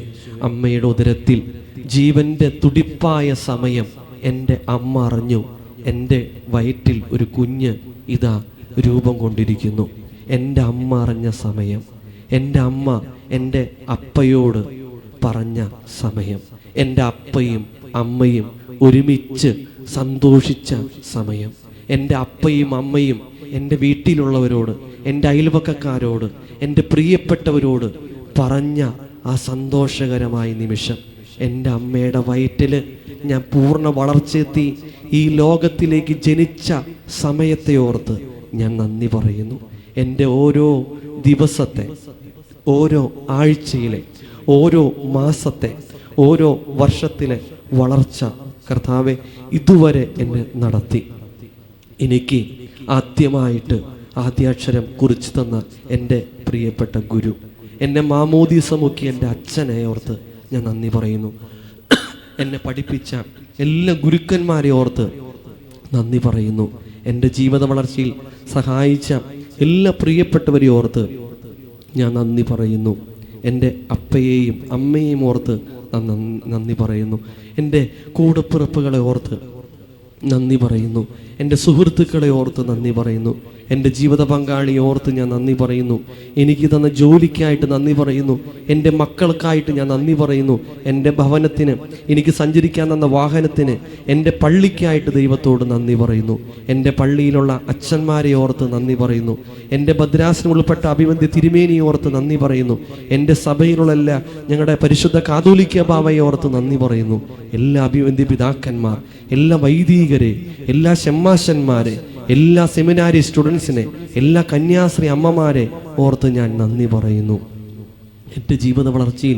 അമ്മയുടെ ഉദരത്തിൽ ജീവന്റെ തുടിപ്പായ സമയം എൻ്റെ അമ്മ അറിഞ്ഞു. എൻ്റെ വയറ്റിൽ ഒരു കുഞ്ഞ് ഇതാ രൂപം കൊണ്ടിരിക്കുന്നു. എൻ്റെ അമ്മ അറിഞ്ഞ സമയം, എൻ്റെ അമ്മ എൻ്റെ അപ്പയോട് പറഞ്ഞ സമയം, എൻ്റെ അപ്പയും അമ്മയും ഒരുമിച്ച് സന്തോഷിച്ച സമയം, എൻ്റെ അപ്പയും അമ്മയും എൻ്റെ വീട്ടിലുള്ളവരോട്, എൻ്റെ അയൽവക്കക്കാരോട്, എൻ്റെ പ്രിയപ്പെട്ടവരോട് പറഞ്ഞ ആ സന്തോഷകരമായ നിമിഷം, എൻ്റെ അമ്മയുടെ വയറ്റിൽ ഞാൻ പൂർണ്ണ വളർച്ചയെത്തി ഈ ലോകത്തിലേക്ക് ജനിച്ച സമയത്തെ ഓർത്ത് ഞാൻ നന്ദി പറയുന്നു. എൻ്റെ ഓരോ ദിവസത്തെ, ഓരോ ആഴ്ചയിലെ, ഓരോ മാസത്തെ, ഓരോ വർഷത്തിലെ വളർച്ച കർത്താവെ ഇതുവരെ എന്നെ നടത്തി. എനിക്ക് ആദ്യമായിട്ട് ആദ്യാക്ഷരം കുറിച്ചു തന്ന എൻ്റെ പ്രിയപ്പെട്ട ഗുരു, എന്നെ മാമോദീസ മുക്കി എൻ്റെ അച്ഛനെ ഓർത്ത് ഞാൻ നന്ദി പറയുന്നു. എന്നെ പഠിപ്പിച്ച എല്ലാ ഗുരുക്കന്മാരെ ഓർത്ത് നന്ദി പറയുന്നു. എൻ്റെ ജീവിത വളർച്ചയിൽ സഹായിച്ച എല്ലാ പ്രിയപ്പെട്ടവരെ ഓർത്ത് ഞാൻ നന്ദി പറയുന്നു. എൻ്റെ അപ്പയെയും അമ്മയെയും ഓർത്ത് നന്ദി പറയുന്നു. എൻ്റെ കൂടപ്പിറപ്പുകളെ ഓർത്ത് നന്ദി പറയുന്നു. എൻ്റെ സുഹൃത്തുക്കളെ ഓർത്ത് നന്ദി പറയുന്നു. എൻ്റെ ജീവിത പങ്കാളിയെ ഓർത്ത് ഞാൻ നന്ദി പറയുന്നു. എനിക്ക് തന്ന ജോലിക്കായിട്ട് നന്ദി പറയുന്നു. എൻ്റെ മക്കൾക്കായിട്ട് ഞാൻ നന്ദി പറയുന്നു. എൻ്റെ ഭവനത്തിന്, എനിക്ക് സഞ്ചരിക്കാൻ തന്ന വാഹനത്തിന്, എൻ്റെ പള്ളിക്കായിട്ട് ദൈവത്തോട് നന്ദി പറയുന്നു. എൻ്റെ പള്ളിയിലുള്ള അച്ഛന്മാരെ ഓർത്ത് നന്ദി പറയുന്നു. എൻ്റെ ഭദ്രാസനം ഉൾപ്പെട്ട അഭിവന്ദ്യ തിരുമേനിയെ ഓർത്ത് നന്ദി പറയുന്നു. എൻ്റെ സഭയിലുള്ള എല്ലാ ഞങ്ങളുടെ പരിശുദ്ധ കാതോലിക്ക ബാവയെ ഓർത്ത് നന്ദി പറയുന്നു. എല്ലാ അഭിവന്ദ്യ പിതാക്കന്മാർ, എല്ലാ വൈദികരെ, എല്ലാ ശമ്മാശന്മാരെ, എല്ലാ സെമിനാരി സ്റ്റുഡൻസിനെ, എല്ലാ കന്യാസ്ത്രീ അമ്മമാരെ ഓർത്ത് ഞാൻ നന്ദി പറയുന്നു. എൻ്റെ ജീവിത വളർച്ചയിൽ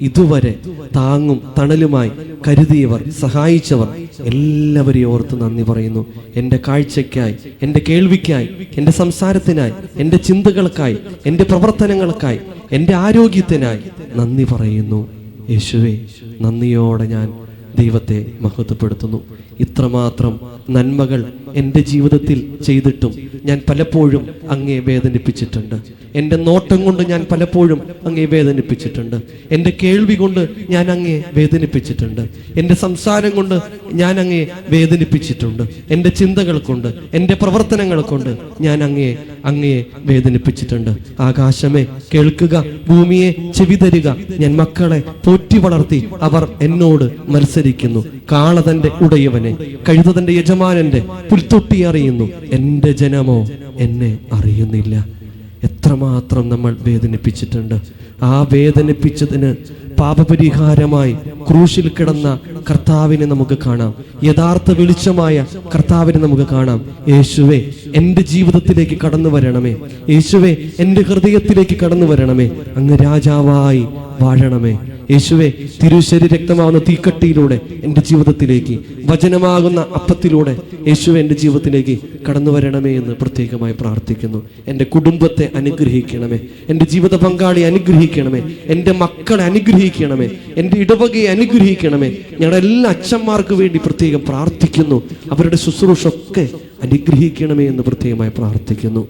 ഇതുവരെ താങ്ങും തണലുമായി കരുതിയവർ, സഹായിച്ചവർ എല്ലാവരെയും ഓർത്ത് നന്ദി പറയുന്നു. എൻ്റെ കാഴ്ചയ്ക്കായി, എൻ്റെ കേൾവിക്കായി, എൻ്റെ സംസാരത്തിനായി, എൻ്റെ ചിന്തകൾക്കായി, എൻ്റെ പ്രവർത്തനങ്ങൾക്കായി, എൻ്റെ ആരോഗ്യത്തിനായി നന്ദി പറയുന്നു. യേശുവേ, നന്ദിയോടെ ഞാൻ ദൈവത്തെ മഹത്വപ്പെടുത്തുന്നു. ഇത്രമാത്രം നന്മകൾ എൻ്റെ ജീവിതത്തിൽ ചെയ്തിട്ടും ഞാൻ പലപ്പോഴും അങ്ങയെ വേദനിപ്പിച്ചിട്ടുണ്ട്. എൻ്റെ നോട്ടം കൊണ്ട് ഞാൻ പലപ്പോഴും അങ്ങയെ വേദനിപ്പിച്ചിട്ടുണ്ട്. എൻ്റെ കേൾവി കൊണ്ട് ഞാൻ അങ്ങയെ വേദനിപ്പിച്ചിട്ടുണ്ട്. എൻ്റെ സംസാരം കൊണ്ട് ഞാൻ അങ്ങയെ വേദനിപ്പിച്ചിട്ടുണ്ട്. എൻ്റെ ചിന്തകൾ കൊണ്ട്, എൻ്റെ പ്രവർത്തനങ്ങൾ കൊണ്ട് ഞാൻ അങ്ങയെ വേദനിപ്പിച്ചിട്ടുണ്ട്. ആകാശമേ കേൾക്കുക, ഭൂമിയെ ചെവി തരിക. ഞാൻ മക്കളെ പോറ്റി വളർത്തി, അവർ എന്നോട് മത്സരിക്കുന്നു. കാള തന്റെ ഉടയവനെ, കഴുത തന്റെ യജമാനന്റെ പുൽത്തൊട്ടി അറിയുന്നു, എൻ്റെ ജനമോ എന്നെ അറിയുന്നില്ല. എത്രമാത്രം നമ്മൾ വേദനിപ്പിച്ചിട്ടുണ്ട്. ആ വേദനിപ്പിച്ചതിന് പാപപരിഹാരമായി ക്രൂശിൽ കിടന്ന കർത്താവിനെ നമുക്ക് കാണാം. യഥാർത്ഥ വെളിച്ചമായ കർത്താവിനെ നമുക്ക് കാണാം. യേശുവേ, എൻ്റെ ജീവിതത്തിലേക്ക് കടന്നു വരണമേ. യേശുവേ, എൻ്റെ ഹൃദയത്തിലേക്ക് കടന്നു വരണമേ. അങ്ങ് രാജാവായി വാഴണമേ. യേശുവേ, തിരുശരീര രക്തമാകുന്ന തീക്കട്ടിയിലൂടെ എൻ്റെ ജീവിതത്തിലേക്ക്, വചനമാകുന്ന അപ്പത്തിലൂടെ യേശുവേ എൻ്റെ ജീവിതത്തിലേക്ക് കടന്നു വരണമേ എന്ന് പ്രത്യേകമായി പ്രാർത്ഥിക്കുന്നു. എൻ്റെ കുടുംബത്തെ അനുഗ്രഹിക്കണമേ, എൻ്റെ ജീവിത പങ്കാളി അനുഗ്രഹിക്കണമേ, എൻ്റെ മക്കളെ അനുഗ്രഹിക്കണമേ, എൻ്റെ ഇടവകയെ അനുഗ്രഹിക്കണമേ. ഞങ്ങളുടെ എല്ലാ അച്ഛന്മാർക്ക് വേണ്ടി പ്രത്യേകം പ്രാർത്ഥിക്കുന്നു. അവരുടെ ശുശ്രൂഷ ഒക്കെ അനുഗ്രഹിക്കണമേ എന്ന് പ്രത്യേകമായി പ്രാർത്ഥിക്കുന്നു.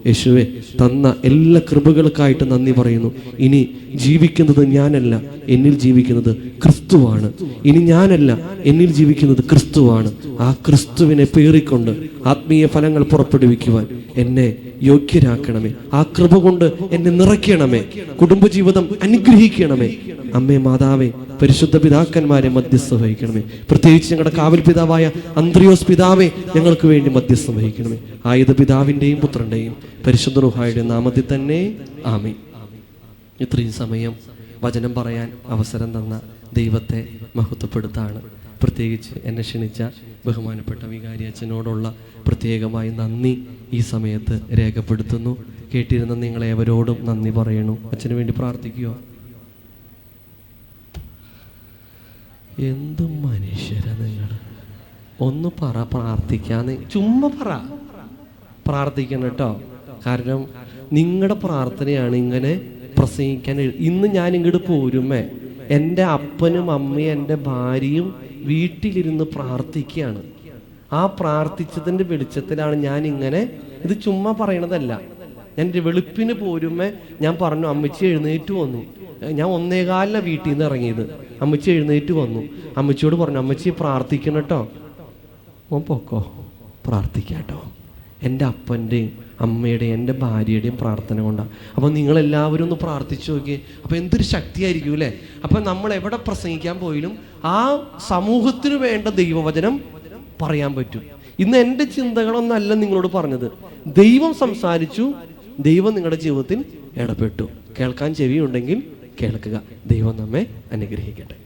യേശുവെ, തന്ന എല്ലാ കൃപകൾക്കായിട്ട് നന്ദി പറയുന്നു. ഇനി ജീവിക്കുന്നത് ഞാനല്ല, എന്നിൽ ജീവിക്കുന്നത് ക്രിസ്തുവാണ്. ഇനി ഞാനല്ല, എന്നിൽ ജീവിക്കുന്നത് ക്രിസ്തുവാണ്. ആ ക്രിസ്തുവിനെ പേറിക്കൊണ്ട് ആത്മീയ ഫലങ്ങൾ പുറപ്പെടുവിക്കുവാൻ എന്നെ യോഗ്യരാക്കണമേ. ആ കൃപ കൊണ്ട് എന്നെ നിറയ്ക്കണമേ. കുടുംബജീവിതം അനുഗ്രഹിക്കണമേ. അമ്മേ, മാതാവേ, പരിശുദ്ധ പിതാക്കന്മാരെ മധ്യസ്ഥം വഹിക്കണമേ. പ്രത്യേകിച്ച് ഞങ്ങളുടെ കാവൽ പിതാവായ അന്ത്രിയോസ് പിതാവെ ഞങ്ങൾക്ക് വേണ്ടി മധ്യസ്ഥം വഹിക്കണമേ. ആയത് പിതാവിൻ്റെയും പുത്രൻ്റെയും പരിശുദ്ധ റൂഹായുടെ നാമത്തിൽ തന്നെ ആമേൻ. ഇത്രയും സമയം വചനം പറയാൻ അവസരം തന്ന ദൈവത്തെ മഹത്വപ്പെടുത്താണ്. പ്രത്യേകിച്ച് എന്നെ ക്ഷണിച്ച ബഹുമാനപ്പെട്ട വികാരി അച്ഛനോടുള്ള പ്രത്യേകമായി നന്ദി ഈ സമയത്ത് രേഖപ്പെടുത്തുന്നു. കേട്ടിരുന്ന നിങ്ങളേവരോടും നന്ദി പറയണു. അച്ഛന് വേണ്ടി പ്രാർത്ഥിക്കുക. എന്ത് മനുഷ്യരാ നിങ്ങൾ! ഒന്ന് പ്രാർത്ഥിക്കാന്ന് ചുമ്മാ പ്രാർത്ഥിക്കണം കേട്ടോ. കാരണം നിങ്ങളുടെ പ്രാർത്ഥനയാണ് ഇങ്ങനെ പ്രസംഗിക്കാൻ. ഇന്ന് ഞാൻ ഇങ്ങോട്ട് പോരുമേ, എൻ്റെ അപ്പനും അമ്മയും എൻ്റെ ഭാര്യയും വീട്ടിലിരുന്ന് പ്രാർത്ഥിക്കുകയാണ്. ആ പ്രാർത്ഥിച്ചതിൻ്റെ വെളിച്ചത്തിലാണ് ഞാൻ ഇങ്ങനെ, ഇത് ചുമ്മാ പറയണതല്ല. ഞാൻ വെളുപ്പിന് പോരുമേ ഞാൻ പറഞ്ഞു, അമ്മച്ചി എഴുന്നേറ്റ് വന്നു. ഞാൻ 1:15 വീട്ടിൽ നിന്ന് ഇറങ്ങിയത്. അമ്മച്ചി എഴുന്നേറ്റ് വന്നു. അമ്മച്ചിയോട് പറഞ്ഞു, അമ്മച്ചി പ്രാർത്ഥിക്കണം കേട്ടോ. ഓൻ പൊക്കോ, പ്രാർത്ഥിക്കാട്ടോ. എൻ്റെ അപ്പൻ്റെയും അമ്മയുടെയും എൻ്റെ ഭാര്യയുടെയും പ്രാർത്ഥന കൊണ്ടാണ്. അപ്പം നിങ്ങളെല്ലാവരും ഒന്ന് പ്രാർത്ഥിച്ചു നോക്കിയേ. അപ്പം എന്തൊരു ശക്തിയായിരിക്കും അല്ലേ? അപ്പം നമ്മൾ എവിടെ പ്രസംഗിക്കാൻ പോയാലും ആ സമൂഹത്തിന് വേണ്ട ദൈവവചനം പറയാൻ പറ്റും. ഇന്ന് എൻ്റെ ചിന്തകളൊന്നല്ല നിങ്ങളോട് പറഞ്ഞത്, ദൈവം സംസാരിച്ചു, ദൈവം നിങ്ങളുടെ ജീവിതത്തിൽ ഇടപെട്ടു. കേൾക്കാൻ ചെവിയുണ്ടെങ്കിൽ കേൾക്കുക. ദൈവം നമ്മെ അനുഗ്രഹിക്കട്ടെ.